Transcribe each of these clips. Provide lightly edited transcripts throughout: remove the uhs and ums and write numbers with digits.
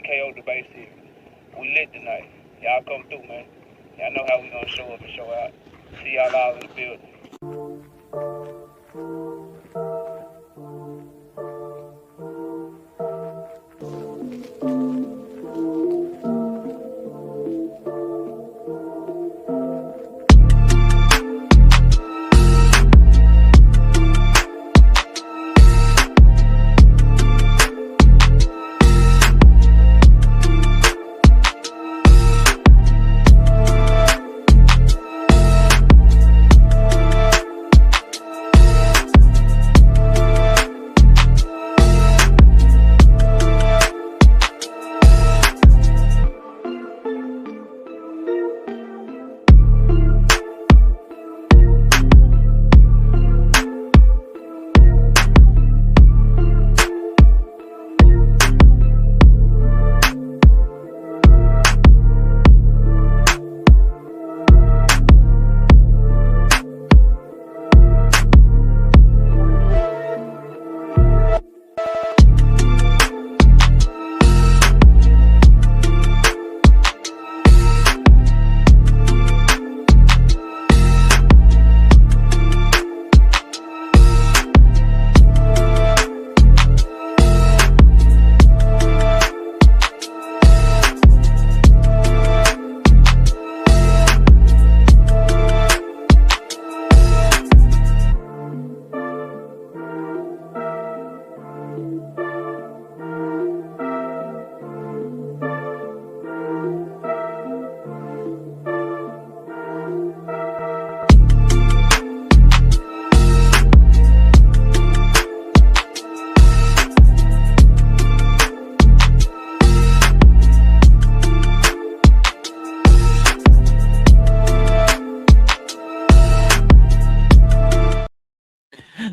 KO debate series. We lit tonight. Y'all come through, man. Y'all know how we gonna show up and show out. See y'all all in the building.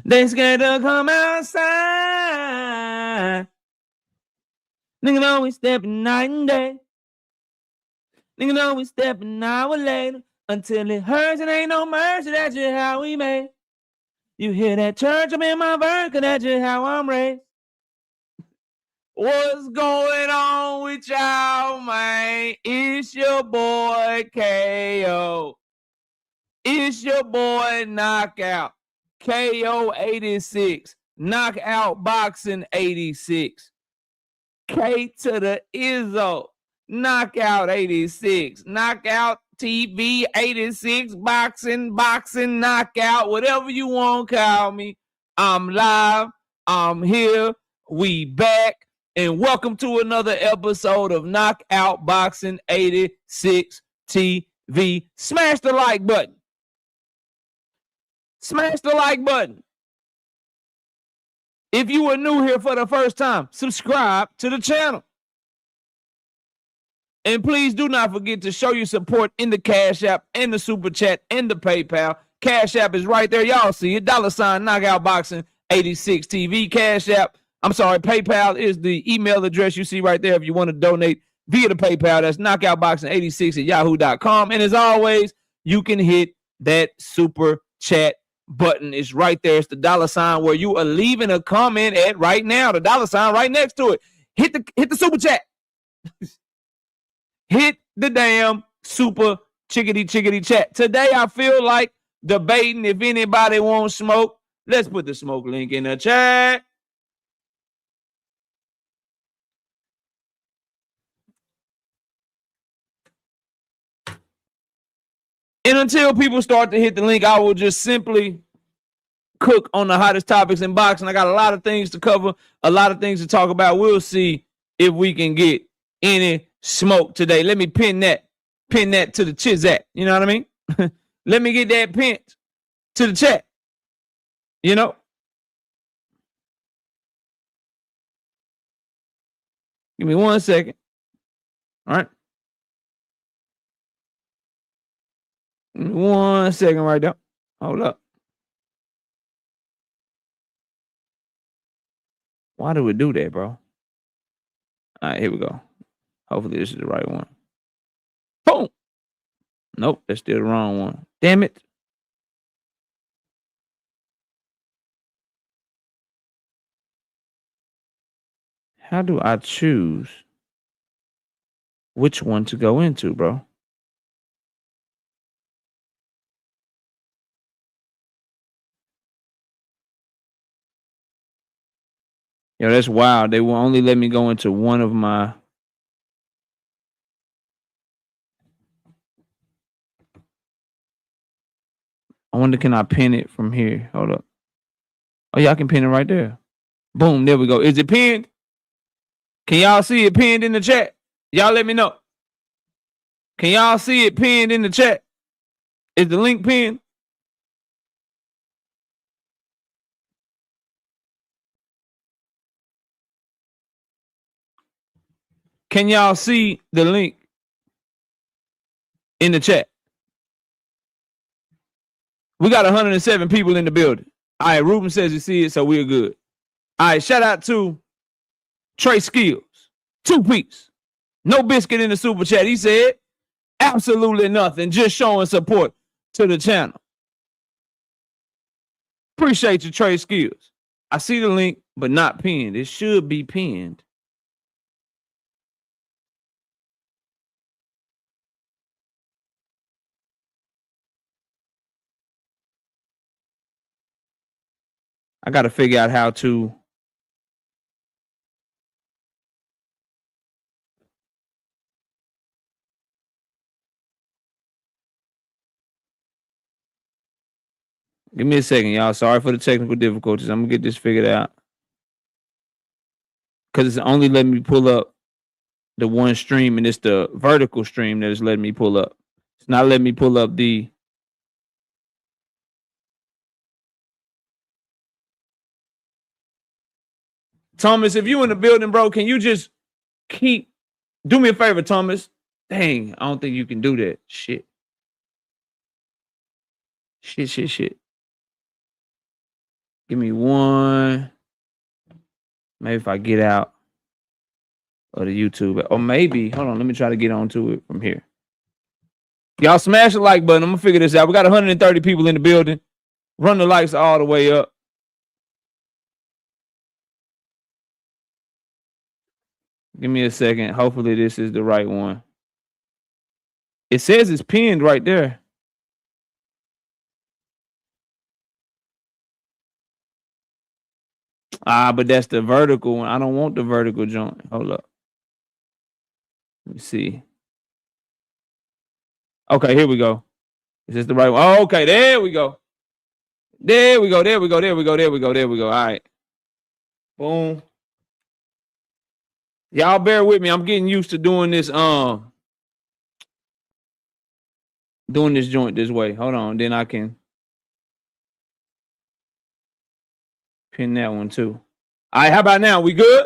They scared to come outside. Nigga know we stepping night and day. Nigga know we stepping an hour later. Until it hurts and ain't no mercy, that's just how we made. You hear that church, I'm in my verse, cause that's just how I'm raised. What's going on with y'all, man? It's your boy KO. It's your boy Knockout. KO 86. Knockout Boxing 86. K to the Izzo. Knockout 86. Knockout TV 86. Boxing, knockout. Whatever you want to call me. I'm live. I'm here. We back. And welcome to another episode of Knockout Boxing 86 TV. Smash the like button. Smash the like button. If you are new here for the first time, subscribe to the channel. And please do not forget to show your support in the Cash App and the Super Chat and the PayPal. Cash App is right there. Y'all see it. $ Knockout Boxing 86 TV. Cash App. PayPal is the email address you see right there if you want to donate via the PayPal. That's knockoutboxing86 at yahoo.com. And as always, you can hit that Super Chat button. It's right there. It's the $ where you are leaving a comment at right now. The $ right next to it. Hit the Super Chat. Hit the damn super chickity chat. Today I feel like debating if anybody wants smoke. Let's put the smoke link in the chat. And until people start to hit the link, I will just simply cook on the hottest topics in boxing. I got a lot of things to cover, a lot of things to talk about. We'll see if we can get any smoke today. Let me pin that to the chizat. You know what I mean? Let me get that pinned to the chat. You know? Give me 1 second. All right. 1 second right there. Hold up. Why do we do that, bro? All right, here we go. Hopefully this is the right one. Boom. Nope, that's still the wrong one. Damn it. How do I choose which one to go into, bro. Yo, that's wild. They will only let me go into one of my. I wonder, can I pin it from here? Hold up. Oh, yeah, I can pin it right there. Boom, there we go. Is it pinned? Can y'all see it pinned in the chat? Y'all let me know. Can y'all see it pinned in the chat? Is the link pinned? Can y'all see the link in the chat? We got 107 people in the building. All right, Ruben says you see it, so we're good. All right, shout out to Trey Skills. 2-piece. No biscuit in the super chat. He said absolutely nothing, just showing support to the channel. Appreciate you, Trey Skills. I see the link, but not pinned. It should be pinned. I got to figure out how to. Give me a second, y'all. Sorry for the technical difficulties. I'm going to get this figured out. Because it's only letting me pull up the one stream, and it's the vertical stream that is letting me pull up. It's not letting me pull up the. Thomas, if you in the building, bro, can you just do me a favor, Thomas? Dang, I don't think you can do that. Shit. Give me one. Maybe if I get out of the YouTube. Or maybe, hold on, let me try to get onto it from here. Y'all smash the like button. I'm going to figure this out. We got 130 people in the building. Run the likes all the way up. Give me a second. Hopefully this is the right one. It says it's pinned right there. But that's the vertical one. I don't want the vertical joint. Hold up. Let me see. Okay, here we go. Is this the right one? Oh, okay, there we go. There we go. All right. Boom. Y'all bear with me. I'm getting used to doing this joint this way. Hold on. Then I can pin that one too. All right, how about now? We good?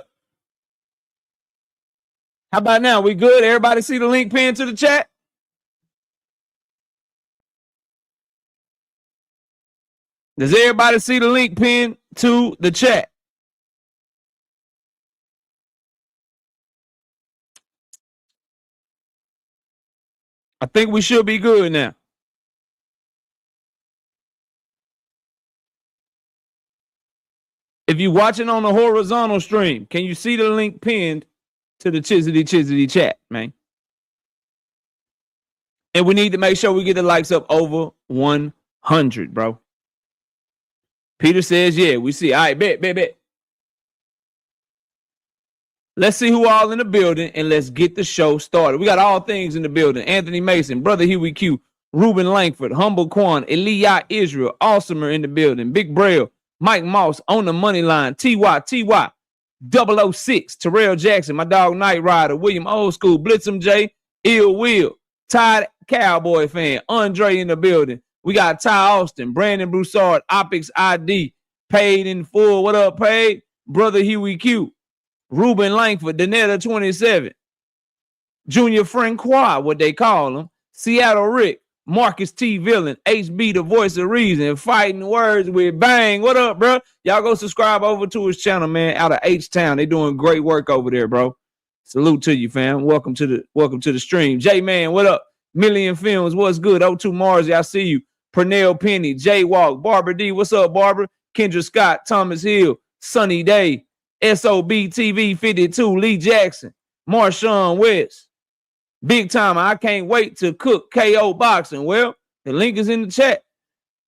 How about now? We good? Everybody see the link pinned to the chat? Does everybody see the link pinned to the chat? I think we should be good now. If you're watching on the horizontal stream, can you see the link pinned to the Chizzity chat, man? And we need to make sure we get the likes up over 100, bro. Peter says, yeah, we see. All right, bet. Let's see who all in the building, and let's get the show started. We got all things in the building. Anthony Mason, Brother Huey Q, Ruben Langford, Humble Quan, Eliah Israel, Awesomer in the building, Big Braille, Mike Moss on the money line, TY, 006, Terrell Jackson, my dog Night Rider, William Old School, Blitzum J, Ill Will, Todd Cowboy fan, Andre in the building. We got Ty Austin, Brandon Broussard, Opix ID, Paid in Full. What up, Paid? Brother Huey Q, Ruben Langford, Danetta 27, Junior Francois, what they call him, Seattle Rick, Marcus T. Villain, HB, the voice of reason, Fighting Words with Bang. What up, bro? Y'all go subscribe over to his channel, man, out of H-Town. They doing great work over there, bro. Salute to you, fam. Welcome to the stream. J-Man, what up? Million Films, what's good? O2 Mars, I see you. Pernell Penny, J-Walk, Barbara D, what's up, Barbara? Kendra Scott, Thomas Hill, Sunny Day, SOB TV 52, Lee Jackson, Marshawn West, Big time. I can't wait to cook KO boxing. Well, the link is in the chat.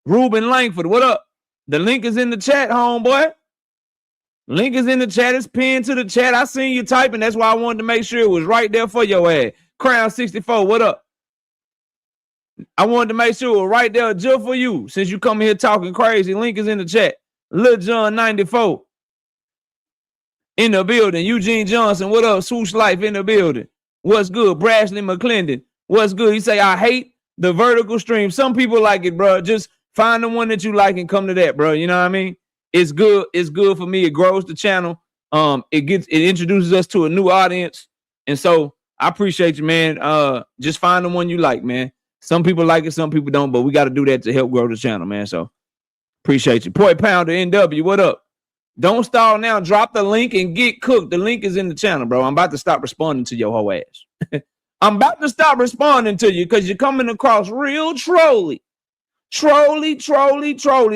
Ruben Langford, what up? The link is in the chat, homeboy. Link is in the chat. It's pinned to the chat. I seen you typing. That's why I wanted to make sure it was right there for your ass. Crown 64, what up? I wanted to make sure it was right there just for you. Since you come here talking crazy, link is in the chat. Lil John 94 in the building. Eugene Johnson, what up? Swoosh Life in the building. What's good? Brashley McClendon, what's good? He say, I hate the vertical stream. Some people like it, bro. Just find the one that you like and come to that, bro. You know what I mean? It's good. It's good for me. It grows the channel. It introduces us to a new audience. And so I appreciate you, man. Just find the one you like, man. Some people like it, some people don't, but we got to do that to help grow the channel, man. So appreciate you. Poi Pounder NW, what up? Don't stall now. Drop the link and get cooked. The link is in the channel, bro. I'm about to stop responding to your whole ass. I'm about to stop responding to you because you're coming across real trolly. Trolly,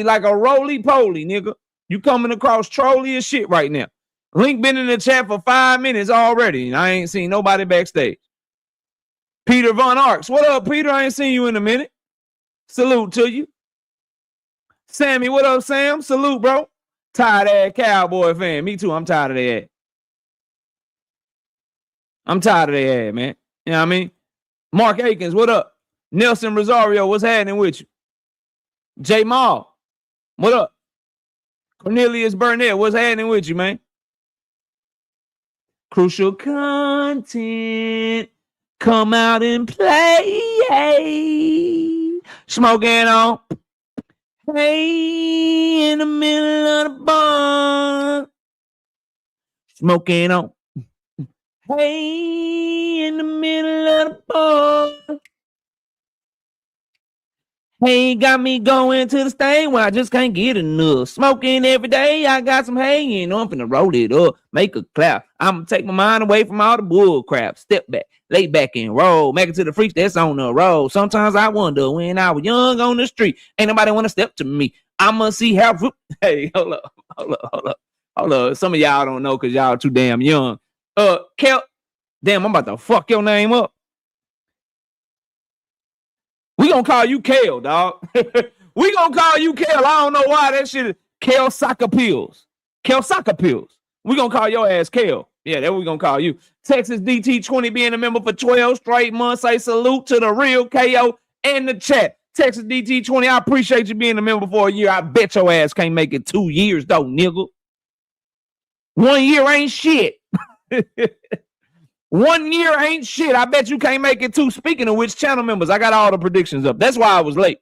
like a roly-poly, nigga. You coming across trolly as shit right now. Link been in the chat for 5 minutes already, and I ain't seen nobody backstage. Peter Von Arks, what up, Peter? I ain't seen you in a minute. Salute to you. Sammy, what up, Sam? Salute, bro. Tired ass Cowboy fan. Me too. I'm tired of that. I'm tired of that, man. You know what I mean? Mark Akins, what up? Nelson Rosario, what's happening with you? J Mall, what up? Cornelius Burnett, what's happening with you, man? Crucial content, come out and play. Smoking on. Hey, in the middle of the bar. Smoking on. Hey, in the middle of the bar. Hey, got me going to the stage where I just can't get enough. Smoking every day, I got some hay and I'm finna roll it up, make a clap. I'm take my mind away from all the bull crap. Step back, lay back and roll. Make it to the freaks that's on the road. Sometimes I wonder when I was young on the street, ain't nobody want to step to me. I'ma see how. Hey, hold up. Some of y'all don't know because y'all too damn young. Kel, damn, I'm about to fuck your name up. We gonna call you Kale, dog. We gonna call you Kale. I don't know why that shit is Kale Soccer Pills. Kale Soccer Pills. We gonna call your ass Kale. Yeah, that's what we gonna call you. Texas DT20 being a member for 12 straight months. Say salute to the real KO and the chat. Texas DT20, I appreciate you being a member for a year. I bet your ass can't make it 2 years, though, nigga. 1 year ain't shit. 1 year ain't shit. I bet you can't make it 2. Speaking of which, channel members, I got all the predictions up. That's why I was late.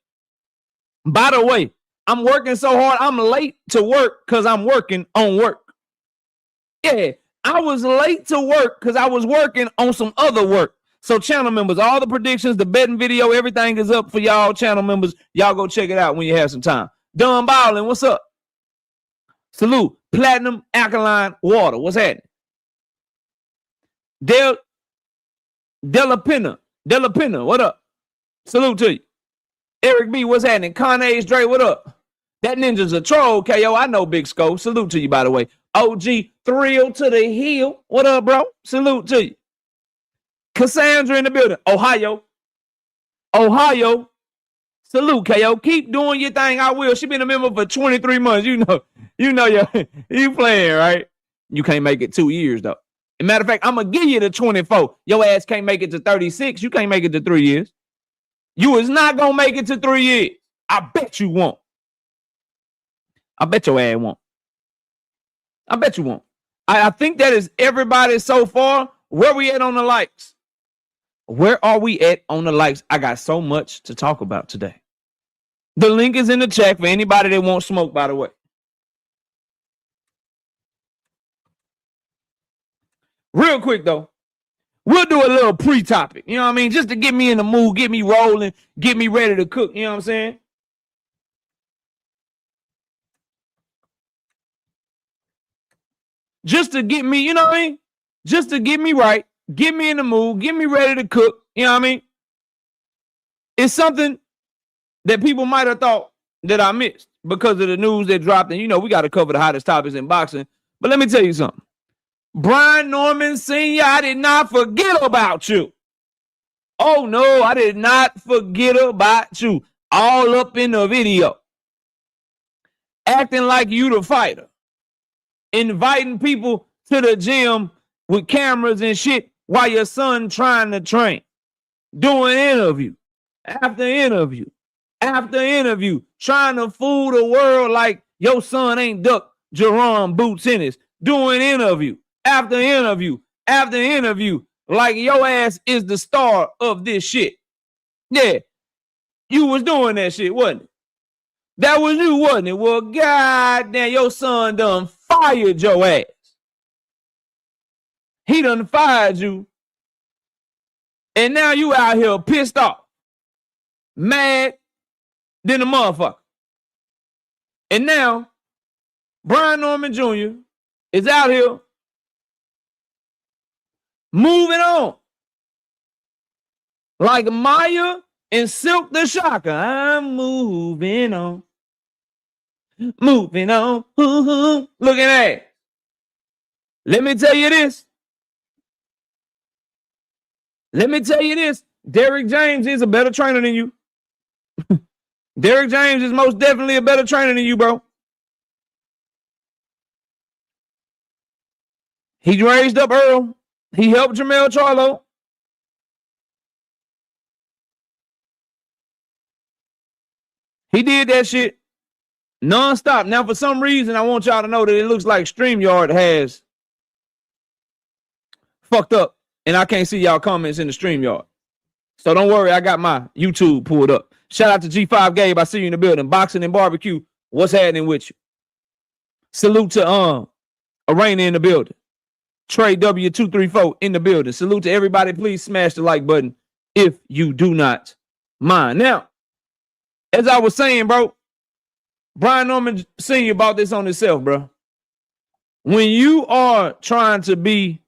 By the way, I'm working so hard, I'm late to work because I'm working on work. Yeah, I was late to work because I was working on some other work. So channel members, all the predictions, the betting video, everything is up for y'all channel members. Y'all go check it out when you have some time. Don Bowling, what's up? Salute. Platinum Alkaline Water, what's happening? Della Pena, what up? Salute to you. Eric B, what's happening? Kanye Dre, what up? That ninja's a troll, KO. I know Big Scope. Salute to you, by the way. OG Thrill to the Hill. What up, bro? Salute to you. Cassandra in the building. Ohio. Salute, KO. Keep doing your thing. I will. She been a member for 23 months. You know you playing, right? You can't make it 2 years, though. As a matter of fact, I'm going to give you the 24. Your ass can't make it to 36. You can't make it to 3 years. You is not going to make it to 3 years. I bet you won't. I bet your ass won't. I bet you won't. I think that is everybody so far. Where we at on the likes? Where are we at on the likes? I got so much to talk about today. The link is in the chat for anybody that wants smoke, by the way. Real quick, though, we'll do a little pre-topic. You know what I mean? Just to get me in the mood, get me rolling, get me ready to cook. You know what I'm saying? Just to get me, you know what I mean? Just to get me right, get me in the mood, get me ready to cook. You know what I mean? It's something that people might have thought that I missed because of the news that dropped. And, you know, we got to cover the hottest topics in boxing. But let me tell you something. Brian Norman Sr., I did not forget about you. Oh, no, I did not forget about you. All up in the video. Acting like you the fighter. Inviting people to the gym with cameras and shit while your son trying to train. Doing interview after interview after interview. Trying to fool the world like your son ain't duck Jermall Boots Ennis. Doing interview after interview after interview. Like your ass is the star of this shit. Yeah, you was doing that shit, wasn't it? That was you, wasn't it? Well, goddamn, your son done fired your ass. He done fired you. And now you out here pissed off. Mad than a motherfucker. And now, Brian Norman Jr. is out here moving on. Like Maya and Silk the Shocker. I'm moving on. Moving on. Look at that. Let me tell you this. Derrick James is a better trainer than you. Derrick James is most definitely a better trainer than you, bro. He raised up Earl. He helped Jermall Charlo. He did that shit nonstop. Now, for some reason, I want y'all to know that it looks like StreamYard has fucked up, and I can't see y'all comments in the StreamYard. So don't worry, I got my YouTube pulled up. Shout out to G5 Gabe. I see you in the building. Boxing and Barbecue. What's happening with you? Salute to Arena in the building. Trey W234 in the building. Salute to everybody. Please smash the like button if you do not mind. Now, as I was saying, bro, Brian Norman Sr. bought this on himself, bro. When you are trying to be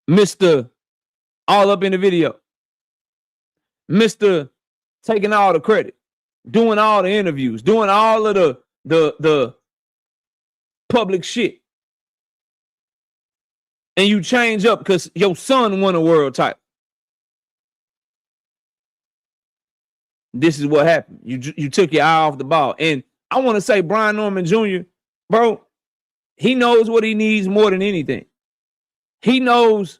Mr. All up in the video, Mr. taking all the credit, doing all the interviews, doing all of the public shit, and you change up because your son won a world title. This is what happened. You took your eye off the ball. And I want to say Brian Norman Jr., bro, he knows what he needs more than anything. He knows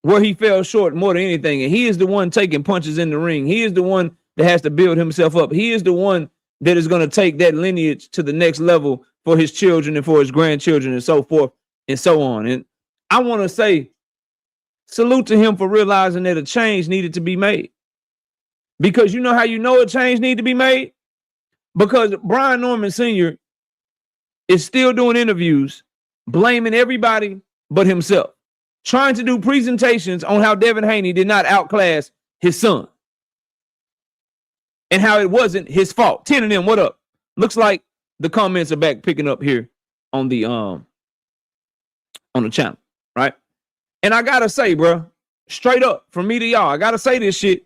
where he fell short more than anything. And he is the one taking punches in the ring. He is the one that has to build himself up. He is the one that is going to take that lineage to the next level for his children and for his grandchildren and so forth and so on. And I want to say salute to him for realizing that a change needed to be made. Because you know how you know a change needs to be made? Because Brian Norman Sr. is still doing interviews, blaming everybody but himself, trying to do presentations on how Devin Haney did not outclass his son and how it wasn't his fault. 10 of them, what up? Looks like the comments are back picking up here on the channel, right? And I gotta say, bro, straight up from me to y'all, I gotta say this shit.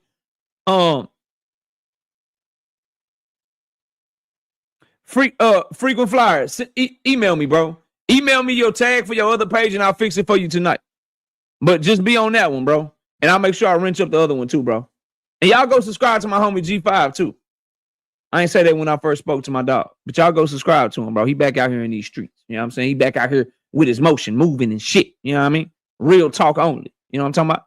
Frequent flyers, email me, bro. Email me your tag for your other page and I'll fix it for you tonight. But just be on that one, bro. And I'll make sure I wrench up the other one too, bro. And y'all go subscribe to my homie G5 too. I ain't say that when I first spoke to my dog, but y'all go subscribe to him, bro. He back out here in these streets. You know what I'm saying? He back out here with his motion, moving and shit. You know what I mean? Real talk only. You know what I'm talking about?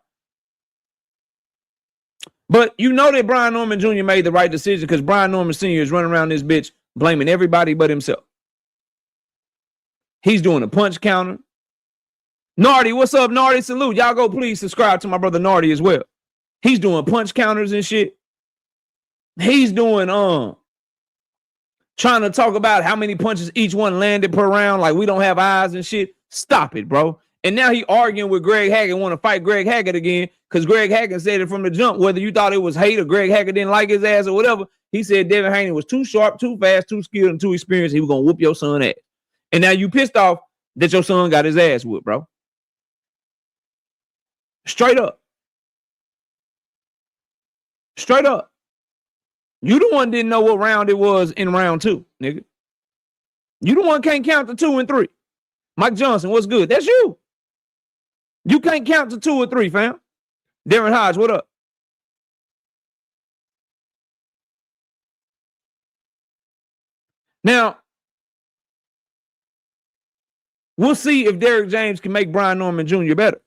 But you know that Brian Norman Jr. made the right decision because Brian Norman Sr. is running around this bitch blaming everybody but himself. He's doing a punch counter. Nardi, what's up, Nardi? Salute. Y'all go please subscribe to my brother Nardi as well. He's doing punch counters and shit. He's doing trying to talk about how many punches each one landed per round, like we don't have eyes and shit. Stop it, bro. And now he arguing with Greg Haggard, want to fight Greg Haggard again, because Greg Haggard said it from the jump, whether you thought it was hate or Greg Haggard didn't like his ass or whatever. He said Devin Haney was too sharp, too fast, too skilled, and too experienced. He was going to whoop your son ass. And now you pissed off that your son got his ass whooped, bro. Straight up. Straight up. You the one didn't know what round it was in round 2, nigga. You the one can't count to 2 and 3. Mike Johnson, what's good? That's you. You can't count to 2 or 3, fam. Darren Hodge, what up? Now, we'll see if Derrick James can make Brian Norman Jr. better.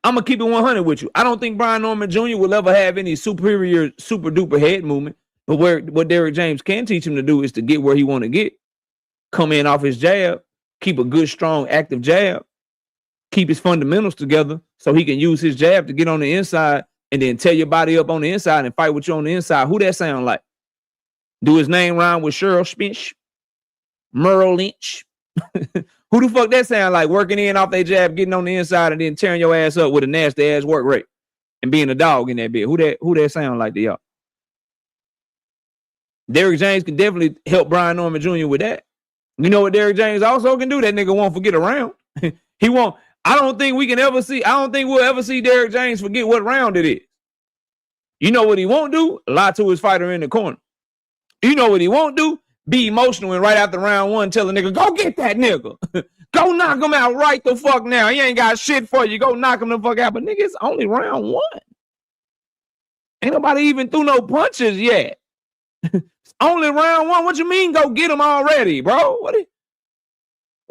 I'm going to keep it 100 with you. I don't think Brian Norman Jr. will ever have any superior, super duper head movement. But what Derrick James can teach him to do is to get where he want to get. Come in off his jab, keep a good, strong, active jab, keep his fundamentals together so he can use his jab to get on the inside and then tear your body up on the inside and fight with you on the inside. Who that sound like? Do his name rhyme with Cheryl Spinch? Merle Lynch? Who the fuck that sound like? Working in off their jab, getting on the inside, and then tearing your ass up with a nasty ass work rate and being a dog in that bit. Who that sound like to y'all? Derrick James can definitely help Brian Norman Jr. with that. You know what Derrick James also can do? That nigga won't forget a round. He won't. I don't think we'll ever see Derrick James forget what round it is. You know what he won't do? Lie to his fighter in the corner. You know what he won't do? Be emotional and right after round one tell a nigga, go get that nigga. Go knock him out right the fuck now. He ain't got shit for you. Go knock him the fuck out. But nigga, it's only round one. Ain't nobody even threw no punches yet. It's only round one. What you mean go get him already, bro? What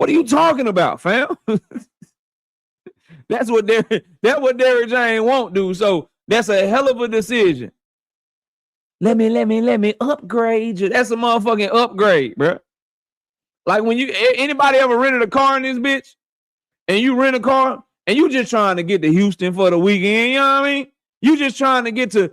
are you talking about, fam? That's what Derrick James won't do. So that's a hell of a decision. Let me upgrade you. That's a motherfucking upgrade, bro. Like when anybody ever rented a car in this bitch, and you rent a car, and you just trying to get to Houston for the weekend, you know what I mean? You just trying to get to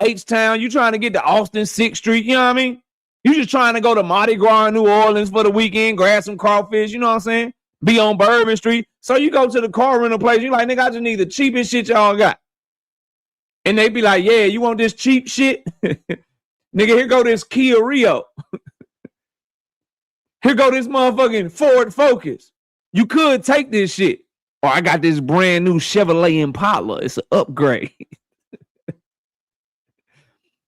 H-Town. You trying to get to Austin, 6th Street, you know what I mean? You just trying to go to Mardi Gras in New Orleans for the weekend, grab some crawfish, you know what I'm saying? Be on Bourbon Street. So you go to the car rental place, you like, nigga, I just need the cheapest shit y'all got. And they be like, yeah, you want this cheap shit? Nigga, here go this Kia Rio. Here go this motherfucking Ford Focus. You could take this shit. Or I got this brand new Chevrolet Impala. It's an upgrade.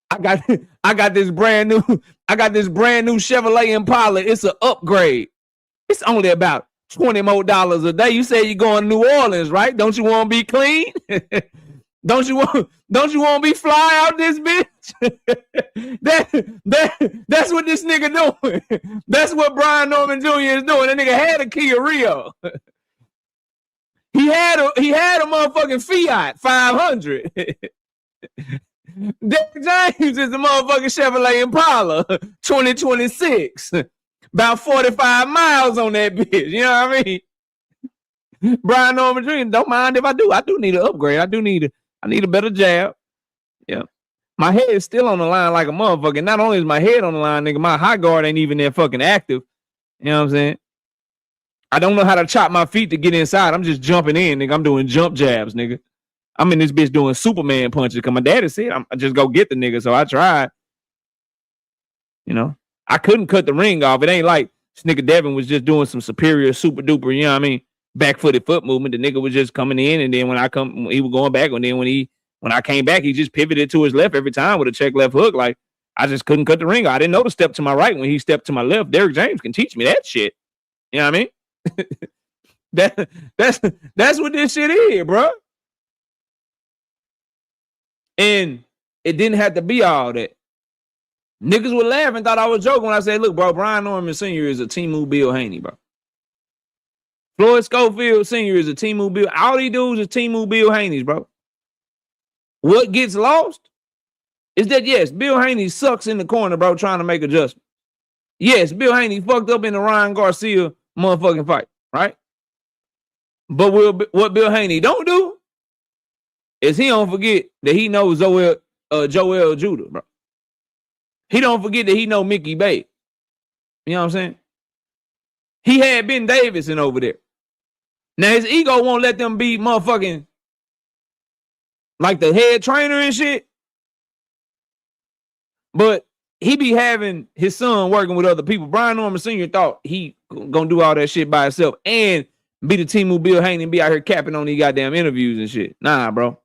I got this brand new Chevrolet Impala. It's an upgrade. It's only about $20 more a day. You say you're going to New Orleans, right? Don't you want to be clean? Don't you want to be fly out this bitch? That's what this nigga doing. That's what Brian Norman Jr. is doing. That nigga had a Kia Rio. He had a motherfucking Fiat 500. Derrick James is the motherfucking Chevrolet Impala 2026. About 45 miles on that bitch. You know what I mean? Brian Norman Jr. don't mind if I do. I do need an upgrade. I need a better jab. Yeah. My head is still on the line like a motherfucker. Not only is my head on the line, nigga, my high guard ain't even that fucking active. You know what I'm saying? I don't know how to chop my feet to get inside. I'm just jumping in, nigga. I'm doing jump jabs, nigga. I'm in this bitch doing Superman punches because my daddy said I just go get the nigga. So I tried. You know, I couldn't cut the ring off. It ain't like this nigga Devin was just doing some superior, super duper, you know what I mean? Back-footed foot movement. The nigga was just coming in, and then when he was going back, and then when I came back, he just pivoted to his left every time with a check left hook. Like, I just couldn't cut the ring. I didn't know to step to my right when he stepped to my left. Derrick James can teach me that shit. You know what I mean? That's what this shit is, bro. And it didn't have to be all that. Niggas were laughing, thought I was joking when I said, look, bro, Brian Norman Sr. is a Timu Bill Haney, bro. Floyd Schofield Sr. is a Timu Bill. All he dudes is Timu Bill Haney's, bro. What gets lost is that, yes, Bill Haney sucks in the corner, bro, trying to make adjustments. Yes, Bill Haney fucked up in the Ryan Garcia motherfucking fight, right? But what Bill Haney don't do is he don't forget that he knows Joel Judah, bro. He don't forget that he know Mickey Bay. You know what I'm saying? He had Ben Davison over there. Now, his ego won't let them be motherfucking like the head trainer and shit. But he be having his son working with other people. Brian Norman Sr. thought he gonna do all that shit by himself and be the Timu Bill Haney and be out here capping on these goddamn interviews and shit. Nah, bro.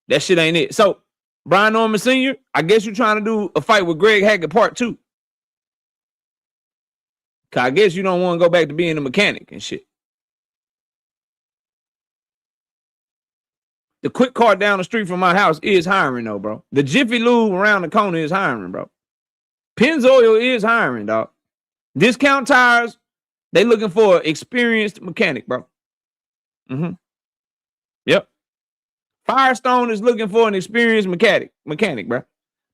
That shit ain't it. So, Brian Norman Sr., I guess you're trying to do a fight with Greg Hackett part 2. Cause I guess you don't want to go back to being a mechanic and shit. The quick cart down the street from my house is hiring, though, bro. The Jiffy Lube around the corner is hiring, bro. Pennzoil is hiring, dog. Discount Tires, they looking for an experienced mechanic, bro. Yep. Firestone is looking for an experienced mechanic, bro.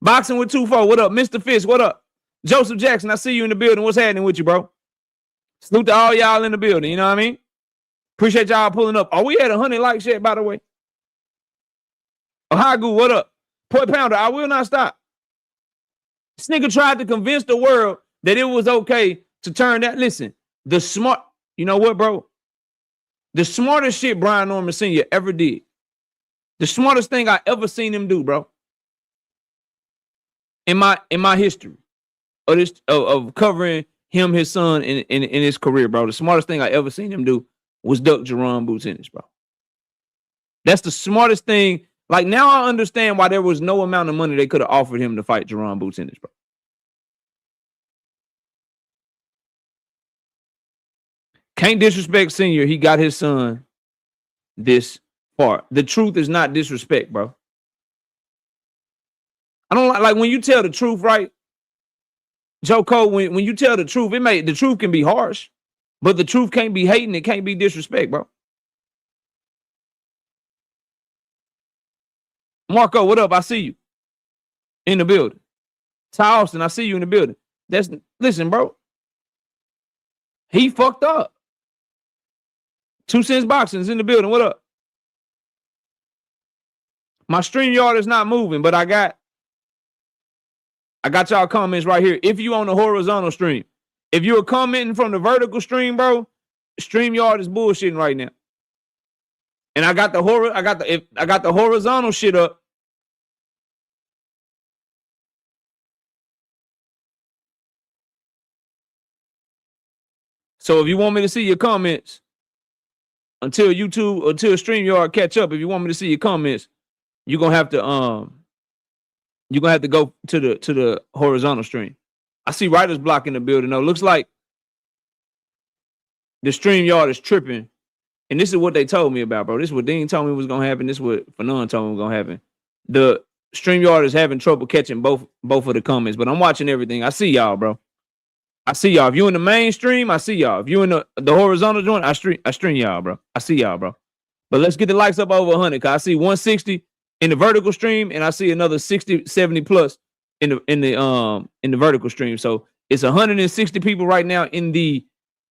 Boxing with 2-4, what up? Mr. Fisk, what up? Joseph Jackson, I see you in the building. What's happening with you, bro? Salute to all y'all in the building, you know what I mean? Appreciate y'all pulling up. Oh, we had 100 likes yet, by the way. Ohagu, what up? Poi Pounder, I will not stop. This nigga tried to convince the world that it was okay to turn that. Listen, you know what, bro? The smartest shit Brian Norman Sr. ever did. The smartest thing I ever seen him do, bro. In my history of covering him, his son, in his career, bro. The smartest thing I ever seen him do was duck Jerome Boots Ennis, bro. That's the smartest thing. Like, now I understand why there was no amount of money they could have offered him to fight Jerome Boots Ennis, bro. Can't disrespect Senior. He got his son this far. The truth is not disrespect, bro. I don't like when you tell the truth, right? Joe Cole, when you tell the truth, the truth can be harsh, but the truth can't be hating. It can't be disrespect, bro. Marco, what up? I see you in the building. Ty Austin, I see you in the building. Listen, bro. He fucked up. 2 Cents Boxing is in the building. What up? My StreamYard is not moving, but I got y'all comments right here. If you on the horizontal stream, if you're commenting from the vertical stream, bro, StreamYard is bullshitting right now. And I got the horizontal shit up. So if you want me to see your comments until StreamYard catch up, if you want me to see your comments, you're gonna have to go to the horizontal stream. I see writer's block in the building though. Looks like the StreamYard is tripping. And this is what they told me about, bro. This is what Dean told me was gonna happen. This is what Fanon told me was gonna happen. The StreamYard is having trouble catching both of the comments, but I'm watching everything. I see y'all, bro. I see y'all. If you in the mainstream, I see y'all. If you in the horizontal joint, I stream y'all, bro. I see y'all, bro. But let's get the likes up over 100. Cause I see 160 in the vertical stream, and I see another 60, 70 plus in the vertical stream. So it's 160 people right now in the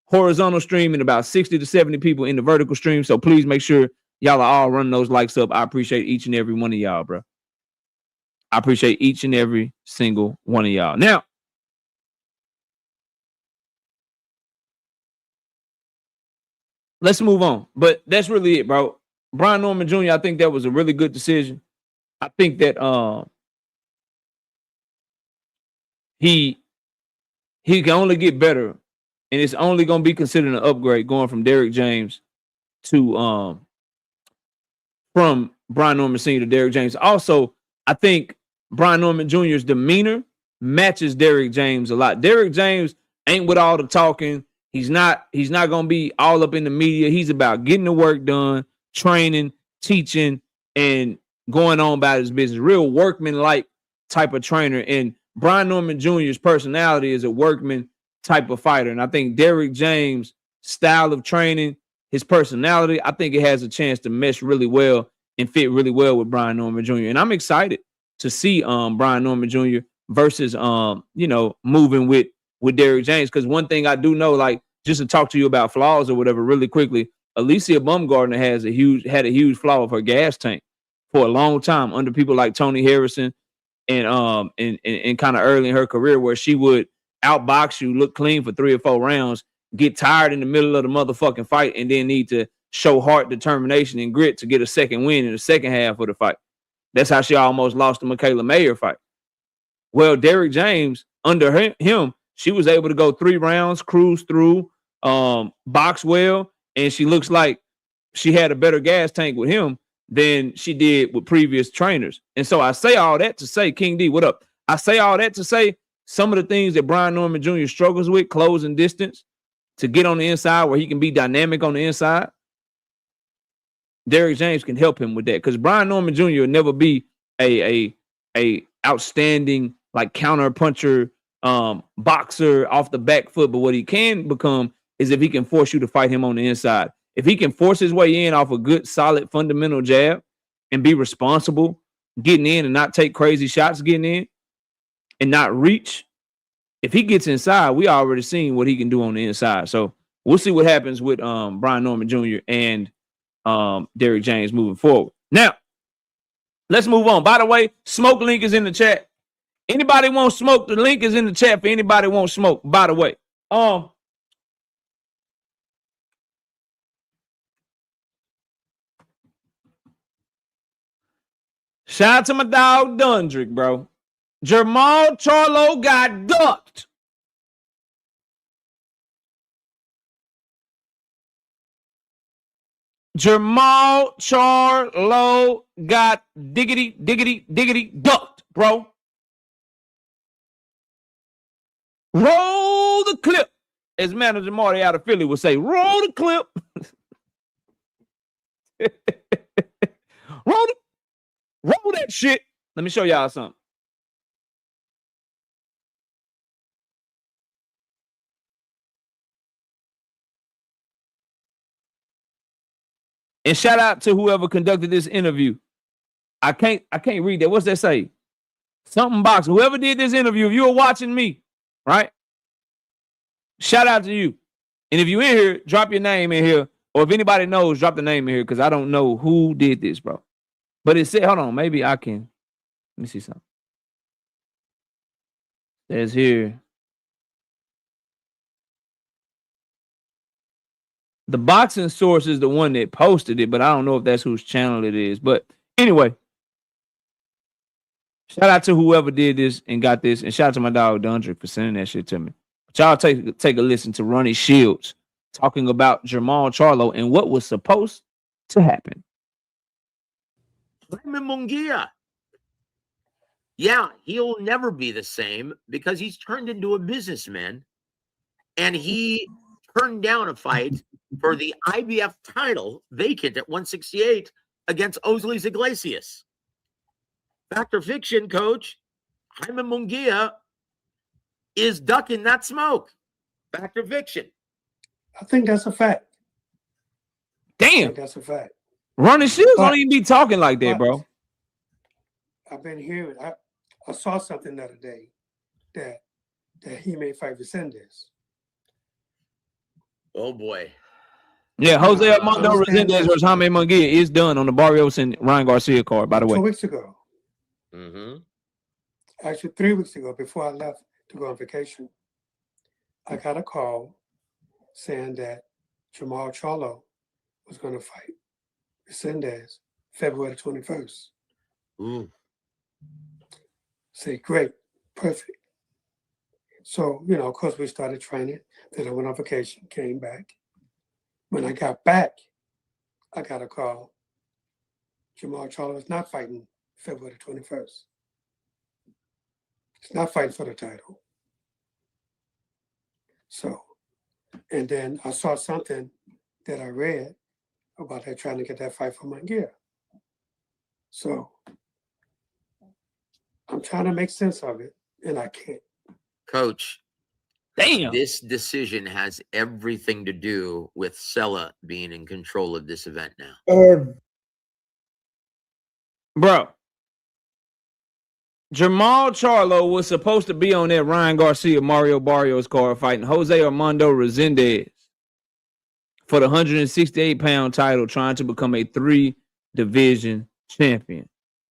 horizontal stream and about 60 to 70 people in the vertical stream. So please make sure y'all are all running those likes up. I appreciate each and every one of y'all, bro. I appreciate each and every single one of y'all. Now, let's move on. But that's really it, bro. Brian Norman Jr., I think that was a really good decision. I think that he can only get better, and it's only going to be considered an upgrade going from Derrick James to from Brian Norman Sr. to Derrick James. Also, I think Brian Norman Jr.'s demeanor matches Derrick James a lot. Derrick James ain't with all the talking. He's not going to be all up in the media. He's about getting the work done, training, teaching, and going on about his business. Real workman-like type of trainer. And Brian Norman Jr.'s personality is a workman type of fighter. And I think Derrick James' style of training, his personality, I think it has a chance to mesh really well and fit really well with Brian Norman Jr. And I'm excited to see Brian Norman Jr. versus moving with Derrick James. Because one thing I do know, like, just to talk to you about flaws or whatever really quickly, Alicia Bumgardner had a huge flaw of her gas tank for a long time under people like Tony Harrison and kind of early in her career, where she would outbox you, look clean for 3 or 4 rounds, get tired in the middle of the motherfucking fight, and then need to show heart, determination, and grit to get a second win in the second half of the fight. That's how she almost lost the Michaela Mayer fight. Well, Derrick James, under him, she was able to go 3 rounds, cruise through, box well, and she looks like she had a better gas tank with him than she did with previous trainers. And so I say all that to say, King D, what up? I say all that to say, some of the things that Brian Norman Jr. struggles with, closing distance, to get on the inside where he can be dynamic on the inside, Derrick James can help him with that. Because Brian Norman Jr. will never be a outstanding like counter puncher, boxer off the back foot. But what he can become is if he can force you to fight him on the inside. If he can force his way in off a good, solid, fundamental jab and be responsible getting in and not take crazy shots getting in and not reach, if he gets inside, we already seen what he can do on the inside. So we'll see what happens with Brian Norman Jr. and Derrick James moving forward. Now, let's move on. By the way, smoke link is in the chat. Anybody want smoke? The link is in the chat for anybody want smoke. By the way, shout out to my dog Dundrick, bro. Jermall Charlo got ducked. Jermall Charlo got diggity ducked, bro. Roll the clip. As manager Marty out of Philly would say, roll the clip. Roll that shit. Let me show y'all something. And shout out to whoever conducted this interview. I can't read that. What's that say? Something box. Whoever did this interview, if you were watching me, right? Shout out to you. And if you in here, drop your name in here. Or if anybody knows, drop the name in here because I don't know who did this, bro. But it said, hold on, maybe I can. Let me see something. There's here. The boxing source is the one that posted it, but I don't know if that's whose channel it is. But anyway, shout out to whoever did this and got this. And shout out to my dog Dundrick for sending that shit to me. But y'all take a listen to Ronnie Shields talking about Jermall Charlo and what was supposed to happen. Jaime Munguia. Yeah, he'll never be the same because he's turned into a businessman and he turned down a fight for the IBF title vacant at 168 against Osleys Iglesias. Fact or fiction, coach, Jaime Munguia is ducking that smoke. Fact or fiction? I think that's a fact. Damn. That's a fact. Ronnie Shields don't even be talking like that, bro. I've been hearing, I saw something the other day that he may fight Resendez. Oh, boy. Yeah, Jose Armando Resendez versus Jaime Munguia is done on the Barrios and Ryan Garcia card, by the way. 2 weeks ago. Mm-hmm. Actually, 3 weeks ago, before I left to go on vacation, I got a call saying that Jermall Charlo was going to fight Resendez February 21st. Ooh. Say, great, perfect. So, of course, we started training. Then I went on vacation, came back. When I got back, I got a call. Jermall Charlo is not fighting February 21st. He's not fighting for the title. So, and then I saw something that I read about her trying to get that fight for Munguia. So, I'm trying to make sense of it, and I can't. Coach, damn. This decision has everything to do with Sella being in control of this event now. Bro, Jermall Charlo was supposed to be on that Ryan Garcia, Mario Barrios card fighting Jose Armando Resendez for the 168-pound title, trying to become a 3-division champion.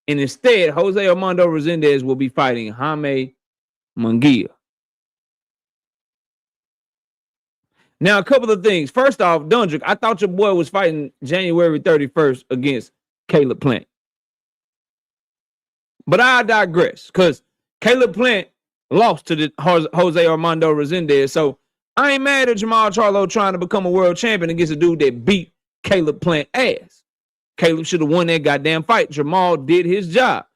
And instead, Jose Armando Resendez will be fighting Jaime Munguia. Now, a couple of things. First off, Dundrick, I thought your boy was fighting January 31st against Caleb Plant. But I digress, because Caleb Plant lost to the Jose Armando Resendez. So I ain't mad at Jermall Charlo trying to become a world champion against a dude that beat Caleb Plant ass. Caleb should have won that goddamn fight. Jermall did his job.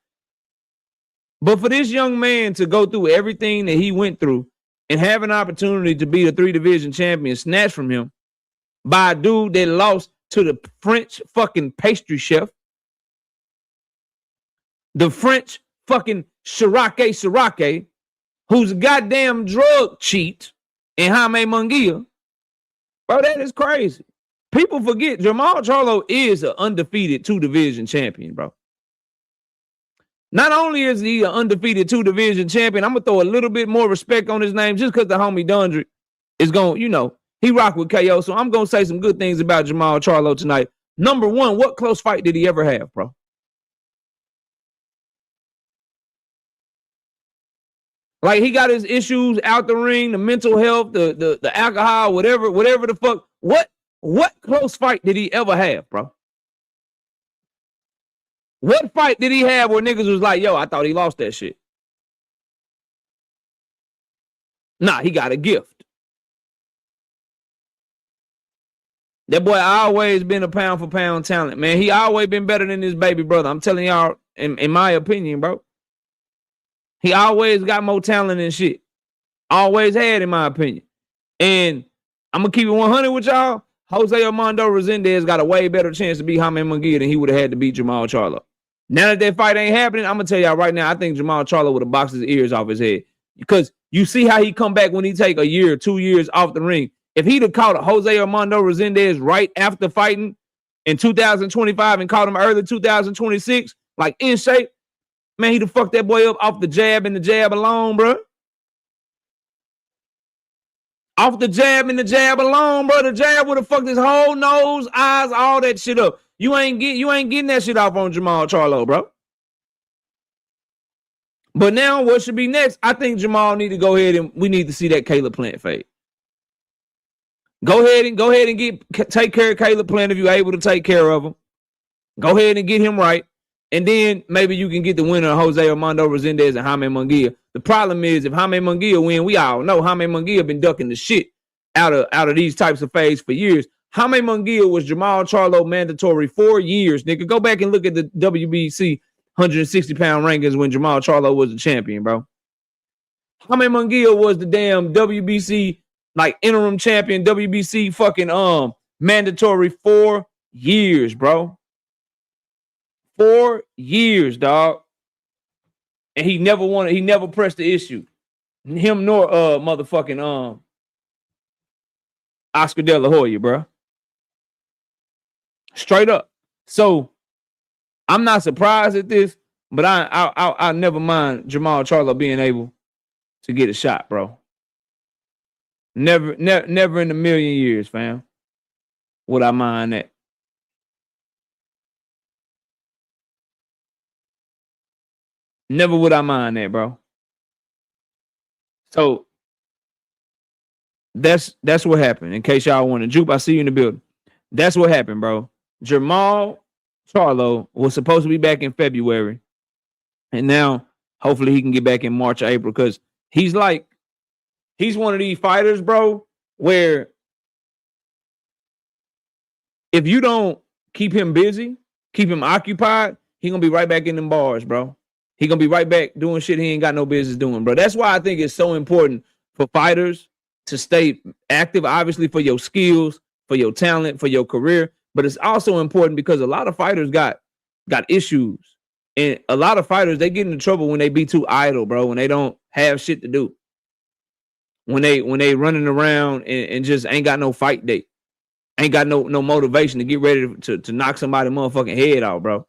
But for this young man to go through everything that he went through and have an opportunity to be the 3-division champion snatched from him by a dude that lost to the French fucking pastry chef, the French fucking Sirake, who's a goddamn drug cheat, and Jaime Munguia, bro, that is crazy. People forget Jermall Charlo is an undefeated 2-division champion, bro. Not only is he an undefeated 2-division champion, I'm going to throw a little bit more respect on his name just because the homie Dundry is going, you know, he rock with KO. So I'm going to say some good things about Jermall Charlo tonight. Number one, what close fight did he ever have, bro? Like, he got his issues out the ring, the mental health, the alcohol, whatever the fuck. What close fight did he ever have, bro? What fight did he have where niggas was like, yo, I thought he lost that shit? Nah, he got a gift. That boy always been a pound for pound talent, man. He always been better than his baby brother. I'm telling y'all, in my opinion, bro. He always got more talent than shit. Always had, in my opinion. And I'm going to keep it 100 with y'all. Jose Armando Resendez got a way better chance to beat Jaime Munguia than he would have had to beat Jermall Charlo. Now that fight ain't happening, I'm going to tell y'all right now, I think Jermall Charlo would have boxed his ears off his head. Because you see how he come back when he take a year, 2 years off the ring. If he'd have caught Jose Armando Resendez right after fighting in 2025 and caught him early 2026, like in shape, man, he'd have fucked that boy up off the jab and the jab alone, bro. Off the jab and the jab alone, bro. The jab would have fucked his whole nose, eyes, all that shit up. You ain't getting that shit off on Jermall Charlo, bro. But now what should be next? I think Jermall need to go ahead and we need to see that Caleb Plant fade. Go ahead and take care of Caleb Plant if you're able to take care of him. Go ahead and get him right. And then maybe you can get the winner of Jose Armando Resendez and Jaime Munguia. The problem is if Jaime Munguia win, we all know Jaime Munguia been ducking the shit out of these types of fades for years. Jaime Munguia was Jermall Charlo mandatory 4 years. Nigga, go back and look at the WBC 160-pound rankings when Jermall Charlo was the champion, bro. Jaime Munguia was the damn WBC like interim champion, WBC fucking mandatory 4 years, bro. 4 years, dog. And he never pressed the issue. Him nor motherfucking Oscar De La Hoya, bro. Straight up. So I'm not surprised at this, but I never mind Jermall Charlo being able to get a shot, bro. Never in a million years, fam. Would I mind that? Never would I mind that, bro. So that's what happened. In case y'all want to juke, I see you in the building. That's what happened, bro. Jermall Charlo was supposed to be back in February. And now hopefully he can get back in March or April because he's one of these fighters, bro, where if you don't keep him busy, keep him occupied, he gonna be right back in them bars, bro. He gonna be right back doing shit he ain't got no business doing, bro. That's why I think it's so important for fighters to stay active, obviously for your skills, for your talent, for your career. But it's also important because a lot of fighters got issues. And a lot of fighters, they get into trouble when they be too idle, bro, when they don't have shit to do. When they running around and just ain't got no fight date. Ain't got no motivation to get ready to knock somebody's motherfucking head out, bro.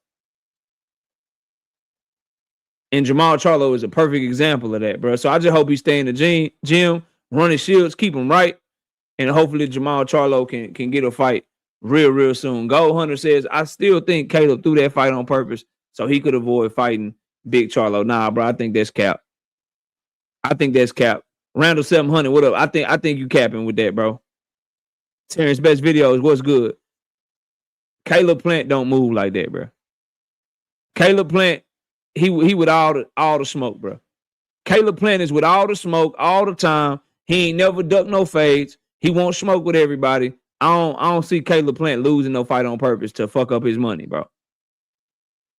And Jermall Charlo is a perfect example of that, bro. So I just hope he stay in the gym, run his shields, keep him right. And hopefully Jermall Charlo can get a fight real soon. Gold Hunter says, I still think Caleb threw that fight on purpose so he could avoid fighting Big Charlo. Nah, bro, I think that's cap. Randall 700, what up? I think you capping with that, bro. Terrence Best Videos, what's good? Caleb Plant don't move like that, bro. Caleb Plant, he with all the smoke, bro. Caleb Plant is with all the smoke all the time. He ain't never ducked no fades. He won't smoke with everybody. I don't see Caleb Plant losing no fight on purpose to fuck up his money, bro.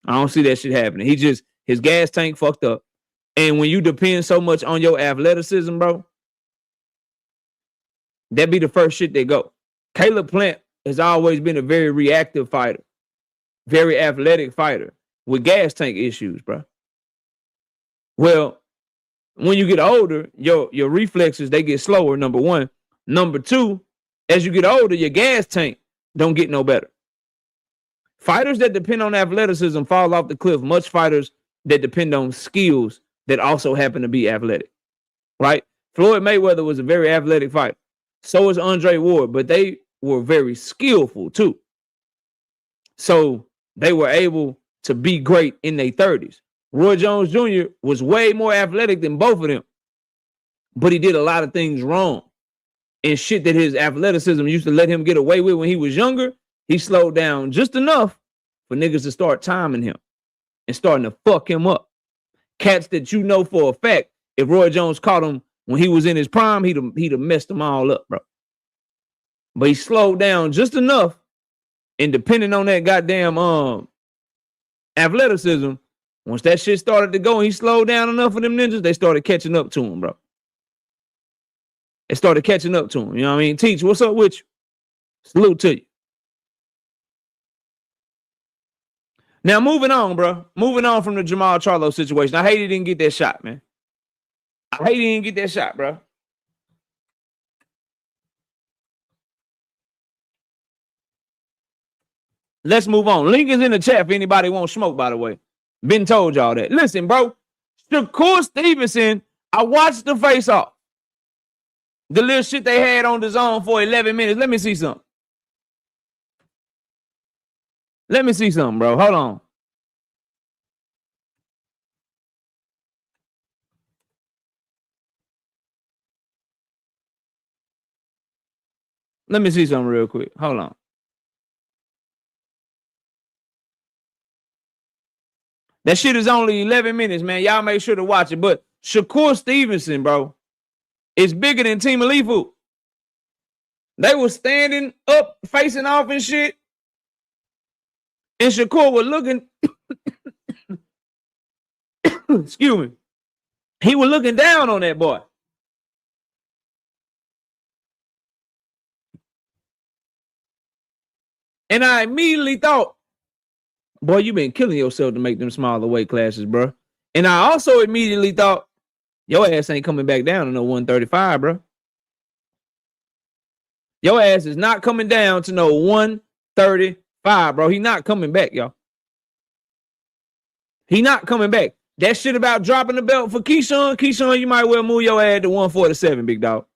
I don't see that shit happening. His gas tank fucked up. And when you depend so much on your athleticism, bro, that be the first shit they go. Caleb Plant has always been a very reactive fighter, very athletic fighter with gas tank issues, bro. Well, when you get older, your reflexes, they get slower, number one. Number two, as you get older, your gas tank don't get no better. Fighters that depend on athleticism fall off the cliff. Much fighters that depend on skills that also happen to be athletic, right? Floyd Mayweather was a very athletic fighter. So is Andre Ward, but they were very skillful too. So they were able to be great in their 30s. Roy Jones Jr. was way more athletic than both of them, but he did a lot of things wrong. And shit that his athleticism used to let him get away with when he was younger, he slowed down just enough for niggas to start timing him and starting to fuck him up. Cats that you know for a fact, if Roy Jones caught him when he was in his prime, he'd have messed them all up, bro. But he slowed down just enough, and depending on that goddamn athleticism, once that shit started to go and he slowed down enough for them ninjas, they started catching up to him, bro. They started catching up to him. You know what I mean? Teach, what's up with you? Salute to you. Now, moving on, bro. Moving on from the Jermall Charlo situation. I hate he didn't get that shot, man. I hate he didn't get that shot, bro. Let's move on. Link is in the chat if anybody wants smoke, by the way. Been told y'all that. Listen, bro. Shakur Stevenson, I watched the face-off. The little shit they had on the zone for 11 minutes. Let me see something. Let me see something, bro. Hold on. Let me see something real quick. Hold on. That shit is only 11 minutes, man. Y'all make sure to watch it. But Shakur Stevenson, bro, is bigger than Team Alifu. They were standing up, facing off and shit. And Shakur was looking, excuse me, he was looking down on that boy. And I immediately thought, boy, you been killing yourself to make them smaller weight classes, bro. And I also immediately thought, your ass ain't coming back down to no 135, bro. Your ass is not coming down to no 135, bro. He not coming back, y'all. He not coming back. That shit about dropping the belt for Keyshawn, you might well move your ass to 147, big dog.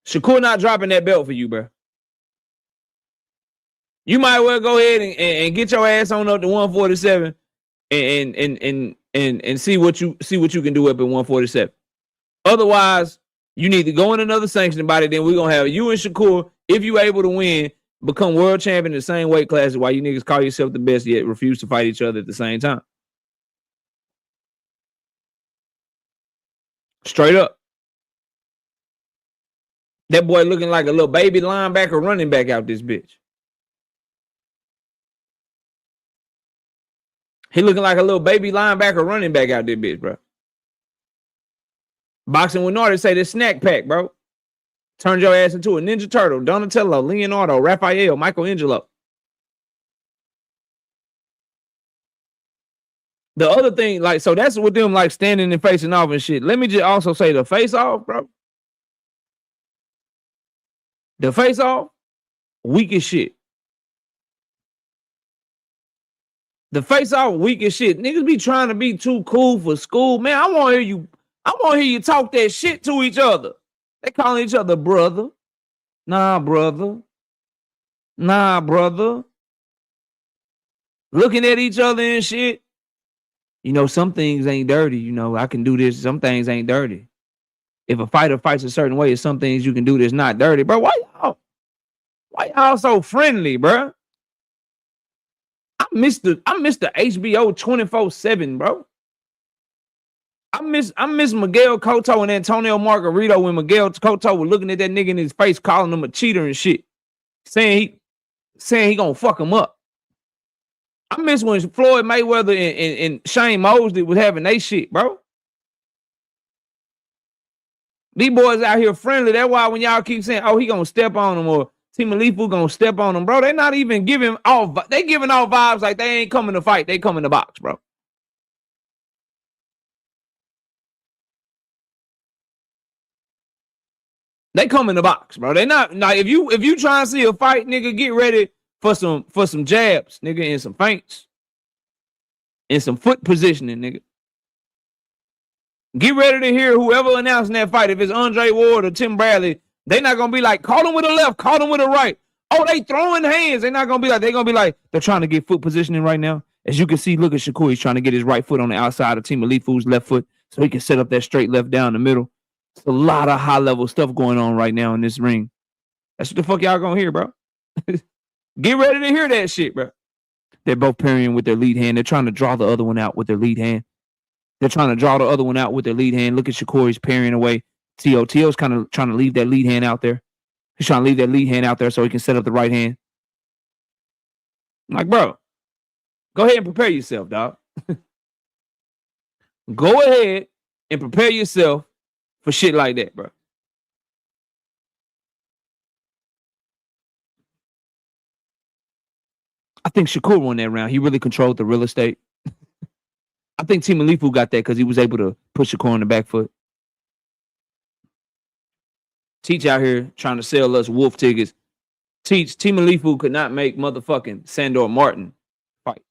Shakur not dropping that belt for you, bro. You might well go ahead and get your ass on up to 147 and see what you can do up at 147. Otherwise, you need to go in another sanctioning body. Then we're gonna have you and Shakur, if you able to win, become world champion in the same weight classes while you niggas call yourself the best yet refuse to fight each other at the same time. Straight up. That boy looking like a little baby linebacker running back out this bitch. He looking like a little baby linebacker running back out there, bitch, bro. Boxing with Nardi say this snack pack, bro. Turned your ass into a Ninja Turtle, Donatello, Leonardo, Raphael, Michelangelo. The other thing, like, so that's with them like standing and facing off and shit. Let me just also say the face off, bro. The face off, weak as shit. The face off weak as shit. Niggas be trying to be too cool for school. Man, I want to hear you talk that shit to each other. They calling each other brother. Nah, brother. Nah, brother. Looking at each other and shit. You know, some things ain't dirty. You know, I can do this. Some things ain't dirty. If a fighter fights a certain way, some things you can do that's not dirty. Bro, why y'all so friendly, bro? I miss the HBO 24/7, bro. I miss Miguel Cotto and Antonio Margarito when Miguel Cotto was looking at that nigga in his face, calling him a cheater and shit, saying he gonna fuck him up. I miss when Floyd Mayweather and Shane Mosley was having they shit, bro. These boys out here friendly. That's why when y'all keep saying, oh, he gonna step on them or Team Alifu gonna step on them, bro, they not even giving all, they giving all vibes like they ain't coming to fight. They come in the box, bro. They come in the box, bro. They not like if you try to see a fight, nigga, get ready for some jabs, nigga, and some feints. And some foot positioning, nigga. Get ready to hear whoever announcing that fight. If it's Andre Ward or Tim Bradley, they not gonna be like, call him with a left, call him with a right. Oh, they throwing hands. They're not gonna be like, they're gonna be like, they're trying to get foot positioning right now. As you can see, look at Shakur. He's trying to get his right foot on the outside of Team Alifu's left foot so he can set up that straight left down the middle. It's a lot of high-level stuff going on right now in this ring. That's what the fuck y'all gonna hear, bro. Get ready to hear that shit, bro. They're both parrying with their lead hand. They're trying to draw the other one out with their lead hand. They're trying to draw the other one out with their lead hand. Look at Shakur. He's parrying away. T.O.'s kind of trying to leave that lead hand out there. He's trying to leave that lead hand out there so he can set up the right hand. I'm like, bro, go ahead and prepare yourself, dog. Go ahead and prepare yourself for shit like that, bro. I think Shakur won that round. He really controlled the real estate. I think Team Alifu got that because he was able to put Shakur on the back foot. Teach out here trying to sell us wolf tickets. Teach, Team Alifu could not make motherfucking Sandor Martin fight.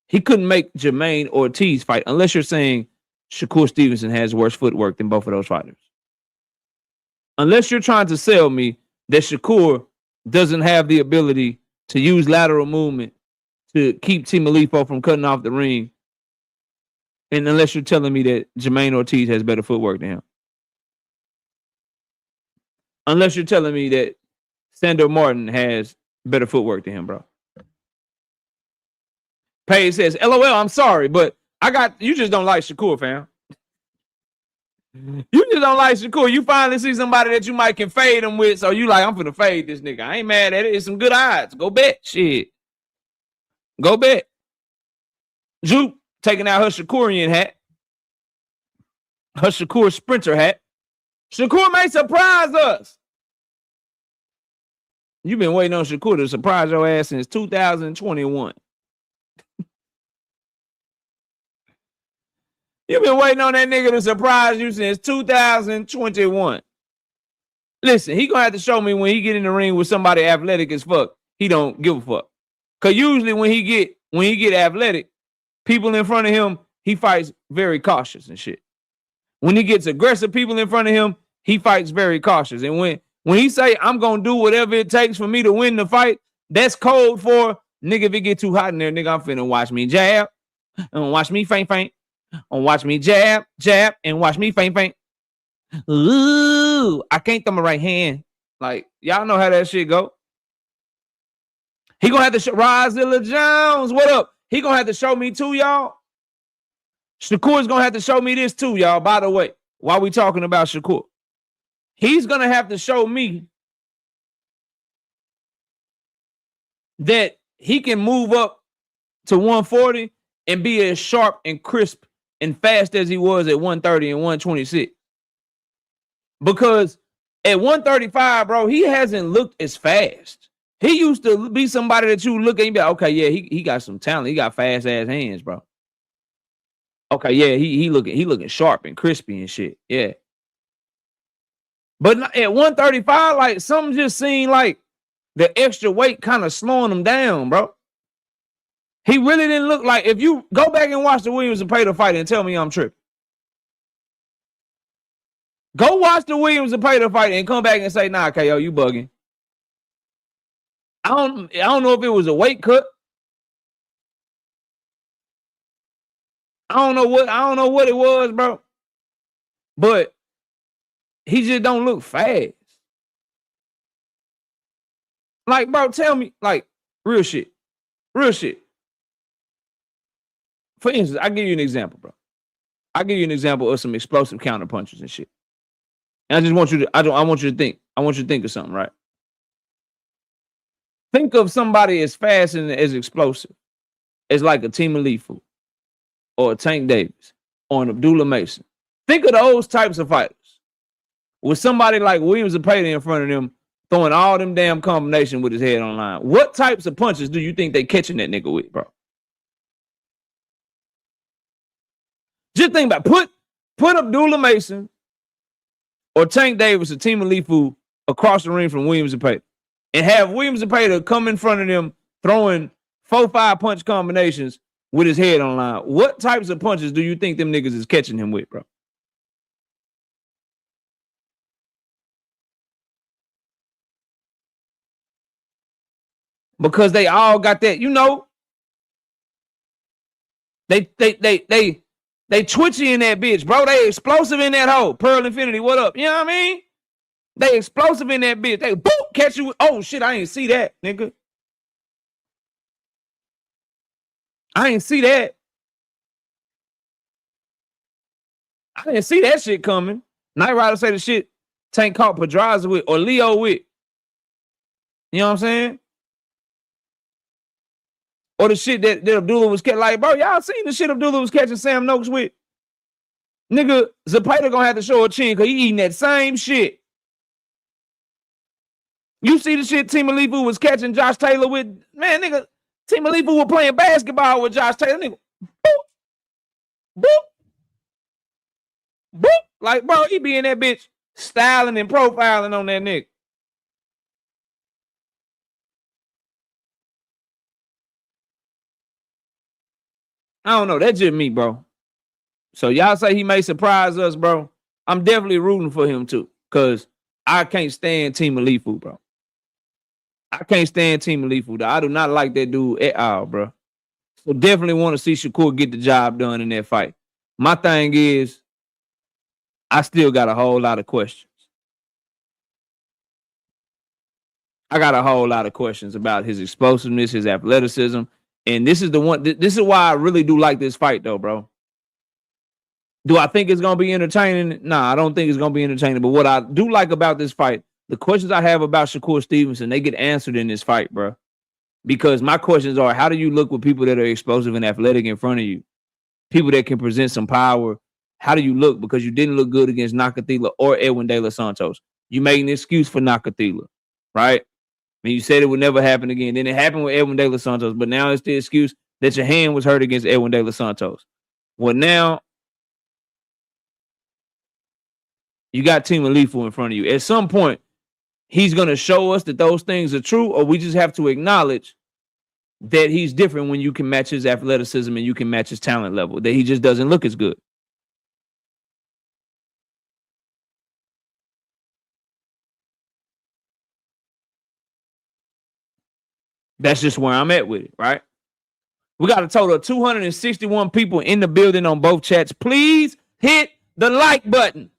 He couldn't make Jermaine Ortiz fight unless you're saying Shakur Stevenson has worse footwork than both of those fighters. Unless you're trying to sell me that Shakur doesn't have the ability to use lateral movement to keep Team Alifu from cutting off the ring. And unless you're telling me that Jermaine Ortiz has better footwork than him. Unless you're telling me that Sandor Martin has better footwork than him, bro. Paige says, LOL, I'm sorry, but you just don't like Shakur, fam. You just don't like Shakur. You finally see somebody that you might can fade him with, so you like, I'm finna fade this nigga. I ain't mad at it. It's some good odds. Go bet. Shit. Go bet. Juke taking out her Shakurian hat. Her Shakur Sprinter hat. Shakur may surprise us. You've been waiting on Shakur to surprise your ass since 2021. You've been waiting on that nigga to surprise you since 2021. Listen, he gonna have to show me when he get in the ring with somebody athletic as fuck. He don't give a fuck. Cause usually when he get athletic, people in front of him, he fights very cautious and shit. When he gets aggressive people in front of him, he fights very cautious. And when he say, I'm gonna do whatever it takes for me to win the fight, that's code for, nigga, if it get too hot in there, nigga, I'm finna watch me jab, and watch me feint, and watch me jab, and watch me feint. Ooh, I can't throw my right hand. Like, y'all know how that shit go. He gonna have to show Rozilla Jones. What up? He gonna have to show me too, y'all. Shakur's gonna have to show me this too, y'all. By the way, while we talking about Shakur, he's gonna have to show me that he can move up to 140 and be as sharp and crisp and fast as he was at 130 and 126. Because at 135, bro, he hasn't looked as fast. He used to be somebody that you look at and be like, okay, yeah, he got some talent. He got fast ass hands, bro. Okay, yeah, he looking sharp and crispy and shit. Yeah. But at 135, like, something just seemed like the extra weight kind of slowing him down, bro. He really didn't look like, if you go back and watch the Williams and Pater fight and tell me I'm tripping. Go watch the Williams and Pater fight and come back and say, nah, KO, you bugging. I don't know if it was a weight cut. I don't know what it was, bro. But he just don't look fast. Like, bro, tell me, like, real shit. Real shit. For instance, I'll give you an example, bro. I'll give you an example of some explosive counter punches and shit. And I just want you to, I want you to think. I want you to think of something, right? Think of somebody as fast and as explosive as like a Team Alifu or a Tank Davis or an Abdullah Mason. Think of those types of fighters. with somebody like Williams Zepeda in front of them, throwing all them damn combination with his head on line. What types of punches do you think they catching that nigga with, bro? Just think about it. Put Abdullah Mason or Tank Davis or Team Alifu across the ring from Williams Zepeda and have Williams Zepeda come in front of them throwing 4-5 punch combinations with his head on line. What types of punches do you think them niggas is catching him with, bro? Because they all got that, you know. They twitchy in that bitch, bro. They explosive in that hole. Pearl Infinity, what up? You know what I mean? They explosive in that bitch. They boop, catch you. Oh shit, I ain't see that, nigga. I ain't see that. I didn't see that shit coming. Night Rider say the shit Tank caught Pedraza with or Leo with. You know what I'm saying? Or the shit that Abdullah was catching. Like, bro, y'all seen the shit Abdullah was catching Sam Noakes with? Nigga, Zepeda gonna have to show a chin because he eating that same shit. You see the shit Team Alifu was catching Josh Taylor with? Man, nigga, Team Alifu was playing basketball with Josh Taylor. Nigga, boop, boop, boop. Like, bro, he be in that bitch styling and profiling on that nigga. I don't know. That's just me, bro. So y'all say he may surprise us, bro. I'm definitely rooting for him too, because I can't stand Team Alifu, bro. I can't stand Team Alifu, though. I do not like that dude at all, bro. So definitely want to see Shakur get the job done in that fight. My thing is, I still got a whole lot of questions. I got a whole lot of questions about his explosiveness, his athleticism. And this is the one. This is why I really do like this fight, though, bro. Do I think it's going to be entertaining? Nah, I don't think it's going to be entertaining. But what I do like about this fight, the questions I have about Shakur Stevenson, they get answered in this fight, bro. Because my questions are, how do you look with people that are explosive and athletic in front of you? People that can present some power. How do you look? Because you didn't look good against Nakathila or Edwin De Los Santos. You made an excuse for Nakathila, right? I mean, you said it would never happen again. Then it happened with Edwin De Los Santos, but now it's the excuse that your hand was hurt against Edwin De Los Santos. Well, now you got Team Alifu in front of you. At some point, he's going to show us that those things are true, or we just have to acknowledge that he's different when you can match his athleticism and you can match his talent level, that he just doesn't look as good. That's just where I'm at with it, right? We got a total of 261 people in the building on both chats. Please hit the like button.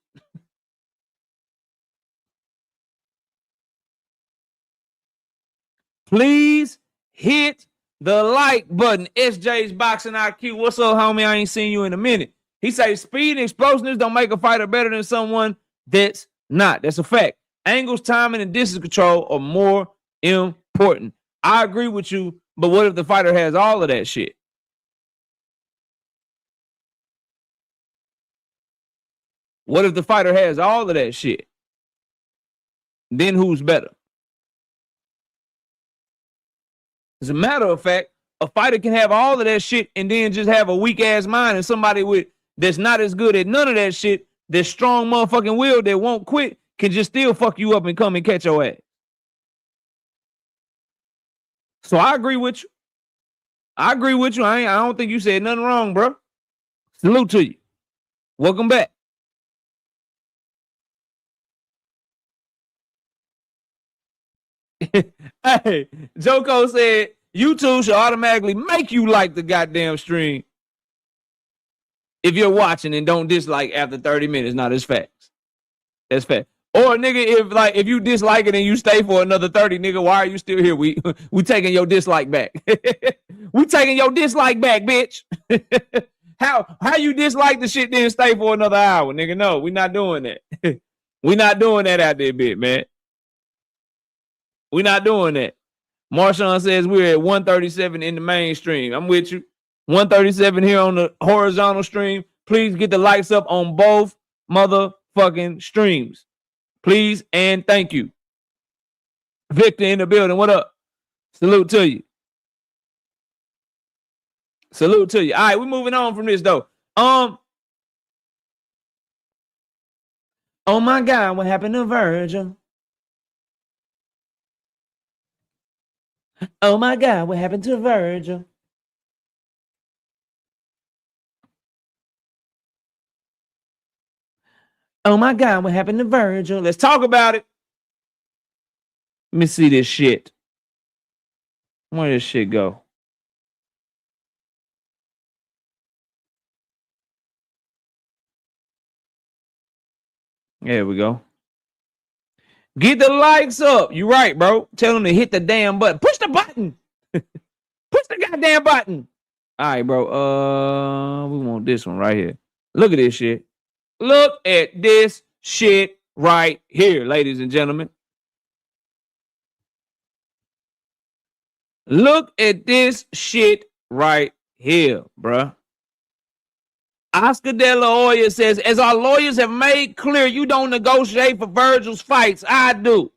Please hit the like button. SJ's Boxing IQ. What's up, homie? I ain't seen you in a minute. He says speed and explosiveness don't make a fighter better than someone that's not. That's a fact. Angles, timing, and distance control are more important. I agree with you, but what if the fighter has all of that shit? What if the fighter has all of that shit? Then who's better? As a matter of fact, a fighter can have all of that shit and then just have a weak ass mind, and somebody with that's not as good at none of that shit, that's strong motherfucking will that won't quit, can just still fuck you up and come and catch your ass. So I agree with you. I don't think you said nothing wrong, bro. Salute to you. Welcome back. Hey, Joko said YouTube should automatically make you like the goddamn stream if you're watching and don't dislike after 30 minutes. Now, that's facts. That's fact. Or nigga, if you dislike it and you stay for another 30, nigga, why are you still here? We taking your dislike back. We taking your dislike back, bitch. How you dislike the shit then stay for another hour, nigga? No, we not doing that. We not doing that out there, bitch, man. We not doing that. Marshawn says we're at 137 in the mainstream. I'm with you. 137 here on the horizontal stream. Please get the likes up on both motherfucking streams. Please and thank you. Victor in the building. What up? Salute to you. Salute to you. All right, we're moving on from this though. Oh my God, what happened to Vergil? Oh my God, what happened to Vergil? Oh my God, what happened to Vergil? Let's talk about it. Let me see this shit. Where did this shit go? There we go. Get the likes up. You right, bro. Tell them to hit the damn button. Push the button. Push the goddamn button. All right, bro. We want this one right here. Look at this shit. Look at this shit right here, ladies and gentlemen. Look at this shit right here, bruh. Oscar De La Hoya says, as our lawyers have made clear, you don't negotiate for Vergil's fights. I do.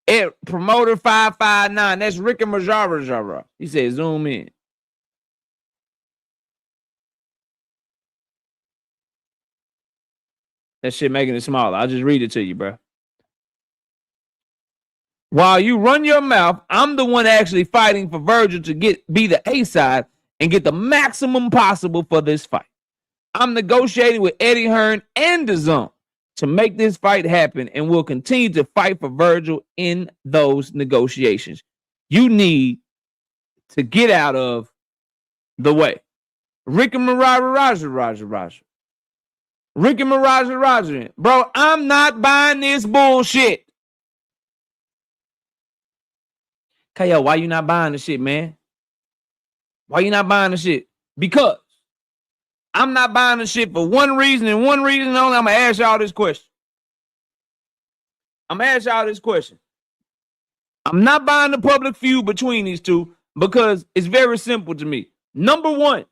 At Promoter 559. That's Rick and Majara. He said, zoom in. That shit making it smaller. I'll just read it to you, bro. While you run your mouth, I'm the one actually fighting for Vergil to be the A side and get the maximum possible for this fight. I'm negotiating with Eddie Hearn and DAZN to make this fight happen, and will continue to fight for Vergil in those negotiations. You need to get out of the way. Rick and Raja. Rick and Raja. Bro, I'm not buying this bullshit. KO, why you not buying the shit, man? Why you not buying the shit? Because I'm not buying the shit for one reason and one reason only. I'm going to ask y'all this question. I'm not buying the public feud between these two because it's very simple to me. Number one,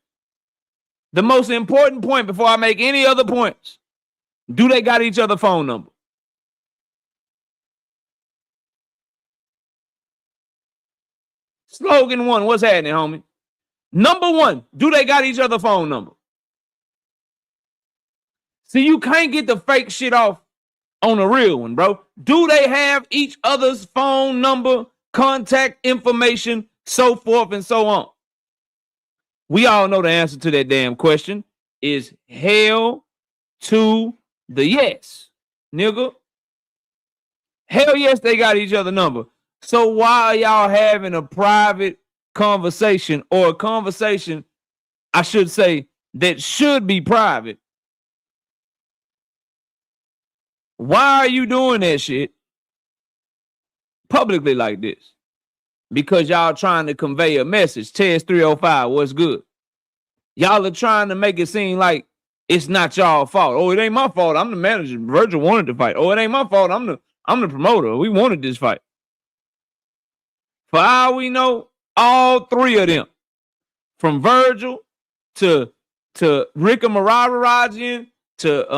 the most important point before I make any other points, do they got each other's phone number? Slogan one, what's happening, homie? Number one, do they got each other's phone number? See, you can't get the fake shit off on a real one, bro. Do they have each other's phone number, contact information, so forth and so on? We all know the answer to that damn question is hell to the yes, nigga. Hell yes, they got each other's number. So why are y'all having a private conversation, or a conversation, I should say, that should be private? Why are you doing that shit publicly like this? Because y'all trying to convey a message. Tez 305, what's good? Y'all are trying to make it seem like it's not y'all fault. Oh, it ain't my fault. I'm the manager. Vergil wanted to fight. Oh, it ain't my fault. I'm the promoter. We wanted this fight. For all we know, all three of them, from Vergil to Rika Mararajan to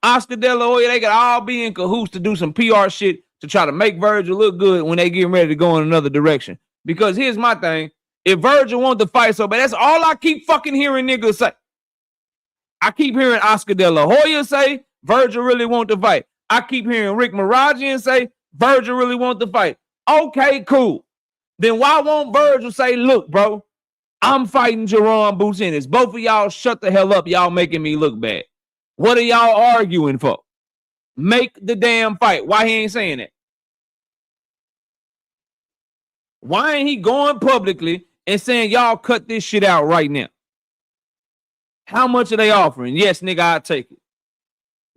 Oscar De La Hoya, they could all be in cahoots to do some PR shit to try to make Vergil look good when they getting ready to go in another direction. Because here's my thing. If Vergil wants to fight so bad, that's all I keep fucking hearing niggas say. I keep hearing Oscar De La Hoya say Vergil really want to fight. I keep hearing Rick Mararajan say Vergil really want to fight. Okay, cool. Then why won't Vergil say, look, bro, I'm fighting Jerome Boots Ennis. Both of y'all shut the hell up. Y'all making me look bad. What are y'all arguing for? Make the damn fight. Why he ain't saying that? Why ain't he going publicly and saying, y'all cut this shit out right now? How much are they offering? Yes, nigga, I'll take it.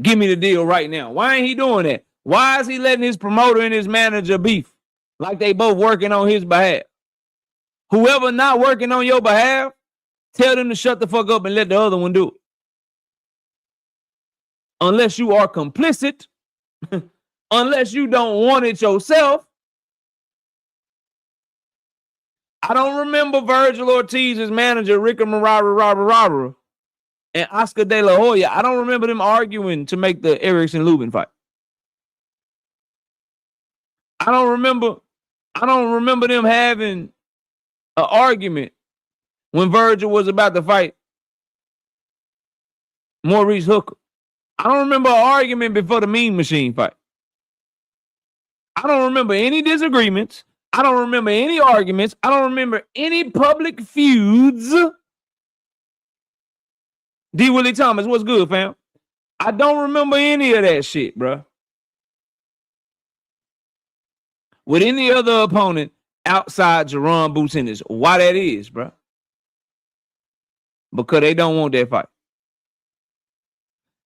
Give me the deal right now. Why ain't he doing that? Why is he letting his promoter and his manager beef like they both working on his behalf? Whoever not working on your behalf, tell them to shut the fuck up and let the other one do it. Unless you are complicit, unless you don't want it yourself. I don't remember Vergil Ortiz's manager, Rick Marara, and Oscar De La Hoya. I don't remember them arguing to make the Erickson Lubin fight. I don't remember them having an argument when Vergil was about to fight Maurice Hooker. I don't remember an argument before the Mean Machine fight. I don't remember any disagreements. I don't remember any arguments. I don't remember any public feuds. D. Willie Thomas, what's good, fam? I don't remember any of that shit, bro. With any other opponent outside Jerron Boots Ennis. Why that is, bro? Because they don't want that fight.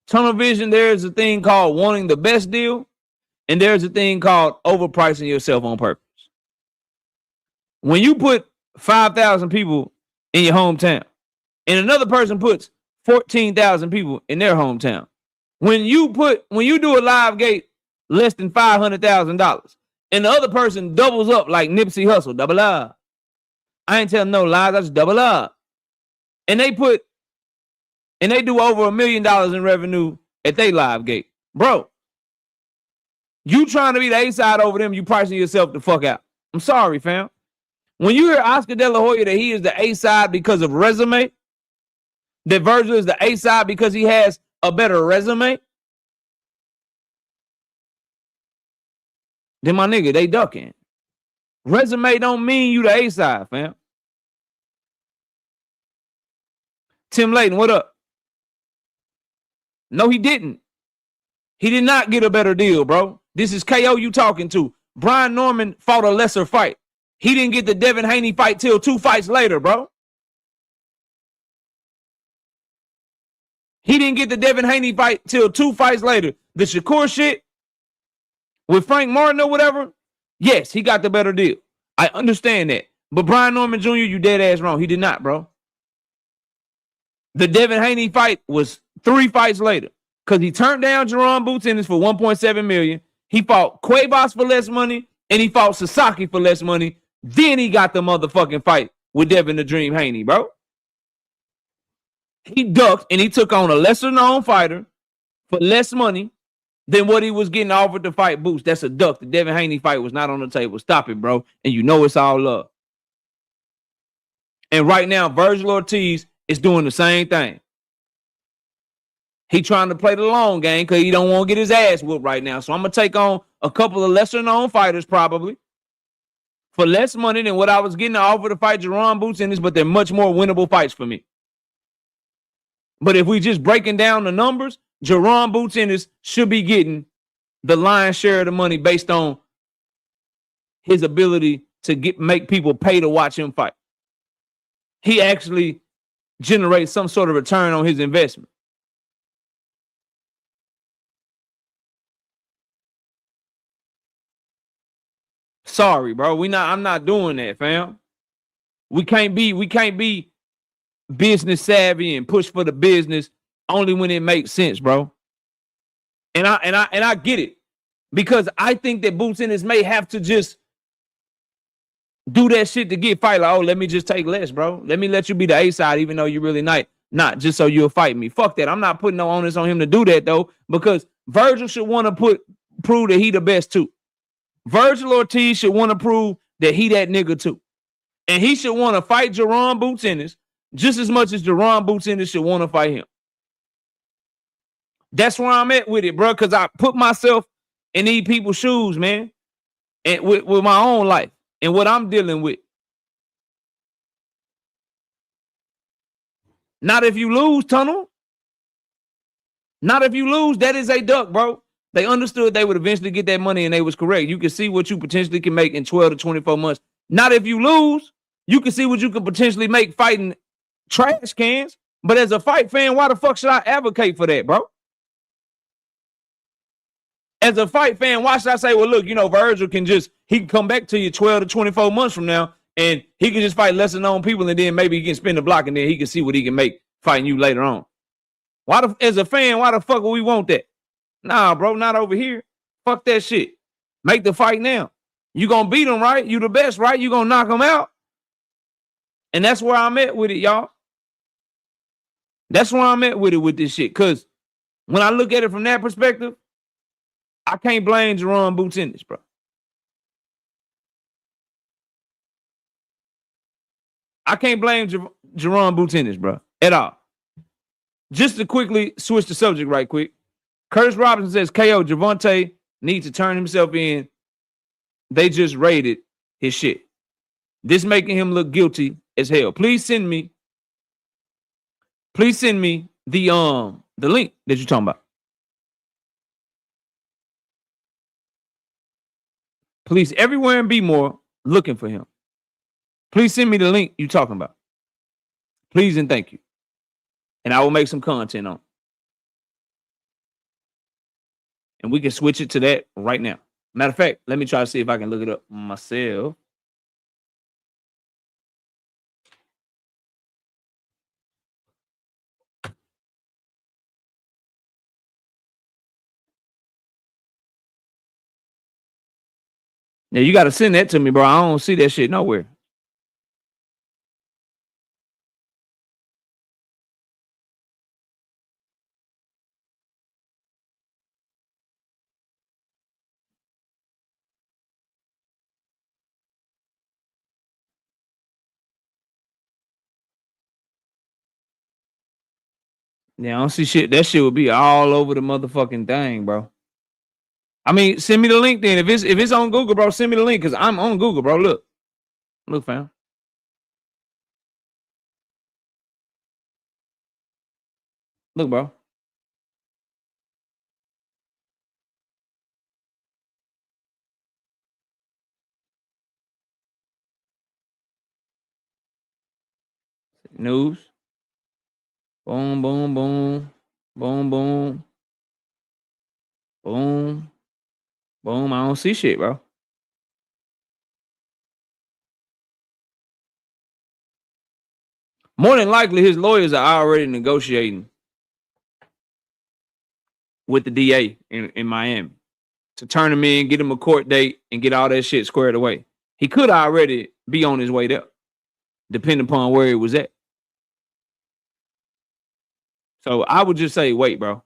Tunnel vision, there's a thing called wanting the best deal, and there's a thing called overpricing yourself on purpose. When you put 5,000 people in your hometown, and another person puts 14,000 people in their hometown, when you do a live gate less than $500,000, and the other person doubles up like Nipsey Hussle, double up. I ain't telling no lies, I just double up. And they do over $1 million in revenue at they live gate. Bro, you trying to be the A-side over them, you pricing yourself the fuck out. I'm sorry, fam. When you hear Oscar De La Hoya that he is the A-side because of resume, that Vergil is the A-side because he has a better resume, then my nigga, they ducking. Resume don't mean you the A-side, fam. Tim Layton, what up? No, he didn't. He did not get a better deal, bro. This is KO you talking to. Brian Norman fought a lesser fight. He didn't get the Devin Haney fight till 2 fights later, bro. He didn't get the Devin Haney fight till 2 fights later. The Shakur shit with Frank Martin or whatever, yes, he got the better deal. I understand that. But Brian Norman Jr., you dead ass wrong. He did not, bro. The Devin Haney fight was 3 fights later because he turned down Jerron Boots Ennis for $1.7 million. He fought Cuevas for less money, and he fought Sasaki for less money. Then he got the motherfucking fight with Devin the Dream Haney, bro. He ducked, and he took on a lesser-known fighter for less money than what he was getting offered to fight Boots. That's a duck. The Devin Haney fight was not on the table. Stop it, bro. And you know it's all love. And right now, Vergil Ortiz is doing the same thing. He trying to play the long game because he don't want to get his ass whooped right now. So I'm going to take on a couple of lesser-known fighters probably for less money than what I was getting offered to fight Jerron Boots Ennis, but they're much more winnable fights for me. But if we just breaking down the numbers, Jerron Boots Ennis should be getting the lion's share of the money based on his ability to make people pay to watch him fight. He actually generates some sort of return on his investment. Sorry, bro. I'm not doing that, fam. We can't be business savvy and push for the business only when it makes sense, bro. And I get it. Because I think that Boots Ennis may have to just do that shit to get fight. Like, oh, let me just take less, bro. Let me let you be the A-side even though you're really not just so you'll fight me. Fuck that. I'm not putting no onus on him to do that, though, because Vergil should want to prove that he the best, too. Vergil Ortiz should want to prove that he that nigga, too. And he should want to fight Jerron Boots Ennis just as much as Jerron Boots Ennis should want to fight him. That's where I'm at with it, bro, because I put myself in these people's shoes, man, and with my own life and what I'm dealing with. Not if you lose, Tunnel. Not if you lose. That is a duck, bro. They understood they would eventually get that money, and they was correct. You can see what you potentially can make in 12 to 24 months. Not if you lose. You can see what you could potentially make fighting trash cans. But as a fight fan, why the fuck should I advocate for that, bro? As a fight fan, why should I say, well, look, Vergil he can come back to you 12 to 24 months from now, and he can just fight lesser known people, and then maybe he can spin the block, and then he can see what he can make fighting you later on. As a fan, why the fuck would we want that? Nah, bro, not over here. Fuck that shit. Make the fight now. You gonna beat him, right? You the best, right? You gonna knock him out. And that's where I'm at with it, y'all. That's where I'm at with it with this shit. Because when I look at it from that perspective, I can't blame Jerron Boots Ennis, bro. I can't blame Jerome Boots-Ennis, bro, at all. Just to quickly switch the subject right quick. Curtis Robinson says, KO, Gervonta needs to turn himself in. They just raided his shit. This making him look guilty as hell. Please send me the link that you're talking about. Police everywhere in B-More looking for him. Please send me the link you're talking about. Please and thank you. And I will make some content on it. And we can switch it to that right now. Matter of fact, let me try to see if I can look it up myself. Now you got to send that to me, bro. I don't see that shit nowhere. Yeah, I don't see shit. That shit would be all over the motherfucking thing, bro. I mean, send me the link then. If it's on Google, bro, send me the link because I'm on Google, bro. Look, fam. Look, bro. News. Boom, boom, boom. Boom, boom. Boom. Boom. I don't see shit, bro. More than likely, his lawyers are already negotiating with the DA in Miami to turn him in, get him a court date, and get all that shit squared away. He could already be on his way there, depending upon where he was at. So I would just say, wait, bro.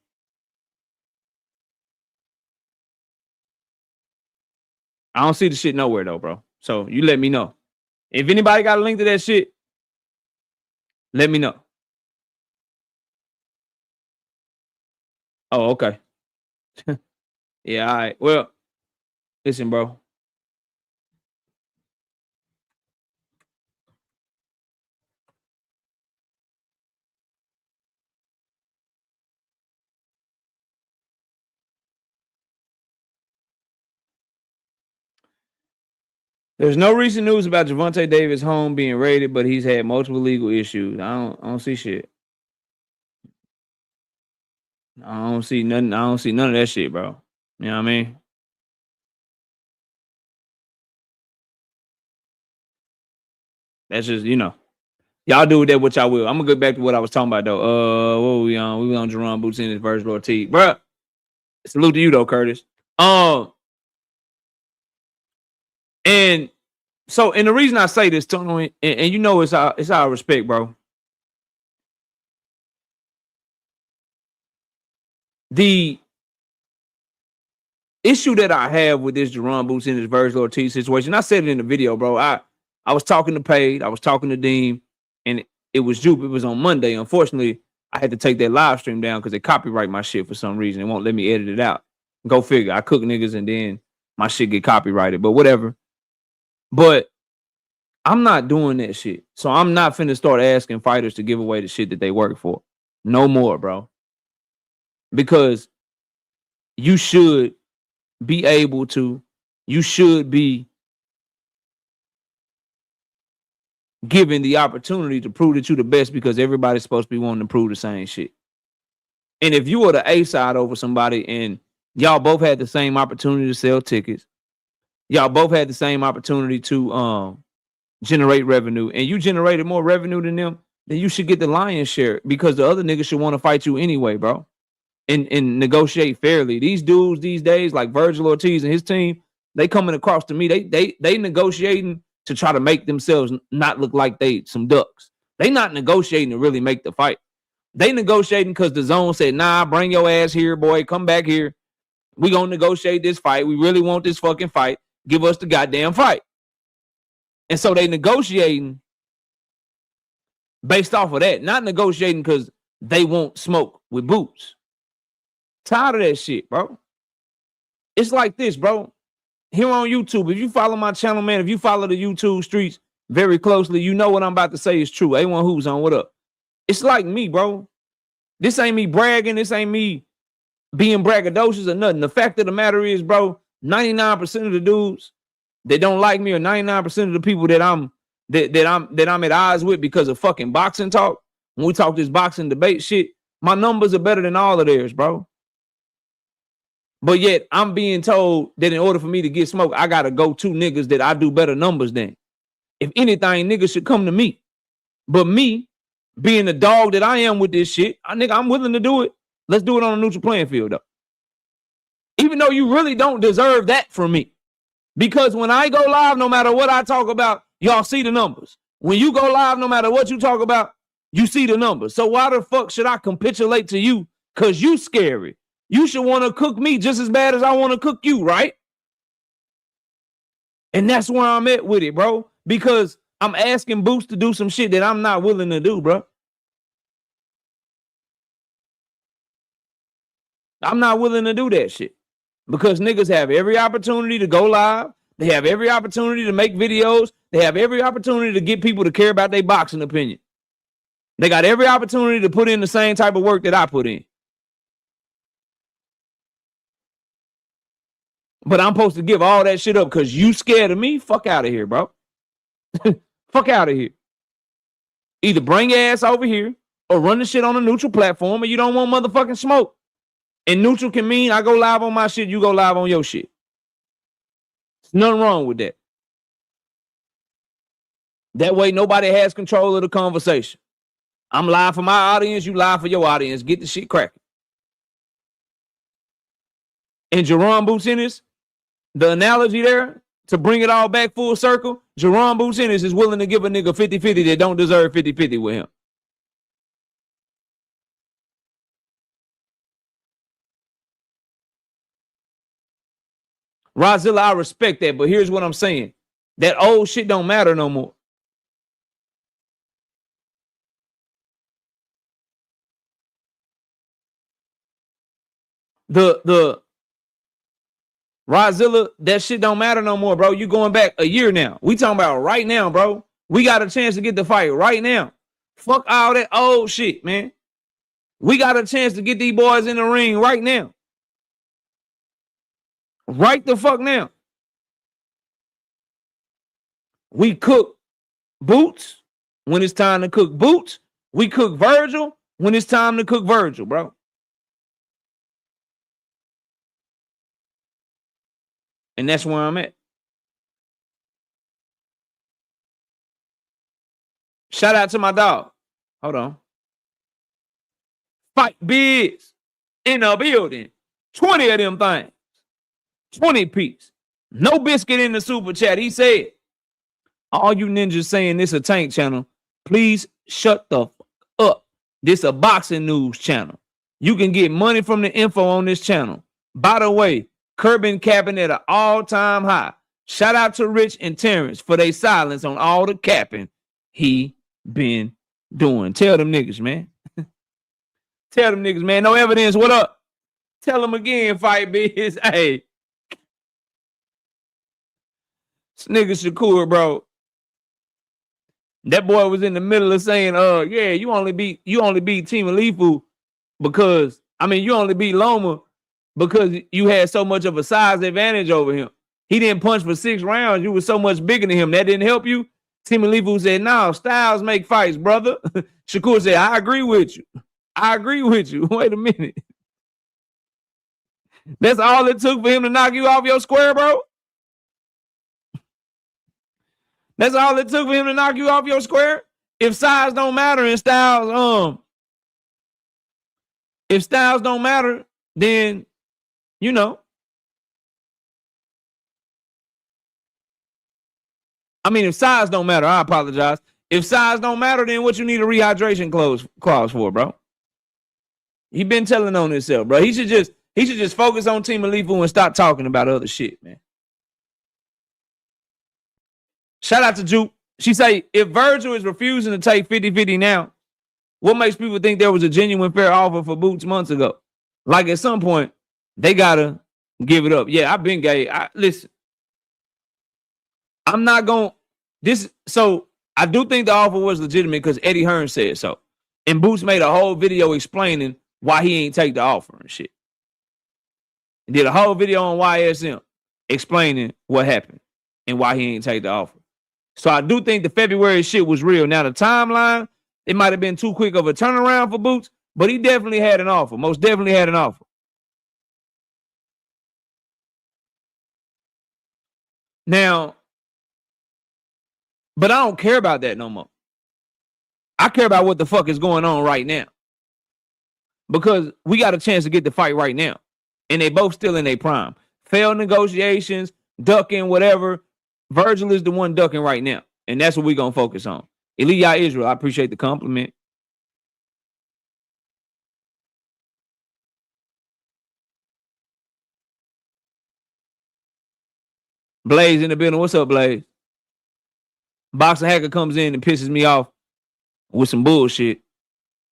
I don't see the shit nowhere, though, bro. So you let me know. If anybody got a link to that shit, let me know. Oh, okay. Yeah, all right. Well, listen, bro. There's no recent news about Gervonta Davis' home being raided, but he's had multiple legal issues. I don't see shit. I don't see nothing. I don't see none of that shit, bro. You know what I mean? That's just, y'all do with that what y'all will. I'm gonna go back to what I was talking about though. What were we on? We were on Jermall Boots-Ennis versus Ortiz. Bruh. Salute to you though, Curtis. And so, and the reason I say this, Tony, and it's our respect, bro. The issue that I have with this Jermall Boots-Ennis versus Ortiz situation, I said it in the video, bro. I was talking to Paid, I was talking to Deem, and it was Jupe. It was on Monday. Unfortunately, I had to take that live stream down because they copyright my shit for some reason. It won't let me edit it out. Go figure. I cook niggas and then my shit get copyrighted, but whatever. But I'm not doing that shit. So I'm not finna start asking fighters to give away the shit that they work for. No more, bro. Because you should be able to, you should be given the opportunity to prove that you're the best because everybody's supposed to be wanting to prove the same shit. And if you were the A side over somebody and y'all both had the same opportunity to sell tickets, y'all both had the same opportunity to generate revenue, and you generated more revenue than them, then you should get the lion's share because the other niggas should want to fight you anyway, bro. And negotiate fairly. These dudes these days, like Vergil Ortiz and his team, they coming across to me. They negotiating to try to make themselves not look like they some ducks. They not negotiating to really make the fight. They negotiating because the zone said, nah, bring your ass here, boy. Come back here. We gonna negotiate this fight. We really want this fucking fight. Give us the goddamn fight. And so they negotiating based off of that, not negotiating because they won't smoke with Boots. Tired of that shit, bro. It's like this, bro. Here on YouTube, if you follow my channel, man, if you follow the YouTube streets very closely, you know what I'm about to say is true. A1 Who's on, what up? It's like me, bro. This ain't me bragging. This ain't me being braggadocious or nothing. The fact of the matter is, bro, 99% of the dudes that don't like me, or 99% of the people that I'm at odds with because of fucking boxing talk, when we talk this boxing debate shit, my numbers are better than all of theirs, bro. But yet I'm being told that in order for me to get smoked, I gotta go to niggas that I do better numbers than. If anything, niggas should come to me. But me, being the dog that I am with this shit, I'm willing to do it. Let's do it on a neutral playing field, though. Even though you really don't deserve that from me. Because when I go live, no matter what I talk about, y'all see the numbers. When you go live, no matter what you talk about, you see the numbers. So why the fuck should I capitulate to you? Because you scary. You should want to cook me just as bad as I want to cook you, right? And that's where I'm at with it, bro. Because I'm asking Boots to do some shit that I'm not willing to do, bro. I'm not willing to do that shit. Because niggas have every opportunity to go live. They have every opportunity to make videos. They have every opportunity to get people to care about their boxing opinion. They got every opportunity to put in the same type of work that I put in. But I'm supposed to give all that shit up because you scared of me? Fuck out of here, bro. Fuck out of here. Either bring your ass over here or run the shit on a neutral platform, or you don't want motherfucking smoke. And neutral can mean I go live on my shit, you go live on your shit. There's nothing wrong with that. That way nobody has control of the conversation. I'm live for my audience, you live for your audience. Get the shit cracking. And Jerome Boots Ennis, the analogy there, to bring it all back full circle, Jerome Boots Ennis is willing to give a nigga 50-50 that don't deserve 50-50 with him. Rozilla, I respect that, but here's what I'm saying. That old shit don't matter no more. The Rozilla, that shit don't matter no more, bro. You going back a year now. We talking about right now, bro. We got a chance to get the fight right now. Fuck all that old shit, man. We got a chance to get these boys in the ring right now. Right the fuck now. We cook Boots when it's time to cook Boots. We cook Vergil when it's time to cook Vergil, bro. And that's where I'm at. Shout out to my dog. Hold on. Fight Biz in the building. 20 of them things. 20 piece. No biscuit in the super chat. He said, all you ninjas saying this a tank channel, please shut the fuck up. This a boxing news channel. You can get money from the info on this channel. By the way, Curbing capping at an all-time high. Shout out to Rich and Terrence for their silence on all the capping he been doing. Tell them niggas, man. Tell them niggas, man. No evidence. What up? Tell them again, Fight Biz. Hey. This nigga Shakur, bro. That boy was in the middle of saying, yeah, you only beat Team Alifu because, you only beat Loma because you had so much of a size advantage over him. He didn't punch for 6 rounds. You were so much bigger than him. That didn't help you? Team Alifu said, no, styles make fights, brother. Shakur said, I agree with you. I agree with you. Wait a minute. That's all it took for him to knock you off your square, bro? That's all it took for him to knock you off your square? If size don't matter and styles, if styles don't matter, then, you know. If size don't matter, I apologize. If size don't matter, then what you need a rehydration clause for, bro? He been telling on himself, bro. He should just focus on Team Alifu and stop talking about other shit, man. Shout out to Juke. She say, if Vergil is refusing to take 50-50 now, what makes people think there was a genuine fair offer for Boots months ago? Like at some point, they gotta give it up. Yeah, I've been gay. Listen, I'm not gonna so I do think the offer was legitimate because Eddie Hearn said so. And Boots made a whole video explaining why he ain't take the offer and shit. He did a whole video on YSM explaining what happened and why he ain't take the offer. So I do think the February shit was real. Now the timeline, it might have been too quick of a turnaround for Boots, but he definitely had an offer. Most definitely had an offer. Now, but I don't care about that no more. I care about what the fuck is going on right now. Because we got a chance to get the fight right now. And they both still in their prime. Failed negotiations, ducking, whatever. Vergil is the one ducking right now. And that's what we're going to focus on. Elia Israel, I appreciate the compliment. Blaze in the building. What's up, Blaze? Boxer Hacker comes in and pisses me off with some bullshit.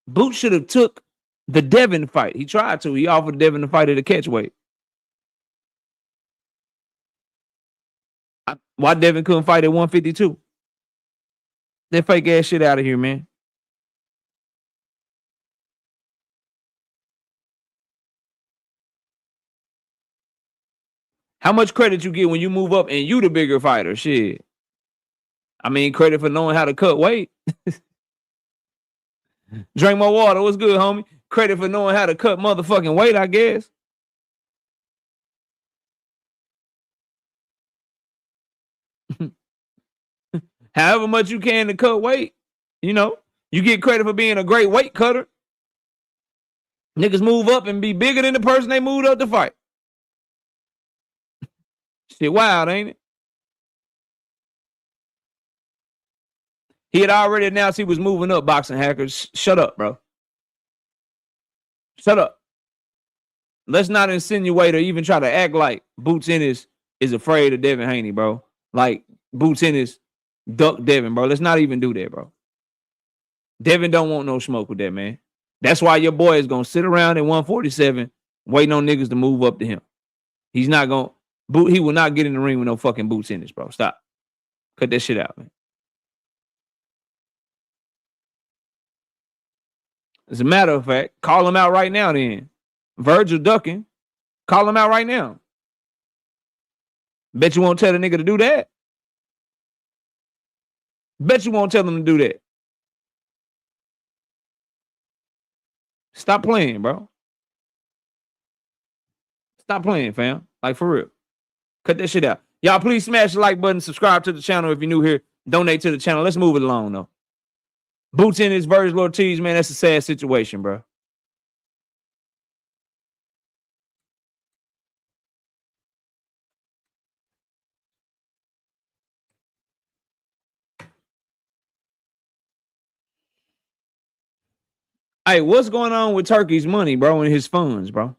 Boots should have took the Devin fight. He tried to. He offered Devin the fight at a catchweight. Why Devin couldn't fight at 152? That fake ass shit out of here, man. How much credit you get when you move up and you the bigger fighter? Shit. I mean, credit for knowing how to cut weight. Drink more water. What's good, homie? Credit for knowing how to cut motherfucking weight, I guess. However much you can to cut weight, you know, you get credit for being a great weight cutter. Niggas move up and be bigger than the person they moved up to fight. Shit wild, ain't it? He had already announced he was moving up, Boxing Hackers. Shut up, bro. Shut up. Let's not insinuate or even try to act like Boots Ennis is afraid of Devin Haney, bro. Like Boots Ennis duck Devin, bro. Let's not even do that, bro. Devin don't want no smoke with that, man. That's why your boy is going to sit around at 147 waiting on niggas to move up to him. He's not going to, he will not get in the ring with no fucking Boots Ennis, bro. Stop. Cut that shit out, man. As a matter of fact, call him out right now then. Vergil ducking. Call him out right now. Bet you won't tell the nigga to do that. Bet you won't tell him to do that. Stop playing, bro. Stop playing, fam. Like, for real. Cut that shit out. Y'all, please smash the like button. Subscribe to the channel if you're new here. Donate to the channel. Let's move it along, though. Boots Ennis, Vergil Ortiz, man, that's a sad situation, bro. Hey, what's going on with Turkey's money, bro, and his funds, bro?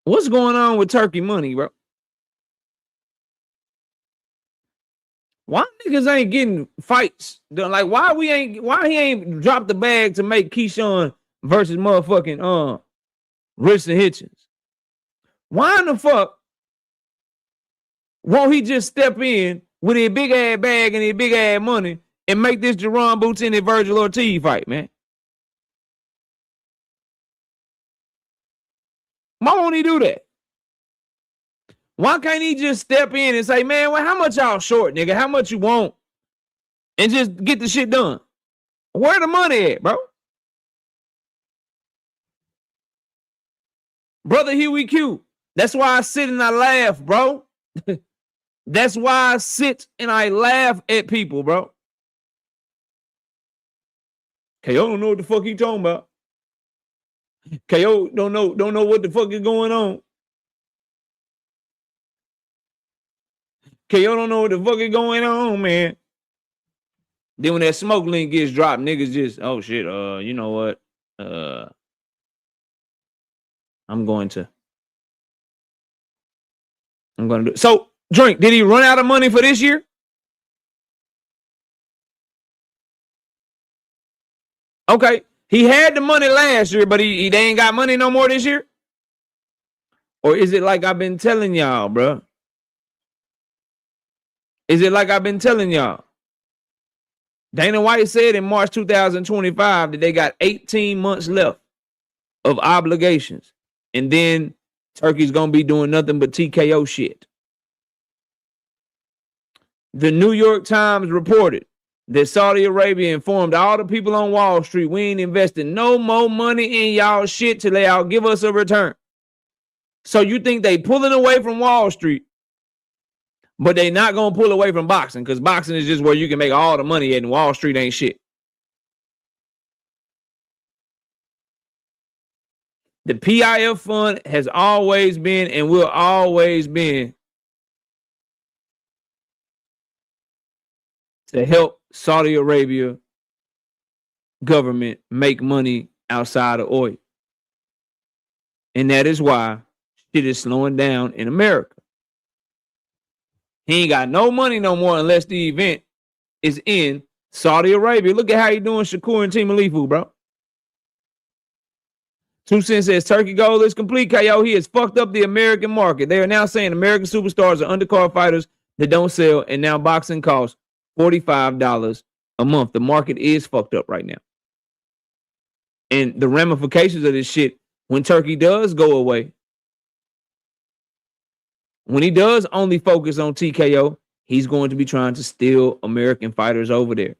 What's going on with Turkey money, bro? Why niggas ain't getting fights done? Like, why he ain't dropped the bag to make Keyshawn versus motherfucking Richardson Hitchens? Why in the fuck won't he just step in with a big ass bag and a big ass money and make this Jerron Boots Ennis Vergil Ortiz fight, man? Why won't he do that? Why can't he just step in and say, man, well, how much y'all short, nigga? How much you want? And just get the shit done. Where the money at, bro? Brother Huey Q. That's why I sit and I laugh, bro. That's why I sit and I laugh at people, bro. KO don't know what the fuck he talking about. KO don't know what the fuck is going on. KO don't know what the fuck is going on, man. Then when that smoke link gets dropped, niggas just, oh shit, you know what? I'm going to do it. So, Drink, did he run out of money for this year? Okay. He had the money last year, but they ain't got money no more this year? Or is it like I've been telling y'all, bro? Is it like I've been telling y'all? Dana White said in March 2025 that they got 18 months left of obligations. And then Turkey's going to be doing nothing but TKO shit. The New York Times reported that Saudi Arabia informed all the people on Wall Street, we ain't investing no more money in y'all shit till they all give us a return. So you think they pulling away from Wall Street, but they not going to pull away from boxing, because boxing is just where you can make all the money at, and Wall Street ain't shit. The PIF fund has always been and will always be to help Saudi Arabia government make money outside of oil. And that is why shit is slowing down in America. He ain't got no money no more unless the event is in Saudi Arabia. Look at how you doing, Shakur and Team Alifu, bro. 2 Cents says Turkey goal is complete. KO, he has fucked up the American market. They are now saying American superstars are undercard fighters that don't sell, and now boxing costs $45 a month. The market is fucked up right now. And the ramifications of this shit, when Turkey does go away, when he does only focus on TKO, he's going to be trying to steal American fighters over there.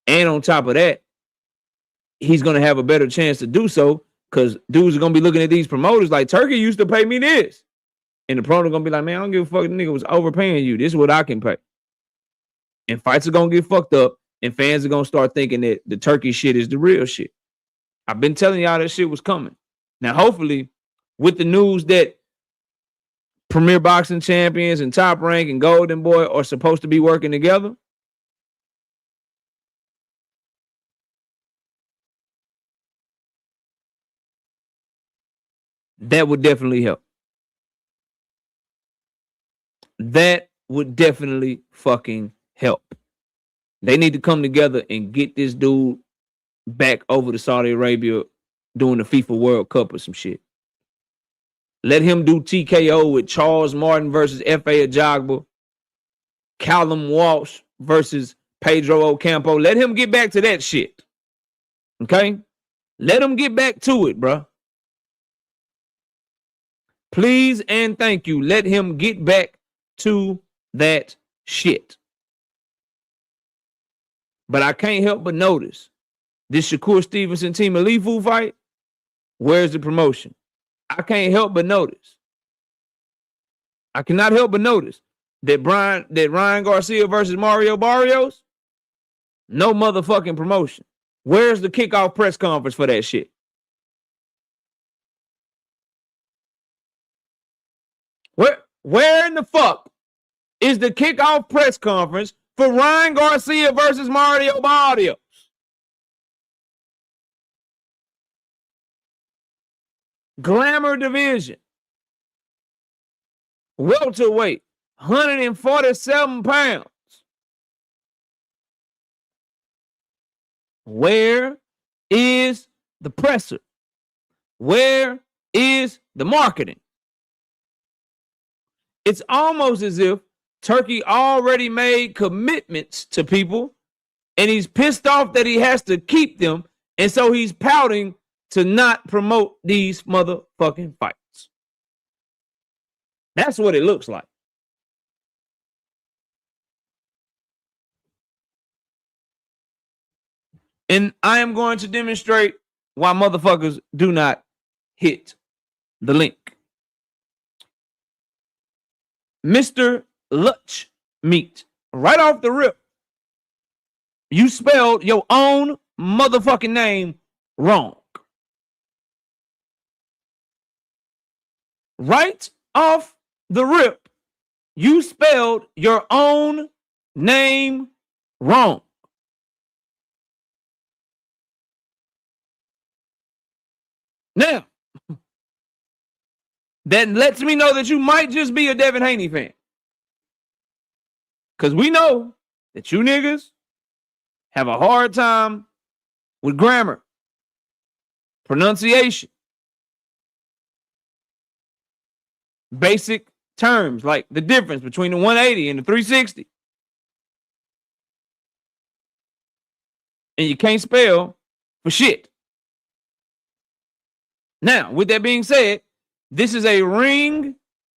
And on top of that, he's going to have a better chance to do so, because dudes are going to be looking at these promoters like, Turkey used to pay me this. And the promoter going to be like, man, I don't give a fuck. The nigga was overpaying you. This is what I can pay. And fights are going to get fucked up. And fans are going to start thinking that the Turkey shit is the real shit. I've been telling y'all that shit was coming. Now, hopefully, with the news that Premier Boxing Champions and Top Rank and Golden Boy are supposed to be working together, that would definitely help. That would definitely fucking help. They need to come together and get this dude back over to Saudi Arabia doing the FIFA World Cup or some shit. Let him do TKO with Charles Martin versus F.A. Ajagba, Callum Walsh versus Pedro Ocampo. Let him get back to that shit. Okay? Let him get back to it, bro. Please and thank you. Let him get back to that shit. But I can't help but notice this Shakur Stevenson Team Alifu fight. Where's the promotion? I can't help but notice. I cannot help but notice that Ryan Garcia versus Mario Barrios, no motherfucking promotion. Where's the kickoff press conference for that shit? Where in the fuck is the kickoff press conference for Ryan Garcia versus Mario Barrios? Glamour division. Welterweight. 147 pounds. Where is the presser? Where is the marketing? It's almost as if Turkey already made commitments to people and he's pissed off that he has to keep them, and so he's pouting to not promote these motherfucking fights. That's what it looks like. And I am going to demonstrate why motherfuckers do not hit the link. Mr. Lunch Meat, right off the rip, you spelled your own motherfucking name wrong. Right off the rip, you spelled your own name wrong. Now, that lets me know that you might just be a Devin Haney fan. Because we know that you niggas have a hard time with grammar, pronunciation, basic terms like the difference between the 180 and the 360. And you can't spell for shit. Now, with that being said, this is a Ring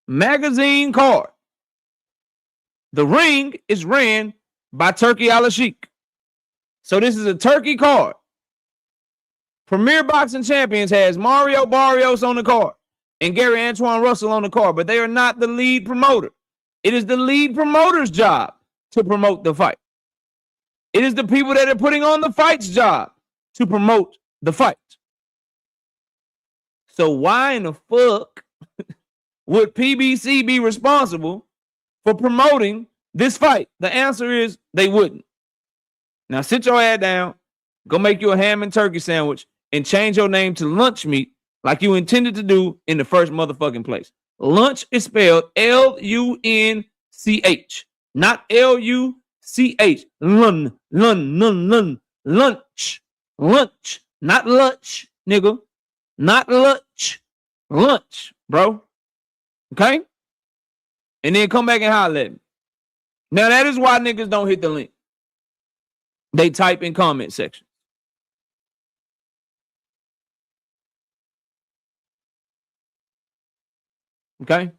magazine card. The Ring is ran by Turkey Al-Sheikh. So this is a Turkey card. Premier Boxing Champions has Mario Barrios on the card and Gary Antoine Russell on the card, but they are not the lead promoter. It is the lead promoter's job to promote the fight. It is the people that are putting on the fight's job to promote the fight. So why in the fuck would PBC be responsible for promoting this fight? The answer is they wouldn't. Now sit your ass down, go make you a ham and turkey sandwich, and change your name to Lunch Meat like you intended to do in the first motherfucking place. Lunch is spelled L-U-N-C-H, not L-U-C-H. Lunch, not lunch, nigga. Not lunch. Lunch, bro. Okay? And then come back and holler at me. Now, that is why niggas don't hit the link. They type in comment section. Okay?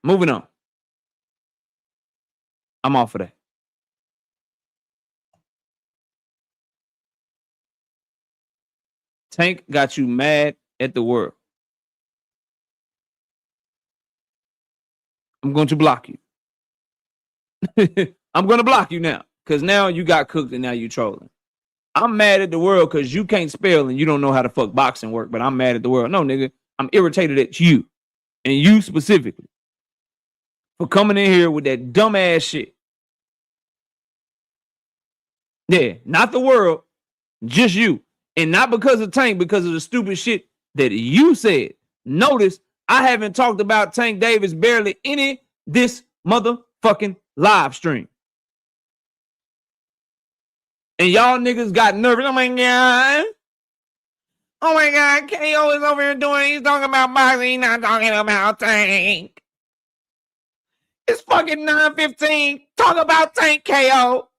Moving on. I'm off of that. Tank got you mad at the world. I'm going to block you. I'm going to block you now because now you got cooked and now you trolling. I'm mad at the world because you can't spell and you don't know how to fuck boxing work, but I'm mad at the world. No, nigga, I'm irritated at you and you specifically for coming in here with that dumbass shit. Yeah, not the world, just you. And not because of Tank, because of the stupid shit that you said. Notice I haven't talked about Tank Davis barely any this motherfucking live stream. And y'all niggas got nervous. Oh my God. Oh my God. KO is over here he's talking about boxing. He's not talking about Tank. It's fucking 9:15. Talk about Tank, KO.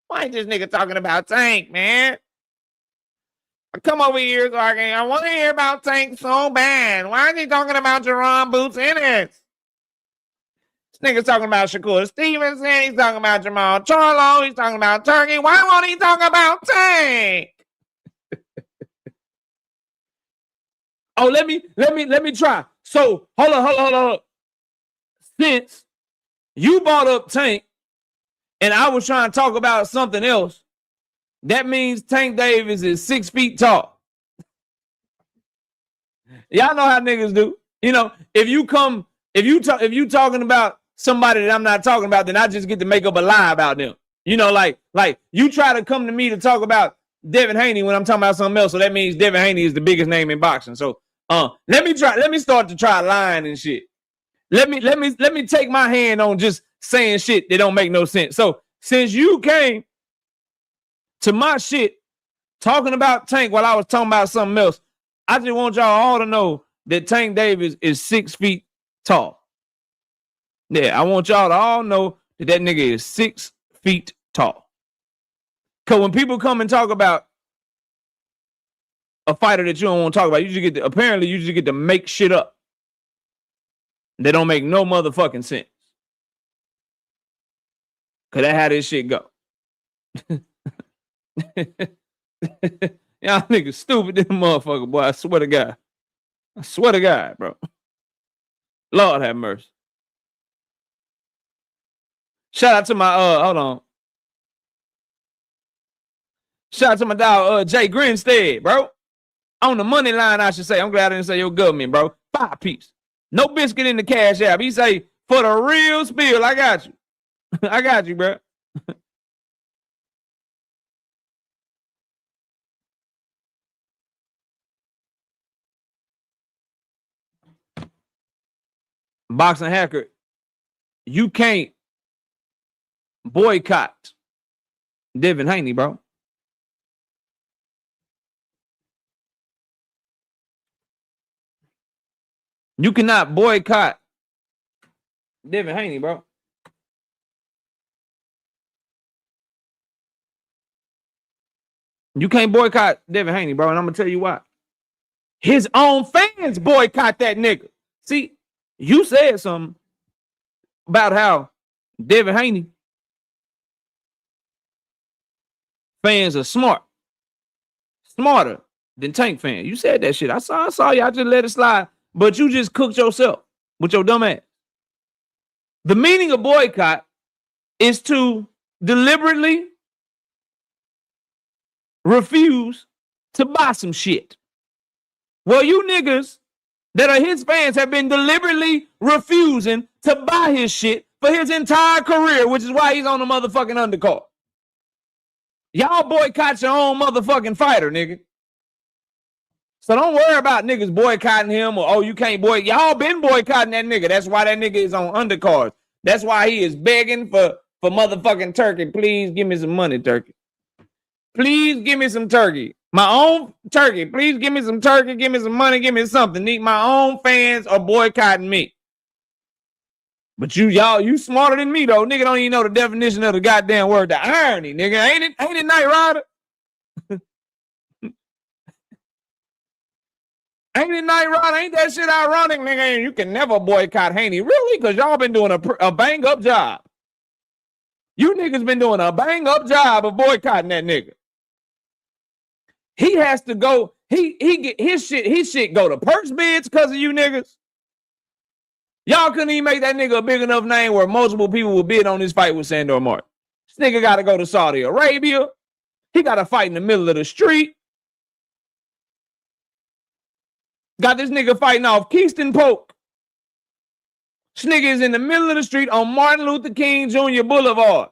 Why ain't this nigga talking about Tank, man? I come over here talking. I want to hear about Tank so bad. Why is he talking about Jerome Boots Ennis? This nigga's talking about Shakur Stevenson. He's talking about Jermall Charlo. He's talking about Turkey. Why won't he talk about Tank? Oh, let me try. So hold on. Since you brought up Tank, and I was trying to talk about something else, that means Tank Davis is 6 feet tall. Y'all know how niggas do. You know, if you talking about somebody that I'm not talking about, then I just get to make up a lie about them. You know, like you try to come to me to talk about Devin Haney when I'm talking about something else. So that means Devin Haney is the biggest name in boxing. So let me start to try lying and shit. Let me take my hand on just saying shit that don't make no sense. So since you came to my shit talking about Tank while I was talking about something else, I just want y'all all to know that Tank Davis is 6 feet tall. Yeah, I want y'all to all know that nigga is 6 feet tall. Because when people come and talk about a fighter that you don't want to talk about, you just get to make shit up. They don't make no motherfucking sense. Because that's how this shit go. Y'all niggas stupid this motherfucker, boy. I swear to God, bro. Lord have mercy. Shout out to my hold on. Shout out to my dog Jay Grinstead, bro. On the money line, I should say. I'm glad I didn't say your government, bro. 5-piece. No biscuit in the Cash App. He say, for the real spill, I got you. I got you, bro. Boxing Hacker, you can't boycott Devin Haney, bro. You cannot boycott Devin Haney, bro. You can't boycott Devin Haney, bro, and I'm gonna tell you why. His own fans boycott that nigga. See, you said something about how Devin Haney fans are smarter than Tank fans. You said that shit. I saw y'all just let it slide, but you just cooked yourself with your dumb ass. The meaning of boycott is to deliberately refuse to buy some shit. Well, you niggas that are his fans have been deliberately refusing to buy his shit for his entire career, which is why he's on the motherfucking undercard. Y'all boycott your own motherfucking fighter, nigga. So don't worry about niggas boycotting him or, oh, you can't boycott. Y'all been boycotting that nigga. That's why that nigga is on undercards. That's why he is begging for motherfucking turkey. Please give me some money, turkey. Please give me some turkey. My own turkey. Please give me some turkey. Give me some money. Give me something. My own fans are boycotting me. But you smarter than me, though. Nigga don't even know the definition of the goddamn word, the irony, nigga. Ain't it Knight Rider? Ain't it Knight Rider? Ain't that shit ironic, nigga? You can never boycott Haney. Really? Because y'all been doing a bang-up job. You niggas been doing a bang-up job of boycotting that nigga. He has to go. He get his shit go to purse bids because of you niggas. Y'all couldn't even make that nigga a big enough name where multiple people would bid on this fight with Sandor Martin. This nigga got to go to Saudi Arabia. He got to fight in the middle of the street. Got this nigga fighting off Keystone Polk. This nigga is in the middle of the street on Martin Luther King Jr. Boulevard.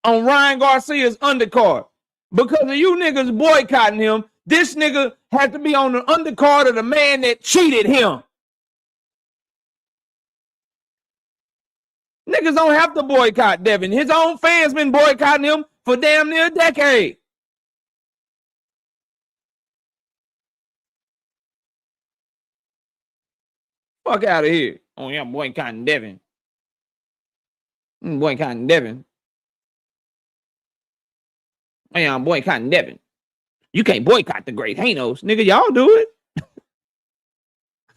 On Ryan Garcia's undercard. Because of you niggas boycotting him, this nigga had to be on the undercard of the man that cheated him. Niggas don't have to boycott Devin. His own fans been boycotting him for damn near a decade. Fuck out of here. Oh, yeah, I'm boycotting Devin. I'm boycotting Devin. Hey, I'm boycotting Devin. You can't boycott the great Hanos. Nigga, y'all do it.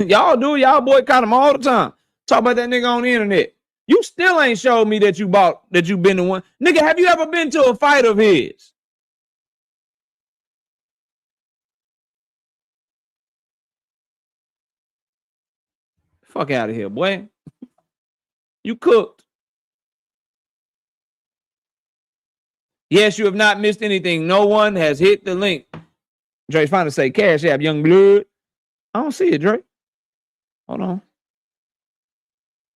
Y'all do it. Y'all boycott him all the time. Talk about that nigga on the internet. You still ain't showed me that you been the one. Nigga, have you ever been to a fight of his? Fuck out of here, boy. You cooked. Yes, you have not missed anything. No one has hit the link. Drake's trying to say Cash App, Young Blood. I don't see it, Drake. Hold on.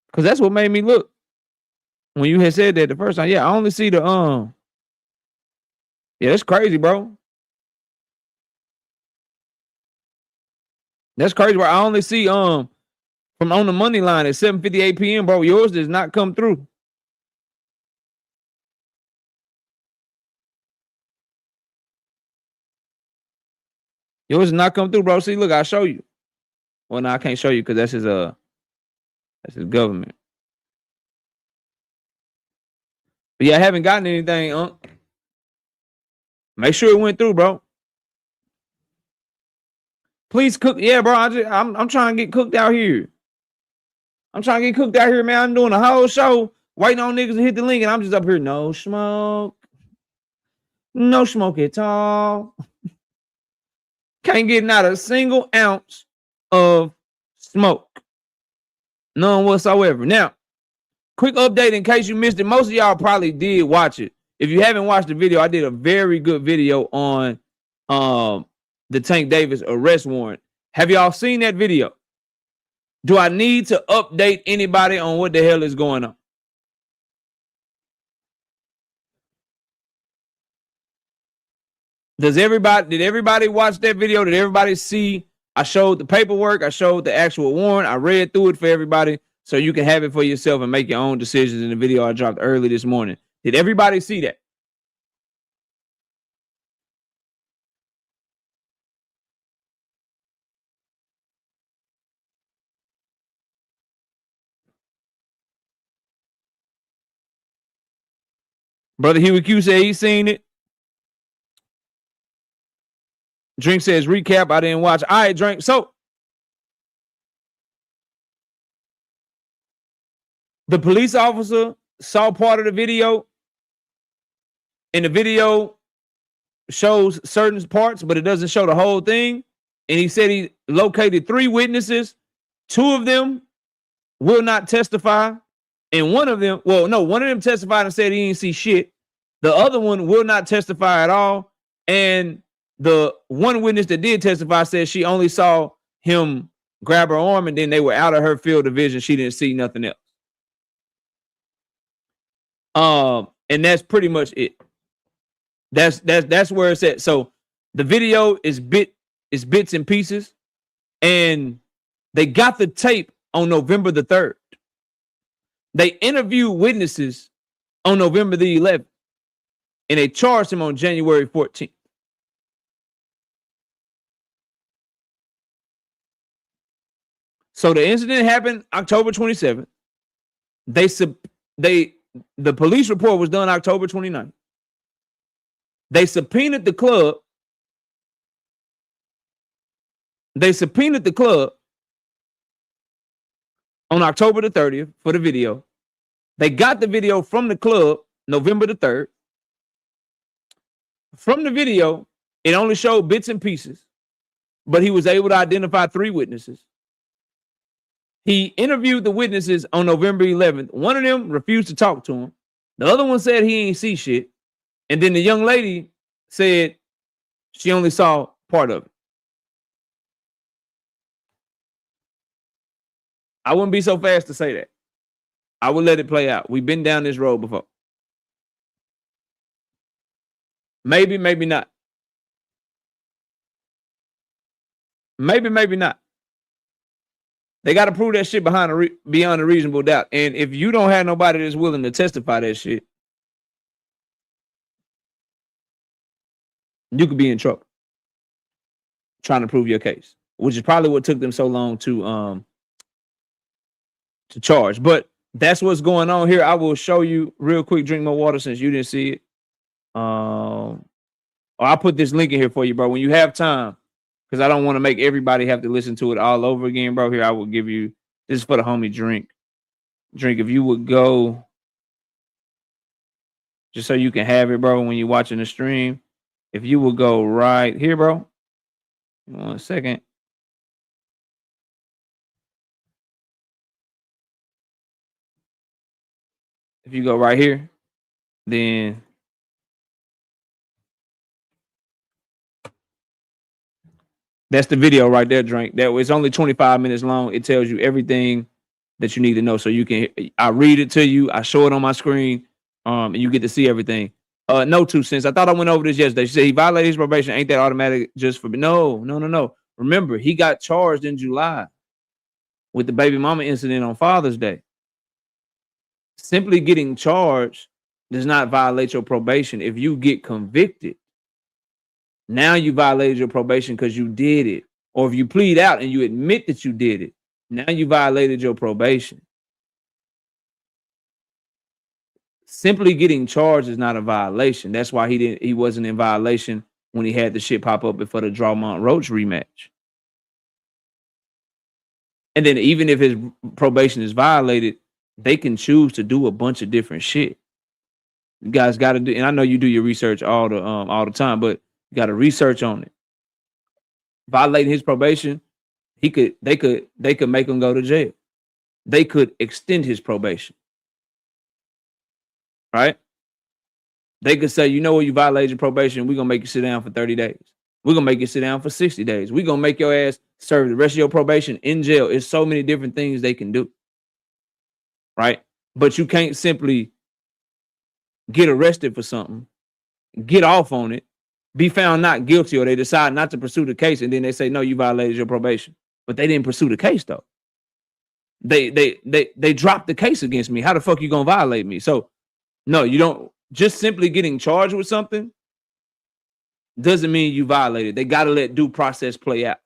Because that's what made me look. When you had said that the first time. Yeah, I only see the Yeah, that's crazy, bro. That's crazy, bro. I only see from on the money line at 7:58 p.m., bro. Yours does not come through. Yours does not come through, bro. See, look, I'll show you. Well, no, I can't show you because that's his government. But yeah, I haven't gotten anything. Make sure it went through, bro. Please cook. Yeah, bro. I'm trying to get cooked out here. I'm trying to get cooked out here, man. I'm doing a whole show waiting on niggas to hit the link, and I'm just up here. No smoke. No smoke at all. Can't get not a single ounce of smoke. None whatsoever. Now, quick update in case you missed it. Most of y'all probably did watch it. If you haven't watched the video, I did a very good video on the Tank Davis arrest warrant. Have y'all seen that video? Do I need to update anybody on what the hell is going on? Did everybody watch that video? Did everybody see? I showed the paperwork. I showed the actual warrant. I read through it for everybody so you can have it for yourself and make your own decisions in the video I dropped early this morning. Did everybody see that? Brother Huey Q said he's seen it. Drink says recap. I didn't watch. All right, Drink. So the police officer saw part of the video, and the video shows certain parts, but it doesn't show the whole thing. And he said he located 3 witnesses. 2 of them will not testify. And one of them testified and said he didn't see shit. The other one will not testify at all. And the one witness that did testify said she only saw him grab her arm, and then they were out of her field of vision. She didn't see nothing else. And that's pretty much it. That's where it's at. So the video is bits and pieces, and they got the tape on November the 3rd. They interviewed witnesses on November the 11th, and they charged him on January 14th. So the incident happened October 27th. The police report was done October 29th. They subpoenaed the club. On October the 30th for the video. They got the video from the club November the 3rd. From the video, it only showed bits and pieces, but he was able to identify 3 witnesses. He interviewed the witnesses on November 11th. One of them refused to talk to him. The other one said he ain't see shit. And then the young lady said she only saw part of it. I wouldn't be so fast to say that. I would let it play out. We've been down this road before. Maybe, maybe not. Maybe, maybe not. They got to prove that shit beyond a reasonable doubt. And if you don't have nobody that's willing to testify that shit, you could be in trouble trying to prove your case, which is probably what took them so long to charge. But that's what's going on here. I will show you real quick. Drink more water since you didn't see it. I'll put this link in here for you, bro. When you have time, because I don't want to make everybody have to listen to it all over again, bro. Here, I will give you, this is for the homie Drink. Drink, if you would go, just so you can have it, bro, when you're watching the stream. If you would go right here, bro. 1 second. If you go right here, then that's the video right there, Drink. That it's only 25 minutes long. It tells you everything that you need to know. So you can, I read it to you, I show it on my screen, and you get to see everything. No 2 cents. I thought I went over this yesterday. She said he violated his probation. Ain't that automatic just for no. Remember, he got charged in July with the baby mama incident on Father's Day. Simply getting charged does not violate your probation. If you get convicted, now you violated your probation because you did it. Or if you plead out and you admit that you did it, now you violated your probation. Simply getting charged is not a violation. That's why he wasn't in violation when he had the shit pop up before the Drawmont Roach rematch. And then even if his probation is violated, they can choose to do a bunch of different shit. You guys got to do, and I know you do your research all the time, but you got to research on it. Violating his probation, they could make him go to jail. They could extend his probation. Right? They could say, you know what, you violated your probation, we're gonna make you sit down for 30 days. We're gonna make you sit down for 60 days. We're gonna make your ass serve the rest of your probation in jail. It's so many different things they can do, right? But you can't simply get arrested for something, get off on it, be found not guilty, or they decide not to pursue the case, and then they say, no, you violated your probation. But they didn't pursue the case though. They dropped the case against me. How the fuck you gonna violate me? So no, you don't. Just simply getting charged with something doesn't mean you violated. They gotta let due process play out.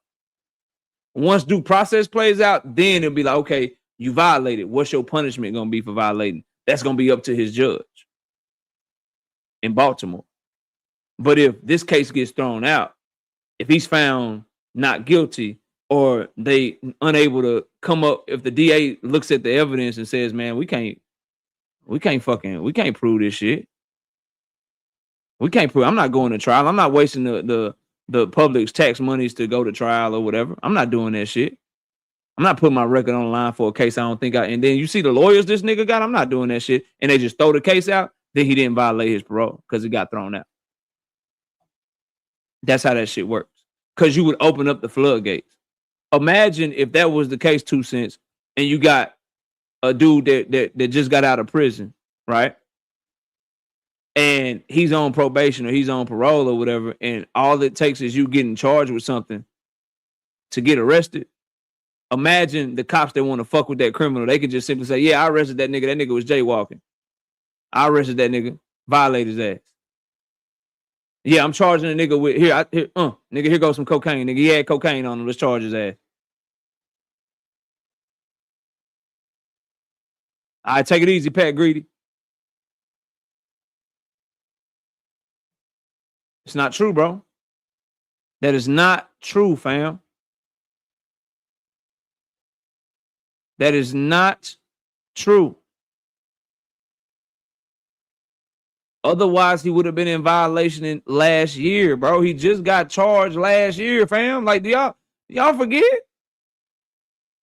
Once due process plays out, then it'll be like, okay, you violated. What's your punishment gonna be for violating? That's gonna be up to his judge in Baltimore. But if this case gets thrown out, if he's found not guilty, or they unable to come up, if the DA looks at the evidence and says, man, we can't prove this shit. We can't prove. I'm not going to trial. I'm not wasting the public's tax monies to go to trial or whatever. I'm not doing that shit. I'm not putting my record on the line for a case I don't think and then you see the lawyers this nigga got, I'm not doing that shit. And they just throw the case out, then he didn't violate his parole because it got thrown out. That's how that shit works. Because you would open up the floodgates. Imagine if that was the case, 2 cents, and you got a dude that just got out of prison, right? And he's on probation or he's on parole or whatever, and all it takes is you getting charged with something to get arrested. Imagine the cops that want to fuck with that criminal. They could just simply say, yeah, I arrested that nigga. That nigga was jaywalking. I arrested that nigga, violated his ass. Yeah, I'm charging a nigga with, nigga, here goes some cocaine. Nigga, he had cocaine on him. Let's charge his ass. All right, take it easy, Pat Greedy. It's not true, bro. That is not true, fam. That is not true. Otherwise, he would have been in violation last year, bro. He just got charged last year, fam. Like, do y'all forget?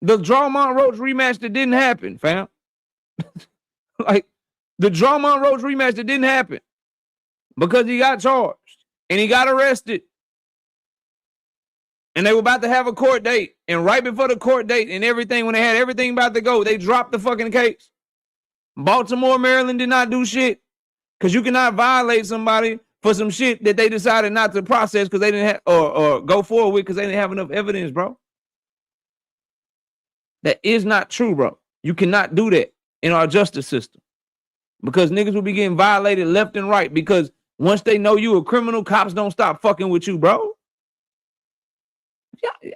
The Jermall Roach rematch that didn't happen, fam. Like, the Jermall Roach rematch that didn't happen because he got charged and he got arrested. And they were about to have a court date. And right before the court date and everything, when they had everything about to go, they dropped the fucking case. Baltimore, Maryland did not do shit. Because you cannot violate somebody for some shit that they decided not to process because they didn't have, or go forward with because they didn't have enough evidence, bro. That is not true, bro. You cannot do that in our justice system because niggas will be getting violated left and right because once they know you a criminal, cops don't stop fucking with you, bro. Yeah.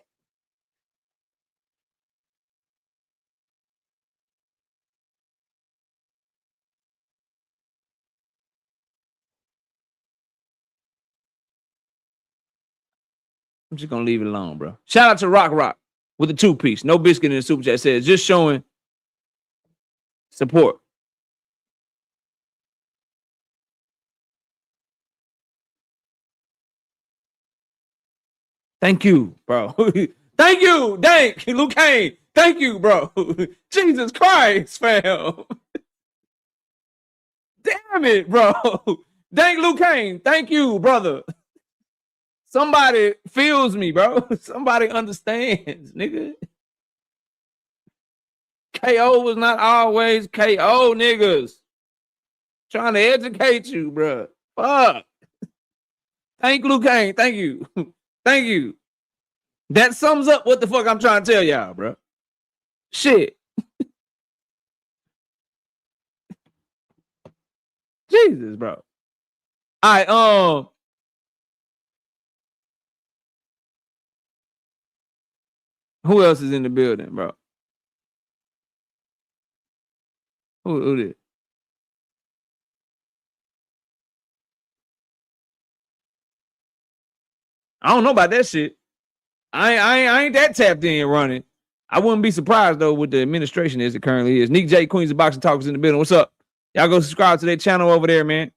I'm just gonna leave it alone, bro. Shout out to Rock with the 2-piece. No biscuit in the super chat says just showing support. Thank you, bro. Thank you, Dank, Luke Kane. Thank you, bro. Jesus Christ, fam. Damn it, bro. Dank Luke Kane. Thank you, brother. Somebody feels me, bro. Somebody understands, nigga. KO was not always KO, niggas. Trying to educate you, bro. Fuck. Thank Luke Kane. Thank you. Thank you. That sums up what the fuck I'm trying to tell y'all, bro. Shit. Jesus, bro. All right, who else is in the building, bro? Who did? I don't know about that shit. I ain't that tapped in running. I wouldn't be surprised though with the administration as it currently is. Nick J, Queens of Boxing Talkers in the building. What's up? Y'all go subscribe to their channel over there, man.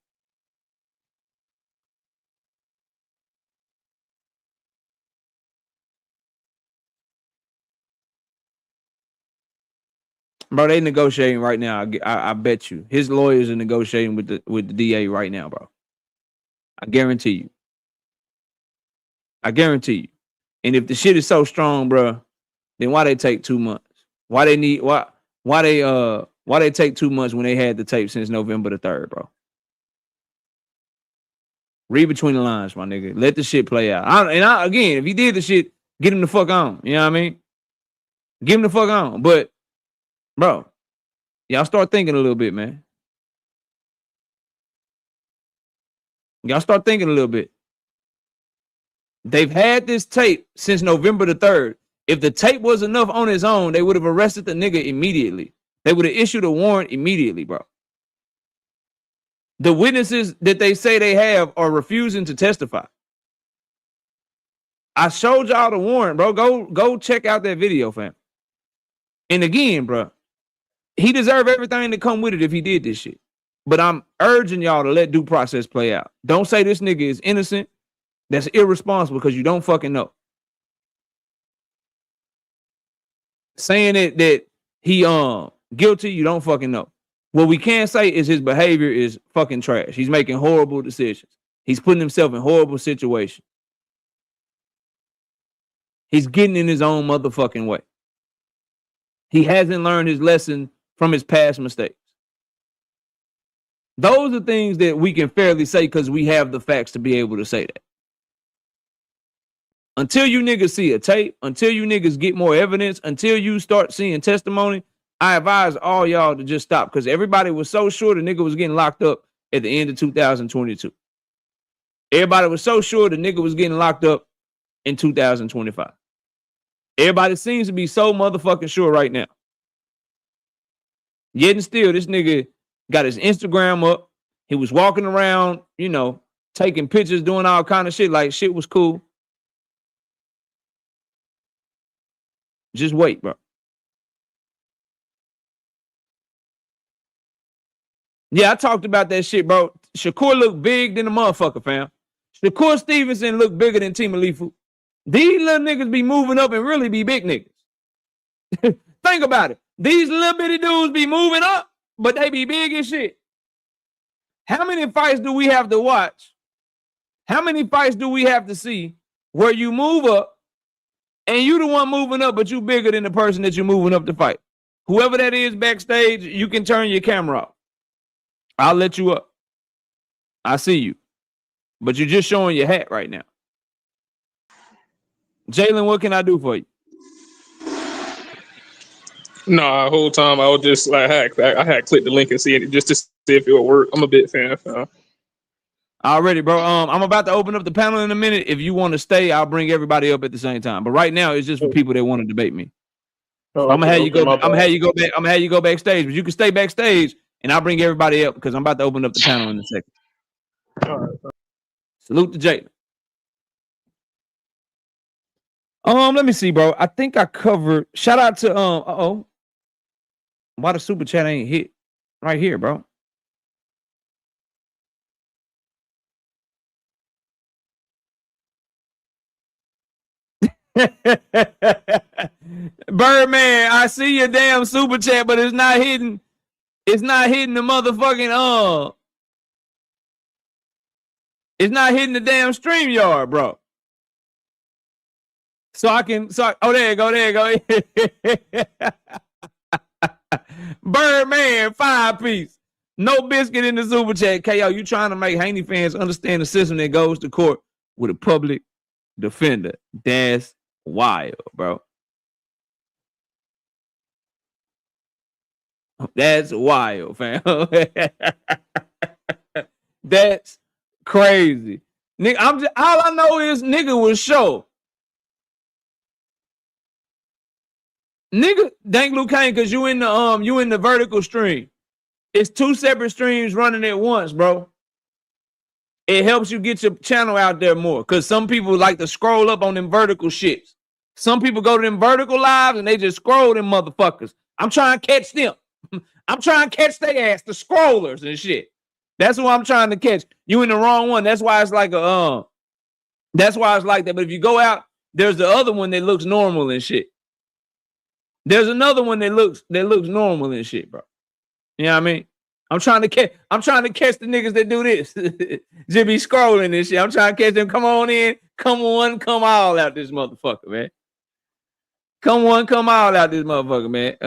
Bro, they negotiating right now. I bet you. His lawyers are negotiating with the DA right now, bro. I guarantee you. I guarantee you. And if the shit is so strong, bro, then why they take 2 months? Why they take 2 months when they had the tape since November the 3rd, bro? Read between the lines, my nigga. Let the shit play out. Again, if he did the shit, get him the fuck on. You know what I mean? Get him the fuck on. But, bro, y'all start thinking a little bit, man. Y'all start thinking a little bit. They've had this tape since November the 3rd. If the tape was enough on its own, they would have arrested the nigga immediately. They would have issued a warrant immediately, bro. The witnesses that they say they have are refusing to testify. I showed y'all the warrant, bro. Go check out that video, fam. And again, bro, he deserved everything to come with it if he did this shit. But I'm urging y'all to let due process play out. Don't say this nigga is innocent. That's irresponsible because you don't fucking know. Saying that he guilty, you don't fucking know. What we can say is his behavior is fucking trash. He's making horrible decisions. He's putting himself in horrible situations. He's getting in his own motherfucking way. He hasn't learned his lesson from his past mistakes. Those are things that we can fairly say because we have the facts to be able to say that. Until you niggas see a tape, until you niggas get more evidence, until you start seeing testimony, I advise all y'all to just stop because everybody was so sure the nigga was getting locked up at the end of 2022. Everybody was so sure the nigga was getting locked up in 2025. Everybody seems to be so motherfucking sure right now. Yet and still, this nigga got his Instagram up. He was walking around, you know, taking pictures, doing all kind of shit like shit was cool. Just wait, bro. Yeah, I talked about that shit, bro. Shakur looked big than a motherfucker, fam. Shakur Stevenson looked bigger than Team Alifu. These little niggas be moving up and really be big niggas. Think about it. These little bitty dudes be moving up, but they be big as shit. How many fights do we have to watch? How many fights do we have to see where you move up and you the one moving up, but you bigger than the person that you're moving up to fight? Whoever that is backstage, you can turn your camera off. I'll let you up. I see you. But you're just showing your hat right now. Jalen, what can I do for you? No, the whole time I was just like, I had clicked the link and see it just to see if it would work. I'm a big fan. Already, bro. I'm about to open up the panel in a minute. If you want to stay, I'll bring everybody up at the same time. But right now, it's just for people that want to debate me. Oh, I'm gonna have you go. I'm gonna have you go back. I'm gonna have you go backstage, but you can stay backstage, and I'll bring everybody up because I'm about to open up the panel in a second. All right. Salute to Jalen. Let me see, bro. I think I covered. Shout out to why the super chat ain't hit right here, bro? Birdman, I see your damn super chat, but it's not hitting. It's not hitting the motherfucking It's not hitting the damn StreamYard, bro. There you go. Birdman, 5-piece. No biscuit in the super chat. KO, you trying to make Haney fans understand the system that goes to court with a public defender. That's wild, bro. That's wild, fam. That's crazy. Nigga, all I know is nigga was show. Nigga, thank Luke Kane, cause you in the vertical stream. It's 2 separate streams running at once, bro. It helps you get your channel out there more. Cause some people like to scroll up on them vertical shits. Some people go to them vertical lives and they just scroll them motherfuckers. I'm trying to catch them. I'm trying to catch their ass, the scrollers and shit. That's what I'm trying to catch. You in the wrong one. That's why it's like that's why it's like that. But if you go out, there's the other one that looks normal and shit. There's another one that looks normal and shit, bro. You know what I mean? I'm trying to catch the niggas that do this. Just be scrolling and shit. I'm trying to catch them. Come on in. Come on, come all out this motherfucker, man. Come on, come all out this motherfucker, man.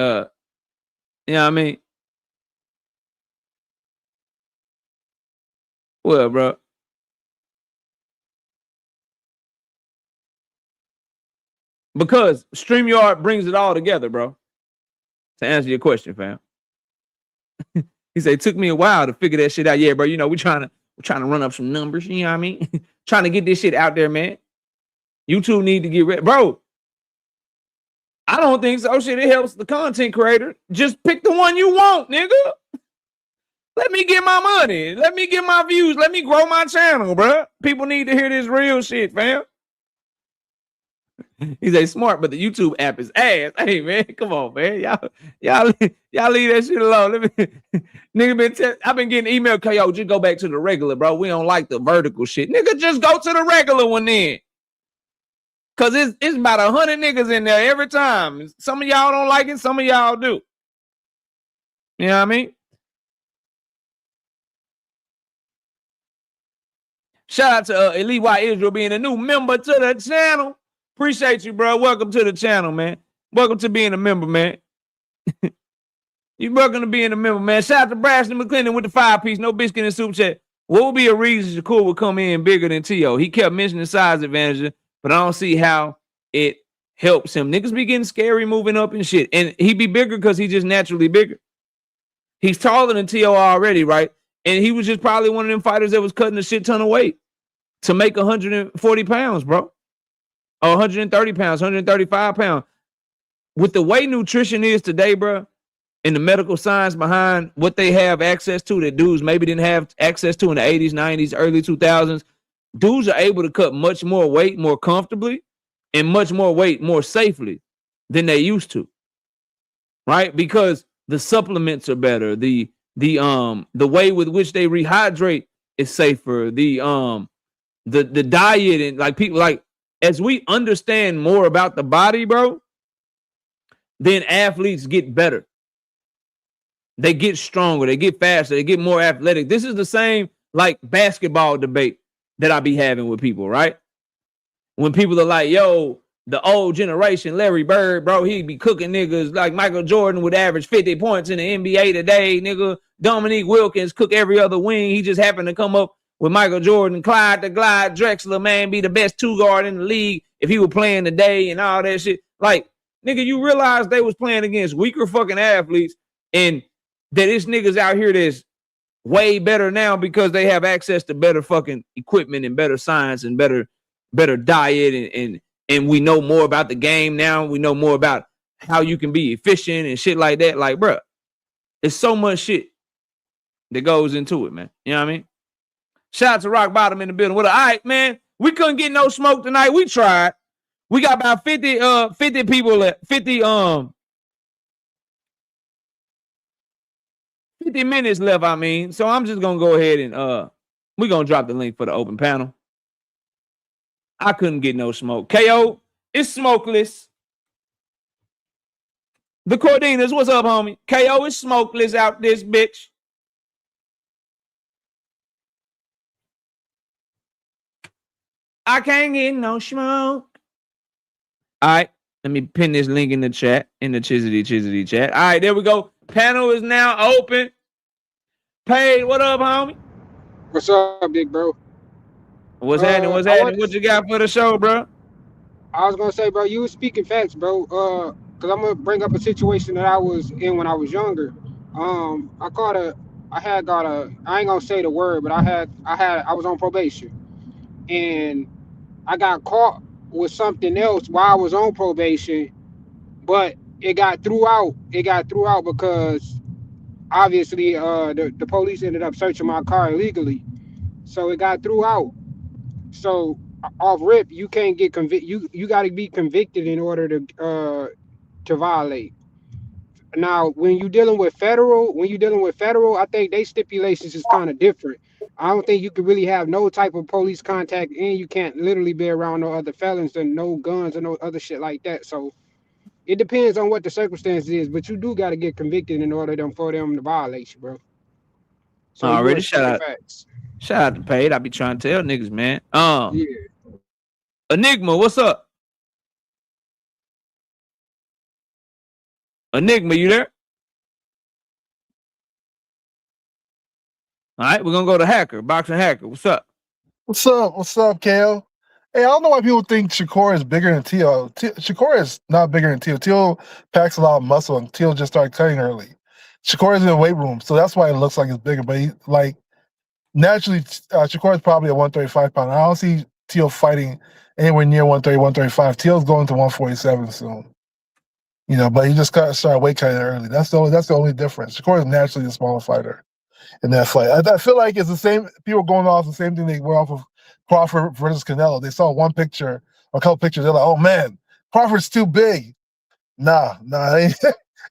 You know what I mean? Well, bro. Because StreamYard brings it all together, bro. To answer your question, fam. He said, it took me a while to figure that shit out. Yeah, bro, you know, we're trying to run up some numbers, you know what I mean? Trying to get this shit out there, man. YouTube need to get ready. Bro, I don't think so. Shit, it helps the content creator. Just pick the one you want, nigga. Let me get my money. Let me get my views. Let me grow my channel, bro. People need to hear this real shit, fam. He's a smart, but the YouTube app is ass. Hey, man, come on, man. Y'all leave that shit alone. Let me, nigga, I've been getting email, yo, just go back to the regular, bro. We don't like the vertical shit. Nigga, just go to the regular one then. Cause it's about 100 niggas in there every time. Some of y'all don't like it, some of y'all do. You know what I mean? Shout out to Elite White Israel being a new member to the channel. Appreciate you, bro. Welcome to the channel, man. Welcome to being a member, man. You're welcome to being a member, man. Shout out to Braxton McClendon with the 5-piece, no biscuit and soup chat. What would be a reason Shakur would come in bigger than T.O.? He kept mentioning size advantages, but I don't see how it helps him. Niggas be getting scary moving up and shit. And he be bigger because he's just naturally bigger. He's taller than T.O. already, right? And he was just probably one of them fighters that was cutting a shit ton of weight to make 140 pounds, bro. Or 130 pounds, 135 pounds. With the way nutrition is today, bro, and the medical science behind what they have access to that dudes maybe didn't have access to in the 80s, 90s, early 2000s, dudes are able to cut much more weight more comfortably and much more weight more safely than they used to, right? Because the supplements are better. The way with which they rehydrate is safer. The diet and like people like, as we understand more about the body, bro, then athletes get better. They get stronger. They get faster. They get more athletic. This is the same like basketball debate that I be having with people, right? When people are like, yo, the old generation, Larry Bird, bro, he'd be cooking niggas like Michael Jordan would average 50 points in the NBA today, nigga. Dominique Wilkins cook every other wing. He just happened to come up with Michael Jordan. Clyde the Glide Drexler, man, be the best two guard in the league if he were playing today and all that shit. Like, nigga, you realize they was playing against weaker fucking athletes and that it's niggas out here that's way better now because they have access to better fucking equipment and better science and better diet and we know more about the game now. We know more about how you can be efficient and shit like that. Like, bro, it's so much shit that goes into it, man. You know what I mean? Shout out to Rock Bottom in the building. All right, man. We couldn't get no smoke tonight. We tried. We got about 50 people left. 50 minutes left, I mean. So I'm just gonna go ahead and we're gonna drop the link for the open panel. I couldn't get no smoke. KO, it's smokeless. The Cordinas, what's up, homie? KO is smokeless out this bitch. I can't get no smoke. All right, let me pin this link in the chat, in the Chizzy chat. All right, there we go. Panel is now open. Paid, what up, homie? What's up, big bro? What's happening? What's happening? What you got for the show, bro? I was gonna say, bro, you was speaking facts, bro. Cause I'm gonna bring up a situation that I was in when I was younger. I ain't gonna say the word, but I was on probation, and I got caught with something else while I was on probation, but it got threw out. It got threw out because obviously the police ended up searching my car illegally, so it got threw out. So off rip, you can't get convicted. You got to be convicted in order to violate. Now, when you're dealing with federal, I think they stipulations is kind of different. I don't think you could really have no type of police contact, and you can't literally be around no other felons and no guns and no other shit like that. So it depends on what the circumstances is, but you do got to get convicted in order for them to violate you, bro. So already shout out to Paid. I be trying to tell niggas, man. Yeah. Enigma, what's up? Enigma, you there? All right, we're gonna go to Hacker, Boxing Hacker. What's up? What's up? What's up, Kale? Hey, I don't know why people think Shakur is bigger than Teal. Shakur is not bigger than Teal. Teal packs a lot of muscle, and Teal just started cutting early. Shakur is in the weight room, so that's why it looks like it's bigger. But he, like, naturally, Shakur is probably a 135 pounder. I don't see Teal fighting anywhere near 130, 135. Teal's going to 147 soon. You know, but he just started weight cutting early. That's the only difference. Shakur is naturally a smaller fighter in that fight. I feel like it's the same. People going off the same thing they went off of Crawford versus Canelo. They saw one picture, or a couple pictures. They're like, "Oh man, Crawford's too big." Nah,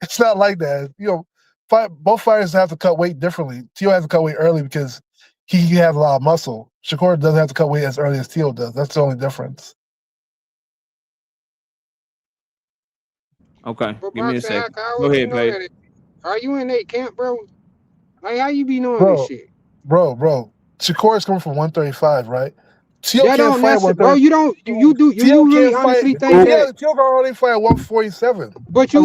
it's not like that. You know, both fighters have to cut weight differently. Teal has to cut weight early because he has a lot of muscle. Shakur doesn't have to cut weight as early as Teal does. That's the only difference. Okay, But give me a Boxing second. Hacker, how Go would you ahead, know babe. that? Are you in that camp, bro? Like, how you be knowing this shit? Bro, Shakur is coming from 135, right? Teal That can't don't fight necessarily, 130. bro. You don't. You really honestly think that? Teal can only fight at 147. But you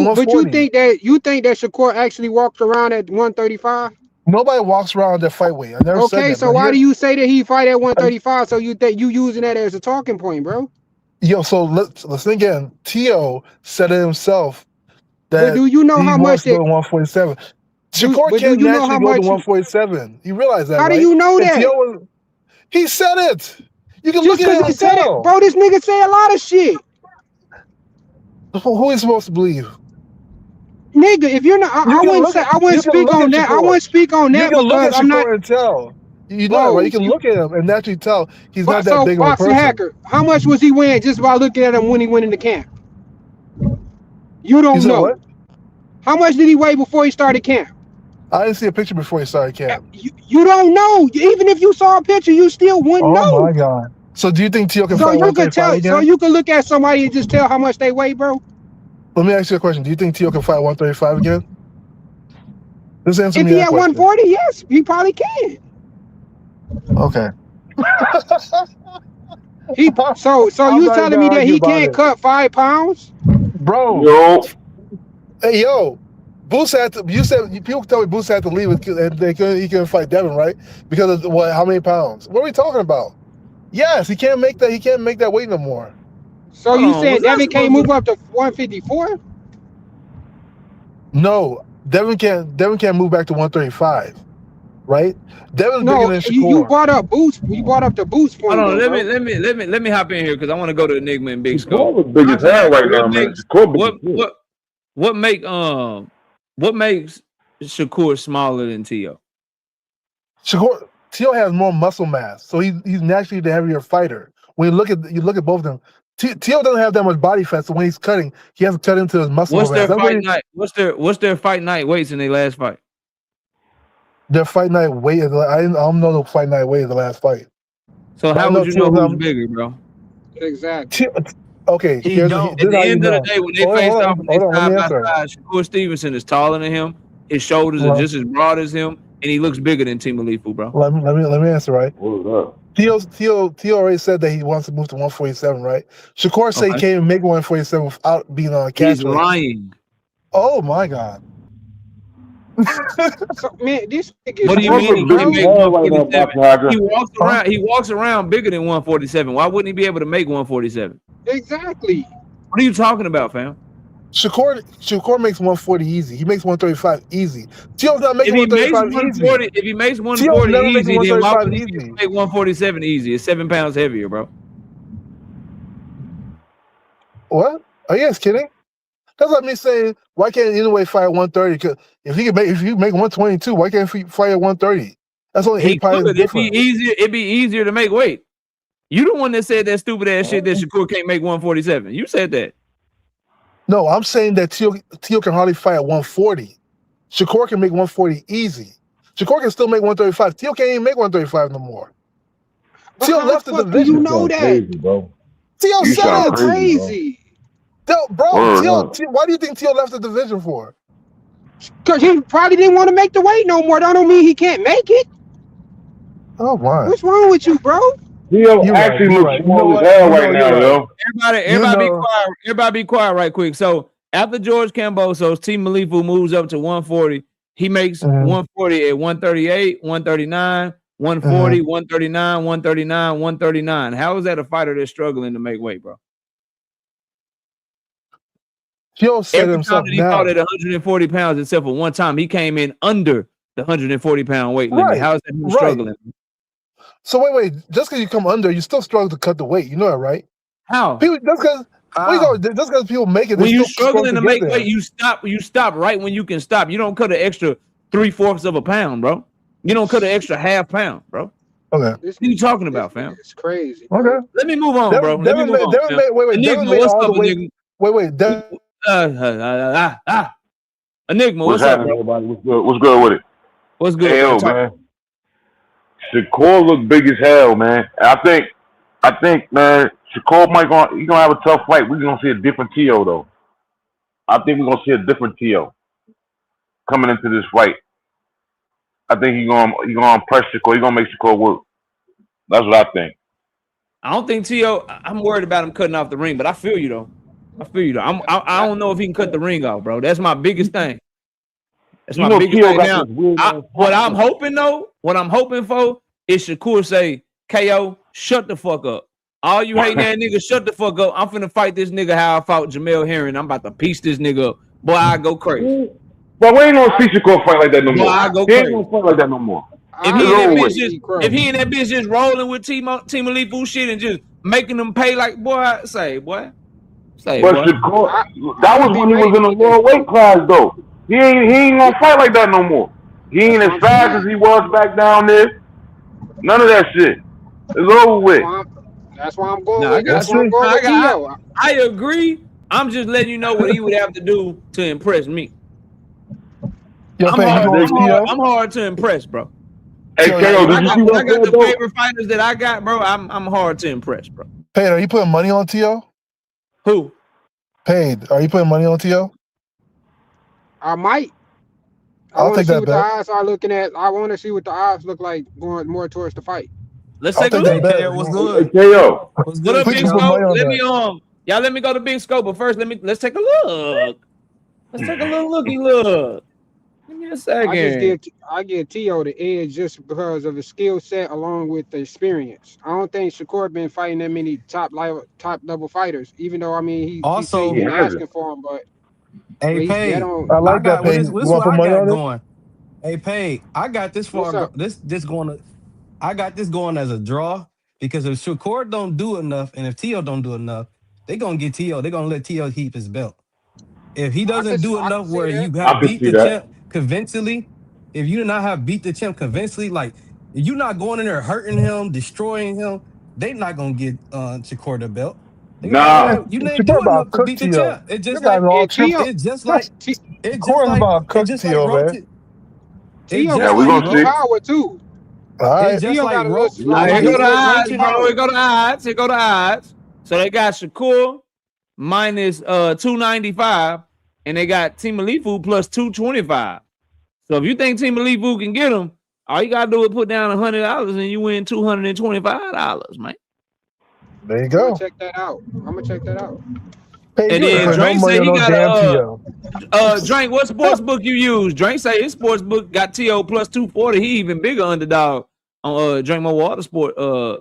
think that Shakur actually walked around at 135? Nobody walks around their fight weight. I never said that. Okay, so why do you say that he fight at 135? So you think you using that as a talking point, bro? Yo, so listen again. Teal said it himself that But do you know he how wants much to go to 147. Shakur but do can't you know how naturally go to much 147. You realize that, How right? do you know And that? He said it. You can Just look at it because he and said tell. it, bro, this nigga say a lot of shit. Who is supposed to believe? Nigga, if you're not, I wouldn't speak on that. I wouldn't speak on that because I'm not. And tell. You know, Bro, right? You can look at him and naturally tell he's not that so big of a Boxing person. Hacker, how much was he weighing just by looking at him when he went into camp? You don't said know. what? How much did he weigh before he started camp? I didn't see a picture before he started camp. You don't know. Even if you saw a picture, you still wouldn't know. Oh my God. So do you think Teal can fight 135 again? So you can look at somebody and just tell how much they weigh, bro? Let me ask you a question. Do you think Teal can fight 135 again? Just answer If me he that at question. 140, yes, he probably can. Okay. So you telling me that he can't cut 5 pounds? Bro. Yo. Hey, yo. Boots had to. People tell me Boots had to leave, and he couldn't fight Devin, right? Because of what? How many pounds? What are we talking about? Yes, he can't make that. He can't make that weight no more. So you saying Devin can't move up to 154? No, Devin can't move back to 135, right? Devin's bigger than Shakur. You brought up Boots. You brought up the Boots point. Hold on, let me hop in here because I want to go to Enigma and Big Skull. Shakur big as hell right now, man. What makes Shakur smaller than Teal? Teal has more muscle mass, so he's naturally the heavier fighter. When you look at both of them, Teal doesn't have that much body fat, so when he's cutting, he has to cut into his muscle mass. What's their fight night weights in their last fight? Their fight night weight is I don't know the fight night weight of the last fight. So how would you know who's bigger, bro? Exactly. Okay. At the end of the day, when they face off and they side by side, Shakur Stevenson is taller than him. His shoulders are just as broad as him, and he looks bigger than Timalifu, bro. Let me answer, right? Teal already said that he wants to move to 147, right? Shakur said he can't even make 147 without being on a catch. He's lying. Oh my God. So, man, this nigga. What do you mean he can't make 147? He walks around bigger than 147. Why wouldn't he be able to make 147? Exactly. What are you talking about, fam? Shakur makes 140 easy. He makes 135 easy. Teal's not making 135 easy. If he makes 140 easy, then why would he make 147 easy? It's 7 pounds heavier, bro. What? Are you guys kidding? That's like me saying, why can't Inoue fight at 130? Because if you make 122, why can't he fight at 130? That's only 8 pounds different. It'd be easier to make weight. You the one that said that stupid ass shit that Shakur can't make 147. You said that. No, I'm saying that Teal can hardly fight at 140. Shakur can make 140 easy. Shakur can still make 135. Teal can't even make 135 no more. Teal left the division. You know that, crazy, bro. Teal said it. Crazy. Bro, Teal, why do you think Teal left the division for? Because he probably didn't want to make the weight no more. That don't mean he can't make it. Oh my! What's wrong with you, bro? Theo actually looks right. small as hell right now, yo. Everybody be quiet. Everybody be quiet right quick. So after George Cambosos, T. Malifu moves up to 140. He makes 140 at 138, 139, 140, 139, 139, 139. How is that a fighter that's struggling to make weight, bro? Theo said Every himself time that he now. fought at 140 pounds, except for one time, he came in under the 140-pound weight limit. Right. How is that him Right. struggling? So wait. Just because you come under, you still struggle to cut the weight. You know that, right? How? People just because people make it. When they you're still struggle struggling to get make there. weight, you stop right when you can stop. You don't cut an extra 3/4 of a pound, bro. You don't cut an extra half pound, bro. Okay. What are you talking about, fam? It's crazy. Okay. Let me move on, bro. Let me move on. Devin made, wait. Devin Enigma, made what's all up, the way. Enigma? Wait. Enigma, What's what's up, happening, bro? everybody? What's good with it? What's good, Hey, bro? yo, man. Shakur look big as hell, man. I think, man, Shakur he's gonna have a tough fight. We're gonna see a different T.O. though. I think we're gonna see a different T.O. coming into this fight. I think he's gonna impress Shakur. He's gonna make Shakur work. That's what I think. I don't think T.O. I'm worried about him cutting off the ring, but I feel you though. I don't know if he can cut the ring off, bro. That's my biggest thing. That's my biggest thing now. What I'm hoping for is Shakur say, KO, shut the fuck up. All you hating that nigga, shut the fuck up. I'm finna fight this nigga how I fought Jermall Charlo. I'm about to piece this nigga up. Boy, I go crazy. But we ain't gonna see Shakur fight like that no more. I go he ain't crazy. gonna fight like that no more. If he and that bitch just rolling with Team Alifu shit and just making them pay like boy. Shakur, that was when he was in the lower weight class though. He ain't gonna fight like that no more. He ain't as fast as he was back down there. None of that shit. It's over with. That's why I'm going with. That's why I'm going with T.O. I agree. I'm just letting you know what he would have to do to impress me. I'm hard to impress, bro. Hey, KO, did you see what I got the favorite fighters that I got, bro. I'm hard to impress, bro. Paid, are you putting money on T.O.? Who? Paid, are you putting money on T.O.? I might. I'll take that bet. The odds are looking at. I want to see what the odds look like going more towards the fight. Let's take a look. KO, what's good? Hey, KO. What's good? Big Scope. Let me go to Big Scope, but first let's take a look. Let's take a little looky look. Give me a second. I give T.O. the edge just because of his skill set along with the experience. I don't think Shakur been fighting that many top level fighters, even though he's been asking for him, but hey, Pay, I like that. Pay. This is what I got going. Hey, Pay, I got this far. I got this going as a draw because if Shakur don't do enough and if T.O. don't do enough, they're gonna get T.O. They're gonna let T.O. keep his belt. If he doesn't do enough where you have beat the champ convincingly, if you do not have beat the champ convincingly, like if you're not going in there hurting him, destroying him, they not gonna get Shakur the belt. Nah, you ain't doing enough to beat the champ. It's just like we're gonna see. Power too. All right. Here go the odds. So they got Shakur minus 295, and they got Team Alifu plus 225. So if you think Team Alifu can get him, all you gotta do is put down $100 and you win $225, man. There you go. I'm gonna check that out. Hey, and then Drake say he got Drake, what sports book you use? Drake say his sports book got T.O. plus 240. He even bigger underdog on Jermall Water Sport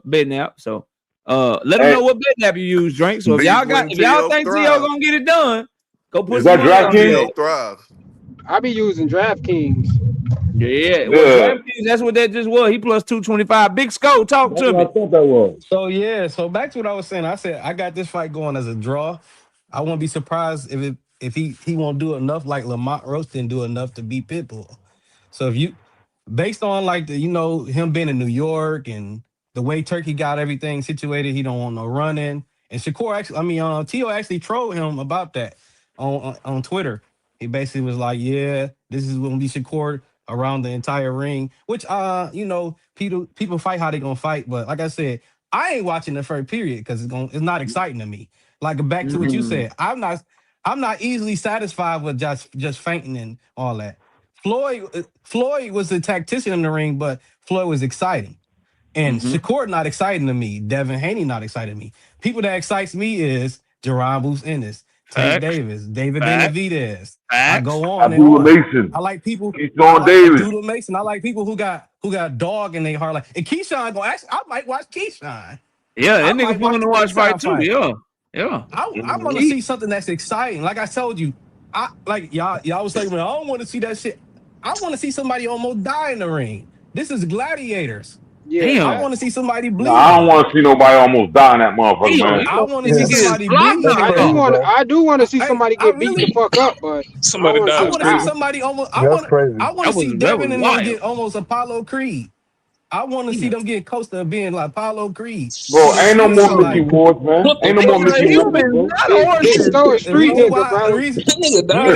betting app. So let them know what betting app you use, Drake. So if y'all think T.O. gonna get it done, go put some money on DraftKings. I be using DraftKings. Yeah. Well, DraftKings, that's what that just was. He plus 225. Big Scope, talk to me. I thought that was. So back to what I was saying. I said I got this fight going as a draw. I won't be surprised if he won't do enough like Lamont Roach didn't do enough to beat Pitbull. So if you, based on like him being in New York and the way Turkey got everything situated, he don't want no running. And Shakur actually, T.O. actually trolled him about that on Twitter. He basically was like, "Yeah, this is gonna be Shakur around the entire ring," which people fight how they gonna fight, but like I said, I ain't watching the first period because it's not exciting to me. Like back to what you said, I'm not easily satisfied with just fainting and all that. Floyd was the tactician in the ring, but Floyd was exciting. And Shakur not exciting to me. Devin Haney not exciting to me. People that excites me is Jermall Ennis, Tank Davis, David Benavidez. I go on and Abdullah on. Mason. I like people. Keyshawn Davis. Abdullah Mason. I like people who got dog in their heart. Like, and Keyshawn gonna actually, I might watch Keyshawn. Yeah, that I nigga might watch fun to the watch fight Keyshawn too. fight. Yeah. I want to see something that's exciting. Like I told you, y'all was like, I don't want to see that shit. I want to see somebody almost die in the ring. This is gladiators. Yeah, I want to see somebody bleed. No, I don't want to see nobody almost die in that motherfucker, man. I want to see somebody bleed. I do want to see somebody get beat the fuck up, but Somebody I died. want to see somebody almost. I want to see Devin and them get almost Apollo Creed. I want to see them get close to being like Apollo Creed. Bro, ain't no more Mickey Ward, man. Ain't no more Mickey Ward, bro. It's still a street nigga, bro.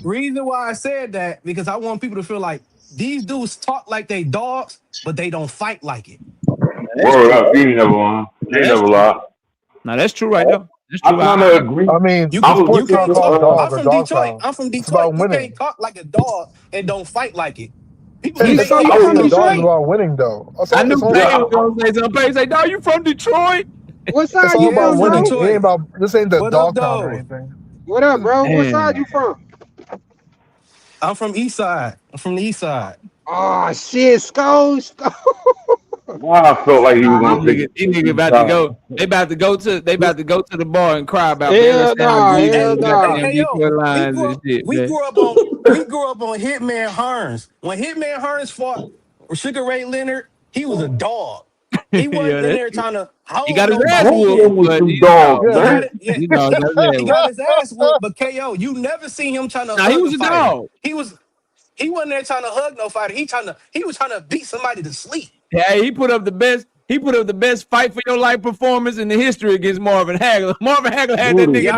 Reason why I said that, because I want people to feel like these dudes talk like they dogs, but they don't fight like it. Word up, you ain't never lying. You ain't never lie. Now that's true right there. I kind of agree. I mean, you can't talk. I'm from Detroit. Style. I'm from Detroit. You can't talk like a dog and don't fight like it. People Hey, say, so "Oh, you from Detroit?" about winning, though. I knew Pay was gonna say something. Pay say, "Dog, you from Detroit?" What side it's all you about from, winning. bro? It ain't about, this ain't the What dog up, pound or though? anything. What up, bro? What side you from? I'm from East Side. I'm from the East Side. Oh shit, Skull. Wow, I felt like he was gonna These niggas about to go. They about to go to the bar and cry about Hell nah. We grew up on Hitman Hearns. When Hitman Hearns fought Sugar Ray Leonard, he was a dog. He wasn't in there trying to hold he got his nobody. ass whooped, but he got his ass whooped. But KO, you never seen him trying to hug he was a a fighter. dog. He wasn't there trying to hug no fighter. He was trying to beat somebody to sleep. Yeah, he put up the best. He put up the best fight for your life performance in the history against Marvin Hagler. Marvin Hagler had that nigga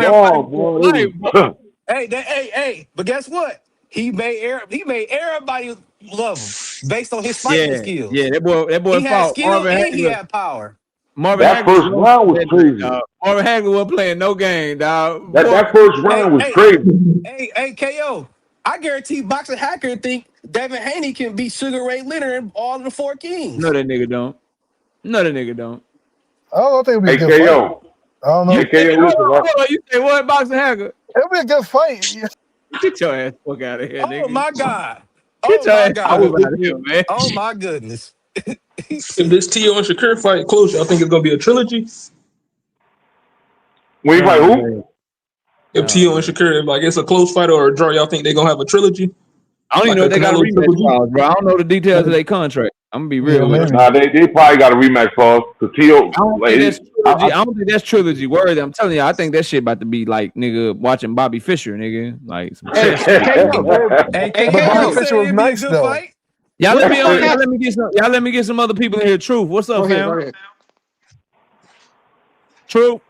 there. Hey! But guess what? He made everybody love him based on his fighting skills. Yeah, that boy he fought. had skill Marvin and Hagler. he had power. Marvin that Hagler first round was crazy. Marvin Hagler wasn't playing no game, dog. That first round was crazy. Hey, KO. I guarantee Boxing Hacker think Devin Haney can beat Sugar Ray Leonard and all of the four kings. No, that nigga don't. I don't think it'll be a good fight. I don't know. You say what, Boxing Hacker? It'll be a good fight. Get your ass fuck out of here, nigga. Oh my God. Get your ass out of here, man. Oh my goodness. If this T.O. and Shakur fight close, y'all think it's gonna be a trilogy? When you fight who? If T.O. and Shakur, like it's a close fight or a draw, y'all think they're gonna have a trilogy? I don't even know if they got a rematch clause, bro. I don't know the details of their contract. I'm gonna be real. Nah, they probably got a rematch clause. I don't think that's trilogy worthy. I'm telling you, I think that shit about to be like nigga watching Bobby Fischer, nigga. Like some shit. Bobby Fischer was nice though. Y'all let me get some other people in here. Truth. What's up, fam? Truth.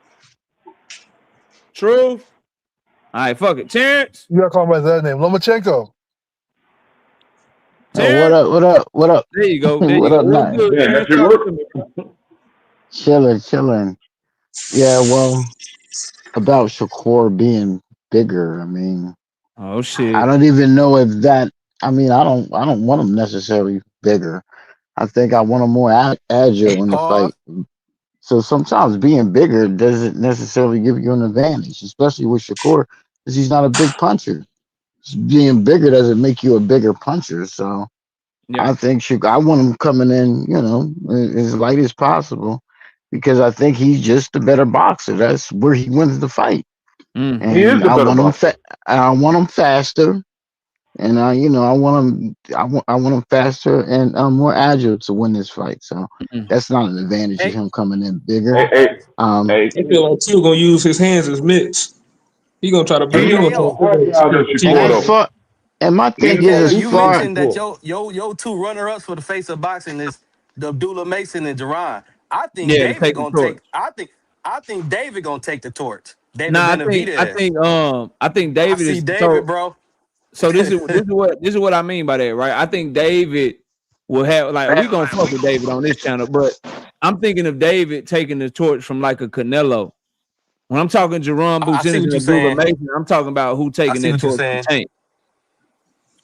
All right, fuck it. Terrence. You gotta call him by his other name. Lomachenko. Oh, what up? There you go. What up, man? Chilling. Yeah, well, about Shakur being bigger, I mean, oh shit, I don't even know if that. I mean, I don't want him necessarily bigger. I think I want him more agile in the fight. So sometimes being bigger doesn't necessarily give you an advantage, especially with Shakur, because he's not a big puncher. Being bigger doesn't make you a bigger puncher. So I think I want him coming in, as light as possible, because I think he's just a better boxer. That's where he wins the fight. And he is the better boxer. I want him faster, and I want him faster and more agile to win this fight. So that's not an advantage of him coming in bigger. I feel like Tio gonna use his hands as mitts. He gonna try to bring and my thing is, you mentioned that your two runner-ups for the face of boxing is Abdullah Mason and Jerron. I think David gonna take. I think David gonna take the torch. I think David is David, bro. So this is what I mean by that, right? I think David will have we gonna fuck with David on this channel, but I'm thinking of David taking the torch from like a Canelo. When I'm talking Jerome Boots and Abdullah Mason, I'm talking about who taking that torch from Tank.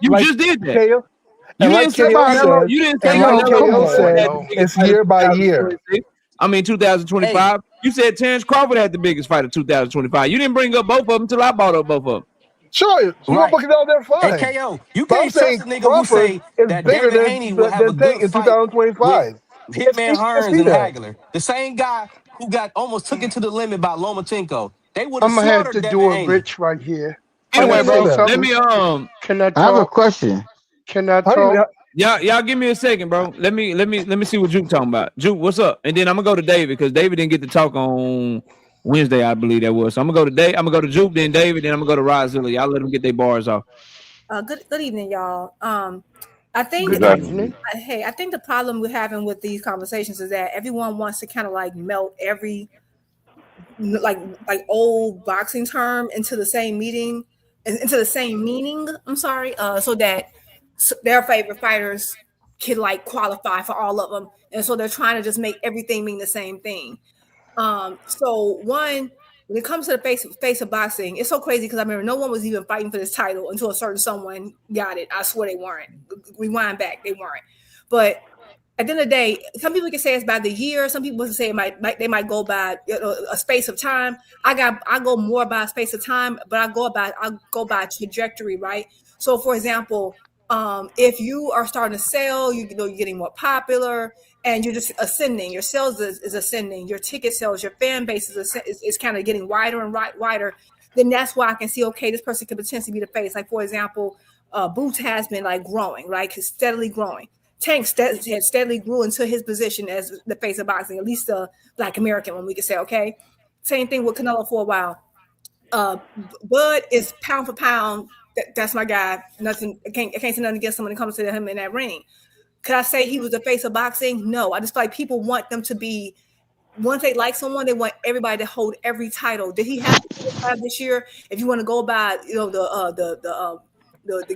You like just did that. KO, You and like didn't say KO Canelo. said, You didn't say and like KO, Canelo KO Crawford said, had the biggest it's fight of year by year. 2026. I mean 2025. You said Terrence Crawford had the biggest fight of 2025. You didn't bring up both of them until I brought up both of them. Sure, you want to look it out there, And fine. KO, you But I'm can't trust saying a nigga who Crawford say is that bigger David Haney will have a than Tank good in fight with 2025. Hitman Let's Hearns see and that. Hagler. The same guy who got almost took it to the limit by Lomachenko. They would have I'm gonna have slaughtered to Devin do it, Haney. Rich, right here. Can I Anyway, Let's see say bro, that. let something? me Can I I have a talk? question. Can I How do talk? you, y'all give me a second, bro. Let me see what Juke talking about. Juke, what's up? And then I'm gonna go to David because David didn't get to talk on Wednesday, I believe that was. So I'm gonna go to Dave. I'm gonna go to Juke, then David, then I'm gonna go to Rodzilla. Y'all let them get their bars off. Good evening, y'all. I think Good Good afternoon. evening. hey, I think the problem we're having with these conversations is that everyone wants to kind of like melt every like old boxing term into the same meeting, into the same meaning. I'm sorry, so that their favorite fighters can like qualify for all of them, and so they're trying to just make everything mean the same thing. So one, when it comes to the face of boxing, it's so crazy because I remember no one was even fighting for this title until a certain someone got it. I swear they weren't. Rewind back, they weren't. But at the end of the day, some people can say it's by the year. Some people can say they might go by a space of time. I go more by a space of time, but I go by trajectory, right? So, for example, if you are starting to sell, you're getting more popular, and you're just ascending. Your sales is ascending. Your ticket sales, your fan base is kind of getting wider and wider. Then that's why I can see, okay, this person could potentially be the face. Like, for example, Boots has been like growing, right? Steadily growing. Tank had steadily grew into his position as the face of boxing, at least the Black American one, we could say, okay? Same thing with Canelo for a while. Bud is pound for pound. That's my guy. Nothing. I can't say nothing against someone that comes to him in that ring. Could I say he was the face of boxing? No. I just feel like people want them to be. Once they like someone, they want everybody to hold every title. Did he have this year? If you want to go by, the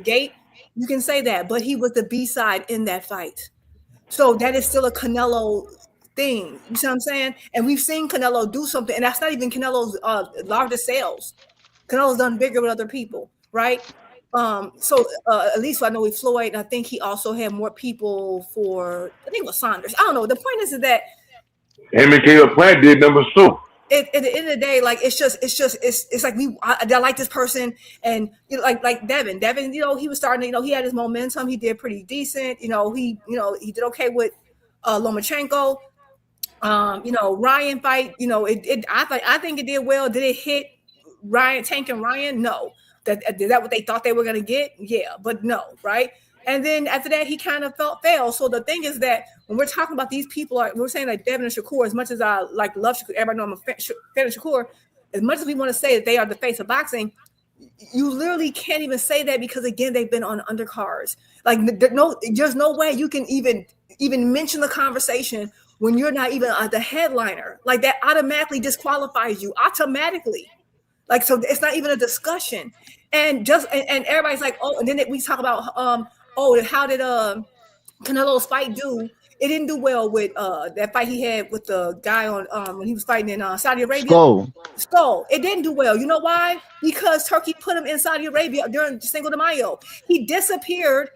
gate, you can say that. But he was the B-side in that fight, so that is still a Canelo thing. You see what I'm saying? And we've seen Canelo do something, and that's not even Canelo's largest sales. Canelo's done bigger with other people, right? So at least I know with Floyd, and I think he also had more people for, I think it was Saunders. I don't know. The point is that Him and Caleb Plant did numbers too. at the end of the day, like it's like I like this person, and like Devin, he was starting to, he had his momentum, he did pretty decent, he did okay with Lomachenko. Ryan fight, I think it did well. Did it hit Tank and Ryan? No. Is that what they thought they were going to get? Yeah, but no, right? And then after that, he kind of failed. So the thing is that when we're talking about these people, we're saying like Devin and Shakur, as much as I love Shakur, everybody know I'm a fan of Shakur, as much as we want to say that they are the face of boxing, you literally can't even say that because, again, they've been on undercards. Like, there's no way you can even mention the conversation when you're not even the headliner. Like, that automatically disqualifies you, automatically. Like, so it's not even a discussion. And everybody's like, oh, and then we talk about, how did Canelo's fight do? It didn't do well with that fight he had with the guy on when he was fighting in Saudi Arabia. Skull. It didn't do well. You know why? Because Turkey put him in Saudi Arabia during Cinco de Mayo. He disappeared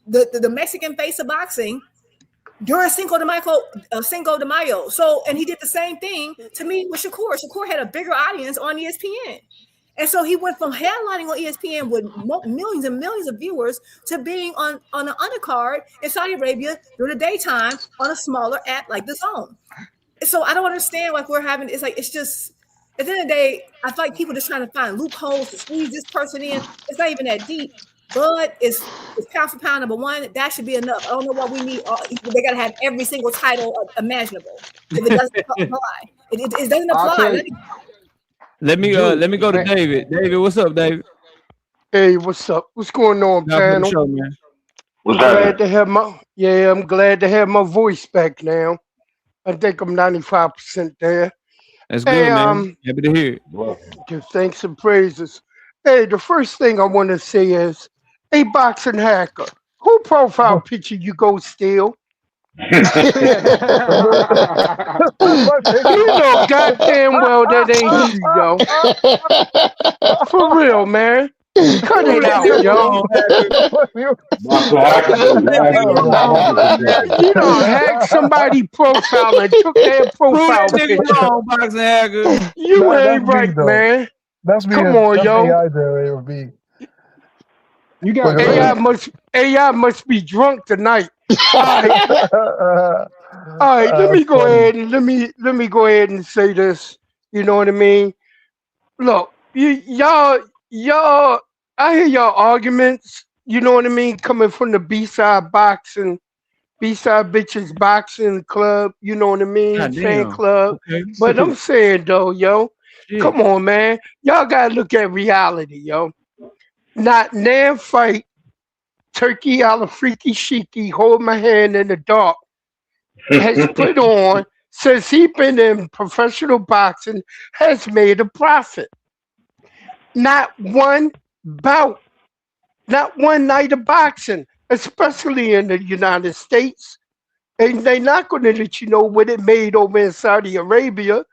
the Mexican face of boxing during Cinco de Mayo. So, and he did the same thing to me with Shakur. Shakur had a bigger audience on ESPN. And so he went from headlining on ESPN with millions and millions of viewers to being on an undercard in Saudi Arabia during the daytime on a smaller app like The Zone. So I don't understand we're having. It's like, it's just, at the end of the day, I feel like people just trying to find loopholes to squeeze this person in. It's not even that deep. Bud is pound for pound number one. That should be enough. I don't know what we need. They got to have every single title imaginable. If it doesn't apply, it doesn't apply. Let me go to David. David, what's up, David? Hey, what's up? What's going on, panel? Show, man. What's I'm glad to have my voice back now. I think I'm 95% there. That's good, man. Happy to hear it. Give thanks and praises. Hey, the first thing I want to say is, hey, boxing hacker, who profile picture you go steal? You know goddamn well that ain't you, yo. For real, man. Cut it out, yo. Boxer Hacker, though. You asking You about know, boxing question. you don't hack somebody profile and took their Prove profile that nigga picture. wrong, boxing hacker. You That's ain't me right, though. man. That's me. Come on, That's yo. AI there. It would be. You got Wait, AI must be drunk tonight. All right, let me go funny. ahead and let me go ahead and say this. You know what I mean? Look, y'all, I hear y'all arguments. You know what I mean, coming from the B-side boxing, B-side bitches boxing club. You know what I mean, God fan damn. club. Okay. But I'm saying though, yo, Shit. come on, man, y'all gotta look at reality, yo. Not nan fight. Turkey a la freaky sheiky, hold my hand in the dark, has put on since he been in professional boxing has made a profit. Not one bout, not one night of boxing, especially in the United States. And they're not going to let you know what it made over in Saudi Arabia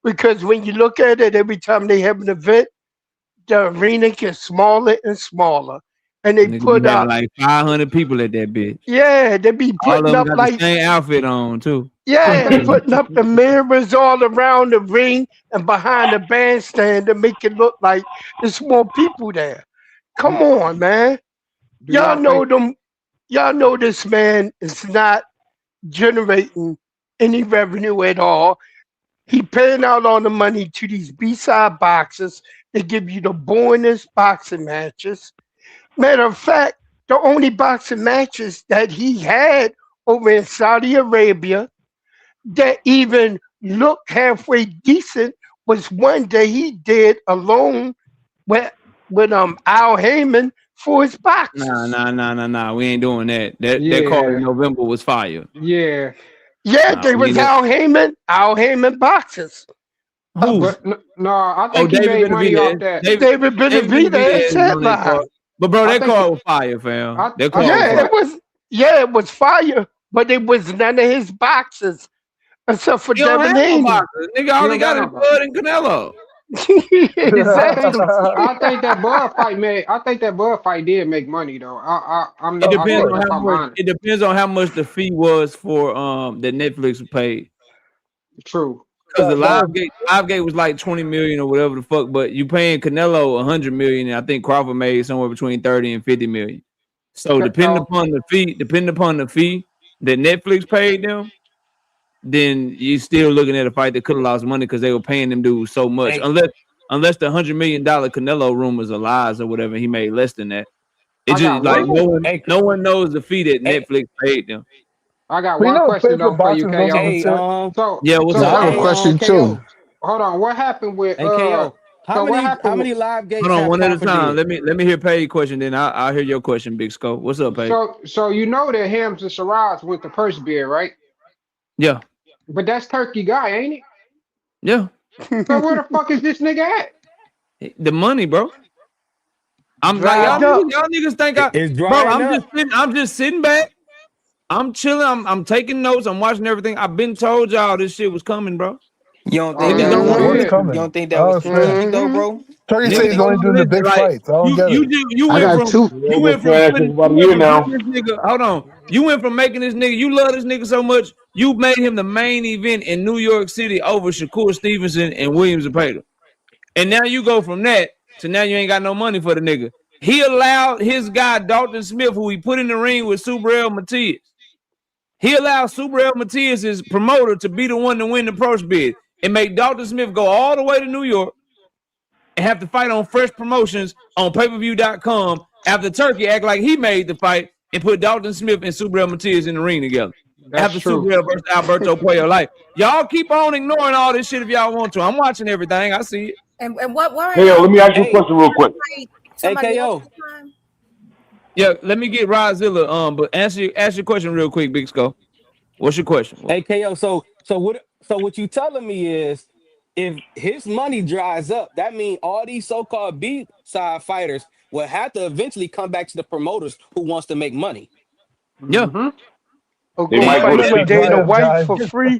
because when you look at it, every time they have an event, the arena gets smaller and smaller. And they Nigga put be having up, like 500 people at that bitch. yeah, they be All of putting them up got like, the same outfit on too. yeah, putting up the mirrors all around the ring and behind the bandstand to make it look like there's more people there. Come on, man. Do Y'all y'all know think them. Y'all know this man is not generating any revenue at all. He paying out all the money to these B-side boxers. They give you the boringest boxing matches. Matter of fact, the only boxing matches that he had over in Saudi Arabia that even looked halfway decent was one that he did alone with Al Heyman for his boxes. Nah. We ain't doing that. That card in yeah, November was fire. yeah. Yeah, Nah, they we was ain't Al Heyman boxes. who? But no, I Oh, think he David made money off Benavidez. that. David David Benavidez Benavidez is on that headline. card. But bro, I that think card was fire, fam. That I card was think Yeah, fire. that it was fire, but it was none of his boxes except for He don't Devin have no Haney. boxers. Nigga, he all he don't got got is no box. Bud and Canelo. Exactly. I think that Bud fight made. I think that Bud fight did make money though. I'm It not. I depends think on if how I'm much. honest. It depends on how much the fee was for that Netflix paid. True. Because the that live gate was like 20 million or whatever the fuck, but you paying Canelo 100 million, and I think Crawford made somewhere between 30 and 50 million. So depending Oh, upon the fee that Netflix paid them, then you still looking at a fight that could have lost money because they were paying them dudes so much. Hey, Unless the $100 million Canelo rumors are lies or whatever, he made less than that. It I just got like one. hey, no one knows the fee that hey, Netflix paid them. I got we one know question paper though for you, boxers don't KO. even hey, sit. So Yeah, what's so Yeah, I up, have a what? Paul? question too. KO. Hold on. What happened with Hey, KO. So what How happened with? many live Hold gates on, have one at a Crawford time. did? Let me hear Paige question, then I'll hear your question, Big Scope. What's up, Paige? So you know that Hams and Shiraz went to Purse Beer, right? Yeah, But that's Turkey guy, ain't it? yeah. So where the fuck is this nigga at? The money, bro. I'm like Dried up. y'all niggas think It's bro. drying up. I'm just sitting back. I'm chilling. I'm taking notes. I'm watching everything. I've been told y'all this shit was coming, bro. You don't think Niggas that was don't Mm-hmm. want to What's Yeah. listen. strategic? You coming? don't think I that was don't understand. strategic though, Mm-hmm. bro? Turkey Niggas said don't he's only want to doing the listen. big Like fights. I don't get it. you I went got from two. you Yeah, went been from trash for putting about you a went year from now. putting this nigga. Hold on. You went from making this nigga. You love this nigga so much. You made him the main event in New York City over Shakur Stevenson and Williams Zepeda. And now you go from that to now you ain't got no money for the nigga. He allowed his guy Dalton Smith, who he put in the ring with Subriel Matias. He allowed Subriel Matias' promoter to be the one to win the purse bid and make Dalton Smith go all the way to New York and have to fight on Fresh Promotions on pay-per-view.com after Turkey act like he made the fight and put Dalton Smith and Subriel Matias in the ring together. That's After true. Subriel versus Alberto Puello. Like, y'all keep on ignoring all this shit if y'all want to. I'm watching everything. I see it. And what Hey, yo, y'all let me ask you a Hey, question real quick. fight hey, somebody else KO. this time? Yeah, let me get Rozilla. But ask your question real quick, Big Skull. What's your question? Hey, KO. So what you telling me is if his money dries up, that means all these so-called B side fighters will have to eventually come back to the promoters who wants to make money. Yeah. Mm-hmm. Or They go And, might It's go fight to not for gonna PBC. Dana dry up, White guys. for free.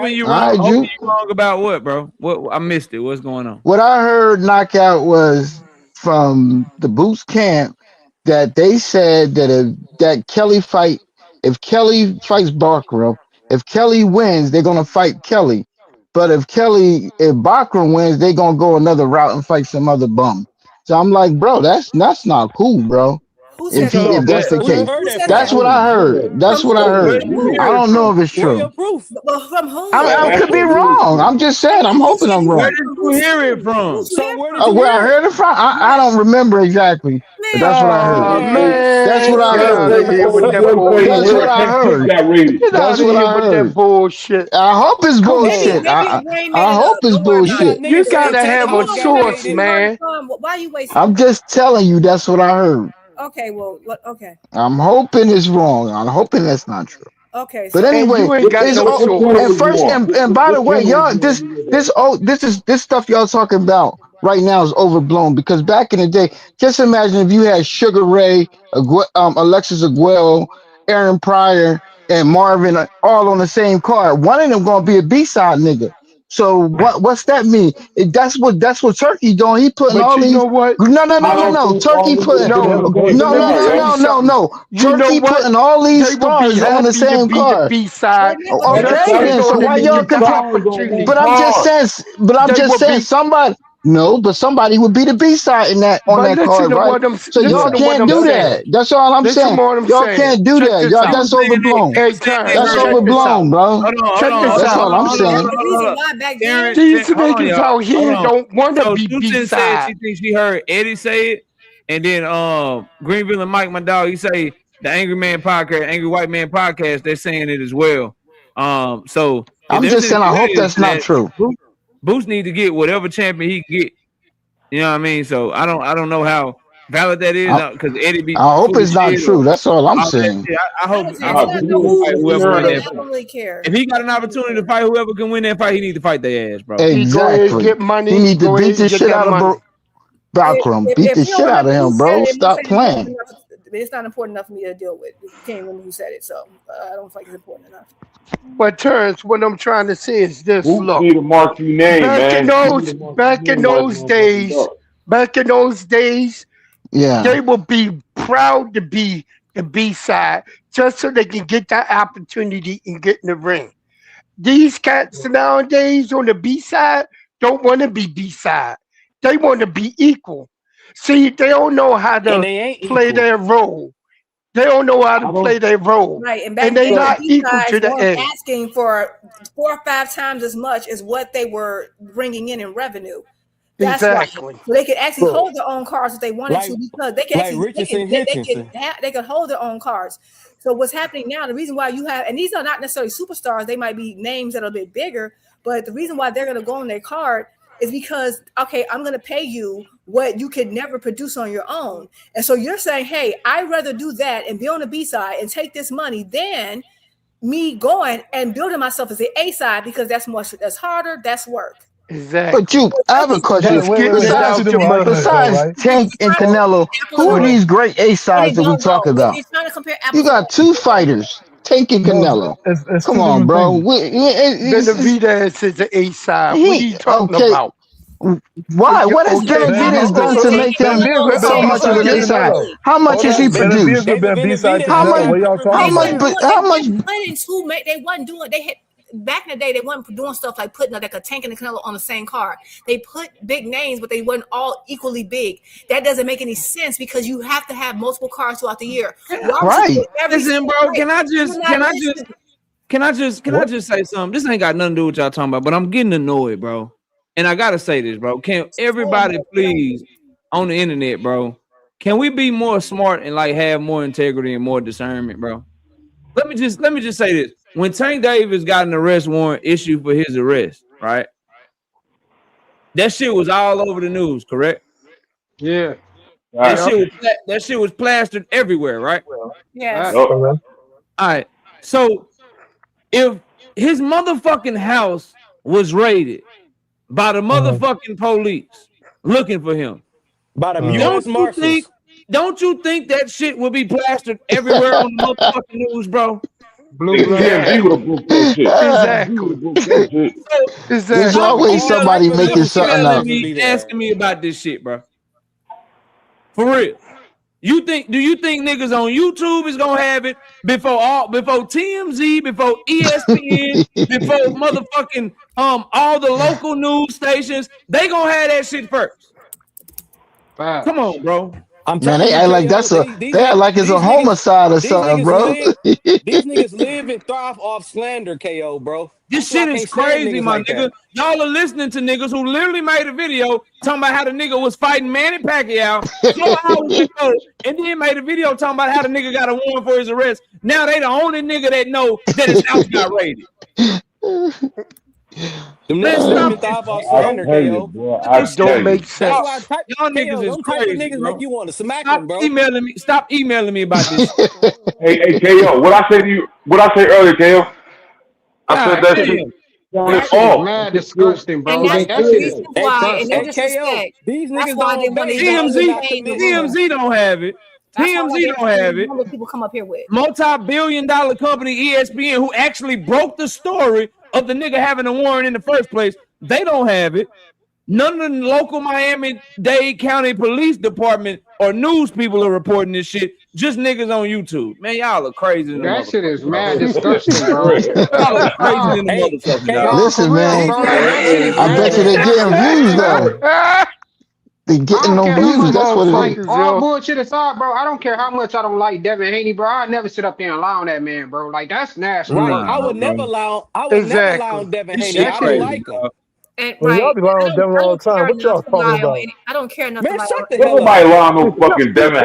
proving you All wrong. right, Proving you. you wrong about what, bro? What I missed it. What's going on? What I heard knockout was from the Boots camp that they said that if Kelly fights Barker, If Kelly wins, they're gonna fight Kelly. But if Bakram wins, they're gonna go another route and fight some other bum. So I'm like, bro, that's not cool, bro. Who said that? If that's the Where you case, heard Who that said that's that? from? what I heard. That's From what I who? heard. From who? I don't know if it's Where your true. proof? Well, from who? I could be wrong. I'm just saying. I'm hoping I'm Where wrong. did you hear it from? Who'd you So hear where from? did you Where I hear it? heard it from, I don't remember exactly, but that's what I heard. Oh That's man, what I get out heard. of here with that That's bullshit. what I heard. Get out That's of what here I with that heard. bullshit. I hope it's Come bullshit. on. Maybe Rain made I it hope up. it's Don't worry You about got it. bullshit. You niggas saying gotta have a Hold on, Tank got source, made in. man. Why are you wasting? I'm just telling you that's what I heard. Okay, well, okay. I'm hoping it's wrong. I'm hoping that's not true. Okay, But so And anyway, you ain't got no and source. first and by the way, y'all, this stuff y'all talking about right now is overblown because back in the day, just imagine if you had Sugar Ray, Alexis Aguero, Aaron Pryor, and Marvin all on the same card. One of them gonna be a B-side nigga. So what's that mean? That's what Turkey doing. He putting But all you these know what? no. Turkey putting No, let me tell you something. no. You know Turkey what? putting all these They would be stars on the happy to same be the card. B side but and they're Okay, not. then. So so why they y'all get the compare? opportunity. But I'm just saying. They would be. Somebody. No, but somebody would be the B side in that on But that card, right? So y'all listen to what can't I'm do saying. that. That's all I'm Listen saying. to what I'm Y'all saying. can't do Check that. this Y'all, out. that's overblown. Hey, That's Terrence, check this out. overblown, bro. Check this That's all out. I'm saying. The reason why back then. These Hold on, niggas y'all. out here Hold on. don't want to So be B Susan said side. she thinks she heard Eddie say it, and then Greenville and Mike, my dog, he say the Angry Man podcast, Angry White Man podcast, they're saying it as well. So if I'm there's just any saying. I hope validity that's to not that, true. Boost need to get whatever champion he can get. You know what I mean? So I don't know how valid that is because Eddie be I hope full of it's not shit or true. That's all I'm all that saying. shit. I hope It's not Boost who fight the B whoever win side. that I fight. don't really care. If he got an opportunity to fight whoever can win that fight, he need to fight their ass, bro. He go ahead and Exactly. get He money. need to Go beat ahead the and get shit that out of money. Bakram. Beat the If you shit don't out of remember who him, said bro. it, I'm Stop saying playing. it's not important enough for me to deal with. You can't remember who said it, so I don't think it's important enough. But Terrence, what I'm trying to say is this: Boots look, need a marquee name, back in man. those days, Yeah. they will be proud to be the B side just so they can get that opportunity and get in the ring. These cats nowadays on the B side don't want to be B side. They want to be equal. See, they don't know how And to they ain't play equal. their role. They don't know how to play their role. Right, and And back they then the not B equal to sides the weren't A. asking for 4 or 5 times as much as what they were bringing in revenue. That's why. Exactly. So they could actually Bro, hold their own cards if they wanted to like because they can like actually Richardson Hitchinson. they could hold their own cards. So what's happening now? The reason why you have and these are not necessarily superstars. They might be names that are a bit bigger, but the reason why they're going to go on their card is because okay, I'm going to pay you what you could never produce on your own. And so you're saying, hey, I'd rather do that and be on the B side and take this money than me going and building myself as the A side because that's harder, that's work. Exactly. But I have a question. Just getting it Let me ask you out this the one right quick, mud. though, Besides right? Tank and Canelo, who are these great A sides that we talk about? You're trying to compare You apples and got two fighters, Tank and No, Canelo. it's Come two on, different bro. things. Benavidez is the A side. What are you talking Okay. about? Why? What has Okay, Benavidez done to make him Benavidez would have been so much of B-side an to A side? Canelo. How much has he Benavidez would produced? have been B-side to How Canelo. much? What y'all How talking much? about? How much? they wasn't doing they had back in the day they wasn't doing stuff like putting like a Tank and a Canelo on the same card. They put big names, but they wasn't all equally big. That doesn't make any sense because you have to have multiple cards throughout the year. Right. Listen, bro, can I just say something? This ain't got nothing to do with y'all talking about, but I'm getting annoyed, bro. And I gotta say this, bro. Can everybody please on the internet, bro? Can we be more smart and like have more integrity and more discernment, bro? Let me just say this. When Tank Davis got an arrest warrant issued for his arrest, right? That shit was all over the news, correct? Yeah. That shit was plastered everywhere, right? Yes. All right. So if his motherfucking house was raided by the motherfucking police looking for him, by the U.S. Marshals, don't you think that shit will be plastered everywhere on the motherfucking news, bro? Exactly. There's always somebody making something up. Asking me about this shit, bro. For real. Do you think niggas on YouTube is gonna have it before TMZ, before ESPN, before motherfucking all the local news stations? They gonna have that shit first. Come on, bro. Man, they act like that's they act like it's a homicide or something, bro. These niggas live and thrive off slander, KO, bro. This shit is crazy, my nigga. Y'all are listening to niggas who literally made a video talking about how the nigga was fighting Manny Pacquiao 4 hours ago, and then made a video talking about how the nigga got a warrant for his arrest. Now they the only nigga that know that his house got raided. Them niggas thrive off slander, KO. It don't make sense. Y'all niggas is crazy, niggas bro. make you want to smack them, bro. Stop emailing me about this. Hey, KO, what I say to you? What I say earlier, KO? I said that shit. That's mad disgusting, bro. And that's That the shit is reason why, and no disrespect, These that's niggas why they don't want TMZ don't have it. TMZ don't have it. What people come up here with multi-billion-dollar company ESPN, who actually broke the story of the nigga having a warrant in the first place, they don't have it. None of the local Miami-Dade County Police Department or news people are reporting this shit. Just niggas on YouTube. Man, y'all are crazy. That shit is mad disgusting, bro. Y'all are crazy in the motherfucker, dog. Listen, man. I bet you they're getting views though. They getting no views. That's what it is. All bullshit aside, bro. I don't care how much I don't like Devin Haney, bro. I'd never sit up there and lie on that man, bro. Like that's nasty. Right. Work, I would never allow Devin Haney. I don't like him. And, well, y'all be lying on Devin all the time. What y'all talking about? I don't care enough. Man, shut the hell up. Nobody lying on fucking Devin.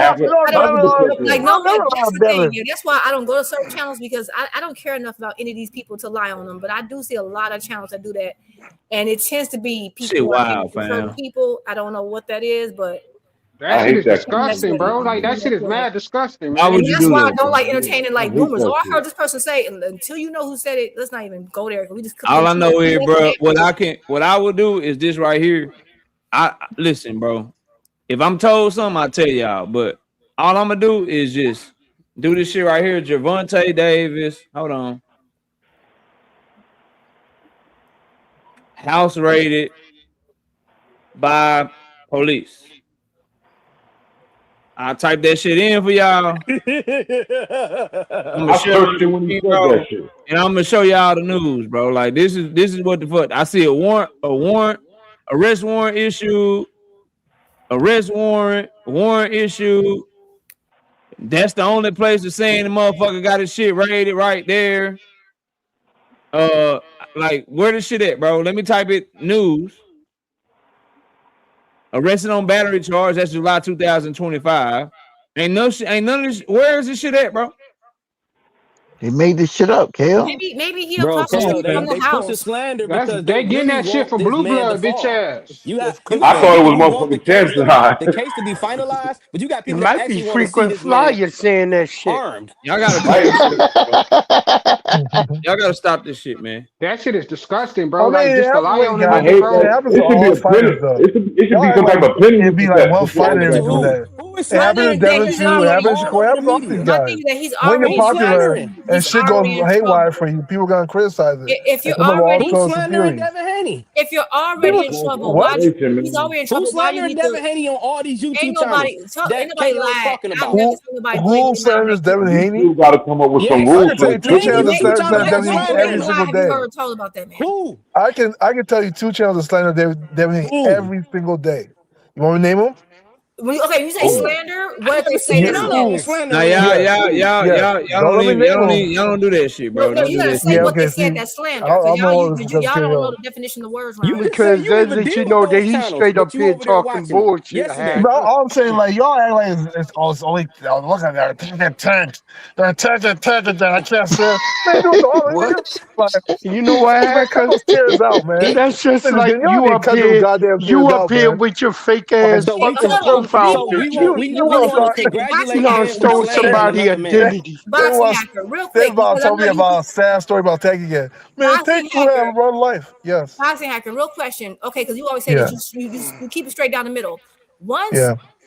That's why I don't go to certain channels, because I don't care enough about any of these people to lie on them. But I do see a lot of channels that do that, and it tends to be people. Certain people. I don't know what that is, but that shit is disgusting, bro. Like that shit is mad disgusting. Man. And that's why I don't like entertaining like rumors. Or I heard this person say, and until you know who said it, let's not even go there. We just all I know is, bro, what I will do is this right here. Listen, bro. If I'm told something, I'll tell y'all. But all I'm gonna do is just do this shit right here. Gervonta Davis. Hold on. House raided by police. I'll type that shit in for y'all. I'm gonna show y'all the news, bro. Like this is what the fuck. I see a warrant, arrest warrant issued, warrant issued. That's the only place that's saying the motherfucker got his shit raided right there. Like where the shit at, bro? Let me type it. News. Arrested on battery charge. That's July 2025. Ain't none of this. Where is this shit at, bro? They made this shit up, Kale. Maybe he across the street from the house. Slander they getting that shit from Blue Blood, bitch ass. I thought it was motherfucking Chance. The case to be finalized, but you got people that might be frequent flyer saying that shit. Y'all gotta stop this shit, man. That shit is disgusting, bro. Like just to lie on them, bro. It should be some type of penalty. It'd be like one fighter that do that. It happens to Devin too. It happens to Shakur. It happens to all these guys. When you're popular and shit goes haywire for you, people gonna criticize it. If you're already if you're already in trouble, he's already in trouble. Who's slandering Devin Haney on all these YouTube channels? Ain't nobody talking about. Who slanders Devin Haney? You gotta come up with some rules. I can tell you 2 channels that slander Devin Haney every single day. About that, man. Who? I can tell you 2 channels that slander Devin Haney every single day. You want me to name them? Okay, you say slander. What do you say? Y'all don't do that shit, bro. No, you gotta say what they said. That's slander. Y'all don't know the definition of words. Because then that you know that he's straight up here talking bullshit. No, all I'm saying, like y'all act like it's only look at that. They're attacking. I can't say. You know what? Tears out, man. That's just like you up here with your fake ass fucking. So we want to congratulate stole somebody's identity. Real quick. Tell me about a sad story about taking it. Man, take you have run life. Yes. Boxing hacker. Real question. Okay, because you always say that you keep it straight down the middle. Once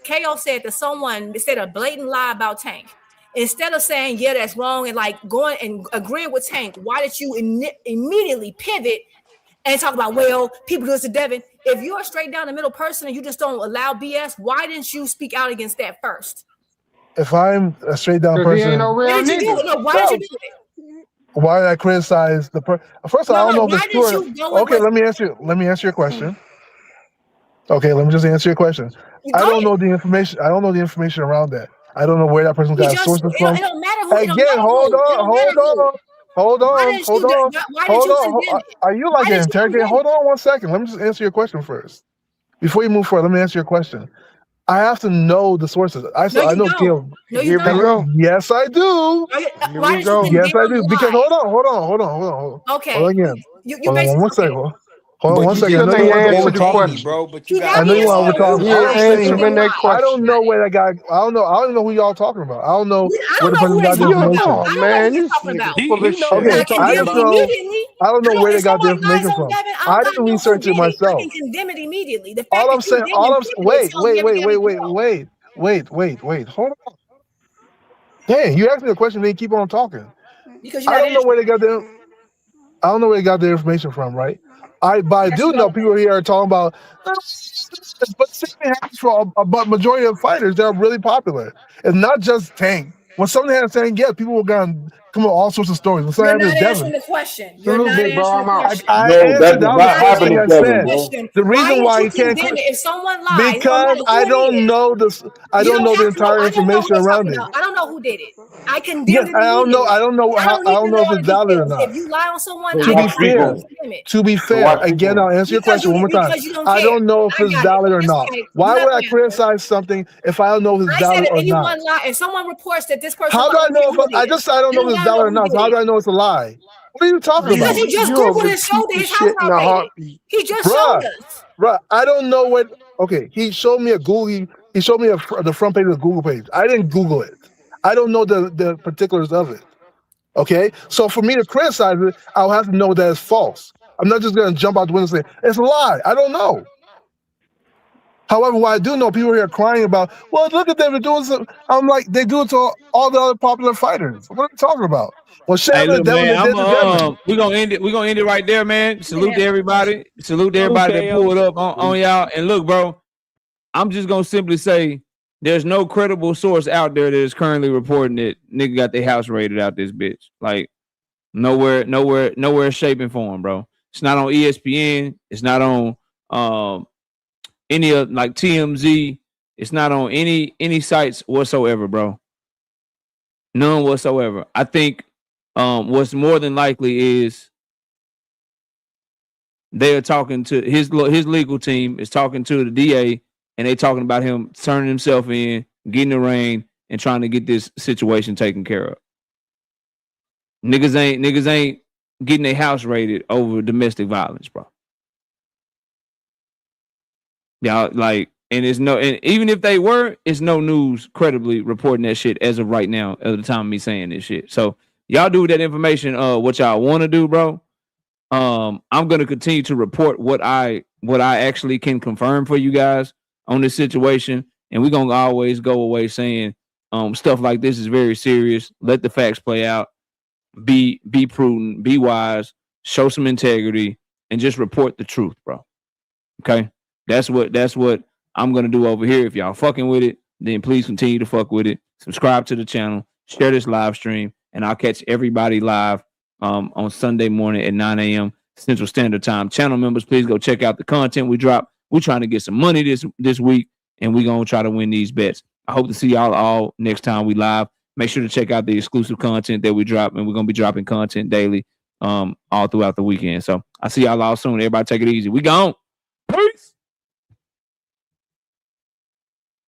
KO said that someone said a blatant lie about Tank, instead of saying that's wrong and like going and agreeing with Tank, why did you immediately pivot and talk about, people do this to Devin? If you're a straight down the middle person and you just don't allow BS, why didn't you speak out against that first? if I'm a straight down Because he person, ain't no real Why did you do nigga. it? No, why did you do it? why did I criticize the person? First of all, I don't know if why it's did true. you go with Okay, what? let me answer your question. Okay, let me just answer your question. I Go don't ahead. know the information. I don't know the information around that. I don't know where that person You got just sources it from. don't matter who. It don't Again, matter hold who. It don't matter who. Why did you condemn it? Are you Why like did an you interrogator? condemn Hold it? on 1 second. Let me just answer your question first. Before you move forward, let me answer your question. I have to know the sources. No, I you know don't. Gil. No, you Here we don't. go. Yes, I do. Here Why we did you go. condemn Yes, I a do. Because lie? hold on. Okay, Hold on again. you Hold on basically 1 second. okay. Hold on But 1 you second. I just know Still you ain't want to answered the over talk me. question. bro. But He you I got know happy you as want to hell. over talk You me. He All ain't I'm lied. saying You answering is, that lied. I don't question. know where that guy. I don't know who y'all talking about. I don't know I where don't the know who person they got the talking about. information. Oh I don't know who man, you're this talking nigga about. full of knows who shit. Okay, I he talking I condemn just it about. know. immediately. I don't know where they If got the someone lies information on from. Devin, I I didn't know who research it did it. I myself. can condemn it immediately. The fact All I'm that you saying, didn't condemn it tells me everything I need to know. wait. Hold on. Dang, you asked me a question, they keep on talking. Because you're I not don't know where they answering. got their I don't know where they got their information from, right? But I Yes, do you know don't. people here are talking about but same thing happens for a majority of fighters that are really popular. It's not just Tank. When something happens to Tank, yes, people will come up with all sorts of stories. When something You're happens not to Devin, answering the question. You're Salute, not big bro. answering I'm the out. question. I No, that answered. does That was the not You're not first happen thing to I answering the Devin, said. bro. question. The Why reason did why you he can't condemn it? If someone lies, no because matter I who it don't is, know this. I you don't don't know the have to know. entire I don't know who information they're around talking it. about. I don't know who did it. I Yes, condemned it I don't know. immediately. I don't know I how. don't I need don't to know know if all it's the valid or details. not. If you lie on someone, So To I be why got speak you. fair, on I it? condemn it. to be So fair, why speak again, on I'll it? answer your question one more time. Because you don't I care. don't know if I it's got it. valid or That's not. okay. You Why have would I the answer. criticize something if I don't know if it's I said valid if or not? anyone lie, if someone reports that this person How lied, do I I don't care know if who did it. I don't You know don't if it's gotta valid know or who not? did So how it. do I know it's a lie? What are you talking Because about, he just You'll Googled and showed repeat that the his house shit in a raided. heartbeat. He just bruh? showed us. Bruh, I don't know what. Okay, he showed me a Google. He showed me the front page of the Google page. I didn't Google it. I don't know the particulars of it. Okay, so for me to criticize it, I'll have to know that it's false. I'm not just gonna jump out the window and say it's a lie. I don't know. However, what I do know, people here crying about, well, look at them, they're doing something. I'm like, they do it to all the other popular fighters. What are you talking about? Well, shit Hey, happened to look, Devin, man, they did to Devin. we're gonna end it. We're gonna end it right there, man. Salute to everybody. Salute to Salute, everybody that KO. pulled up on y'all. And look, bro, I'm just gonna simply say there's no credible source out there that is currently reporting that nigga got their house raided out this bitch. Like nowhere, shape and form, bro. It's not on ESPN. It's not on any of like TMZ. It's not on any sites whatsoever, bro. None whatsoever. I think what's more than likely is they're talking to his legal team is talking to the DA, and they talking about him turning himself in, getting the rain, and trying to get this situation taken care of. Niggas ain't getting their house raided over domestic violence, bro. Y'all like, and even if they were, it's no news credibly reporting that shit as of right now, at the time of me saying this shit. So y'all do with that information what y'all want to do, bro. I'm gonna continue to report what I actually can confirm for you guys on this situation, and we're gonna always go away saying stuff like this is very serious. Let the facts play out. Be prudent, be wise, show some integrity, and just report the truth, bro. Okay, that's what I'm gonna do over here. If y'all fucking with it, then please continue to fuck with it. Subscribe to the channel, share this live stream, and I'll catch everybody live on Sunday morning at 9 a.m. Central Standard Time. Channel members, please go check out the content we drop. We're trying to get some money this week, and we're gonna try to win these bets. I hope to see y'all all next time we live. Make sure to check out the exclusive content that we drop, and we're gonna be dropping content daily all throughout the weekend. So I see y'all all soon. Everybody take it easy. We gone. Peace.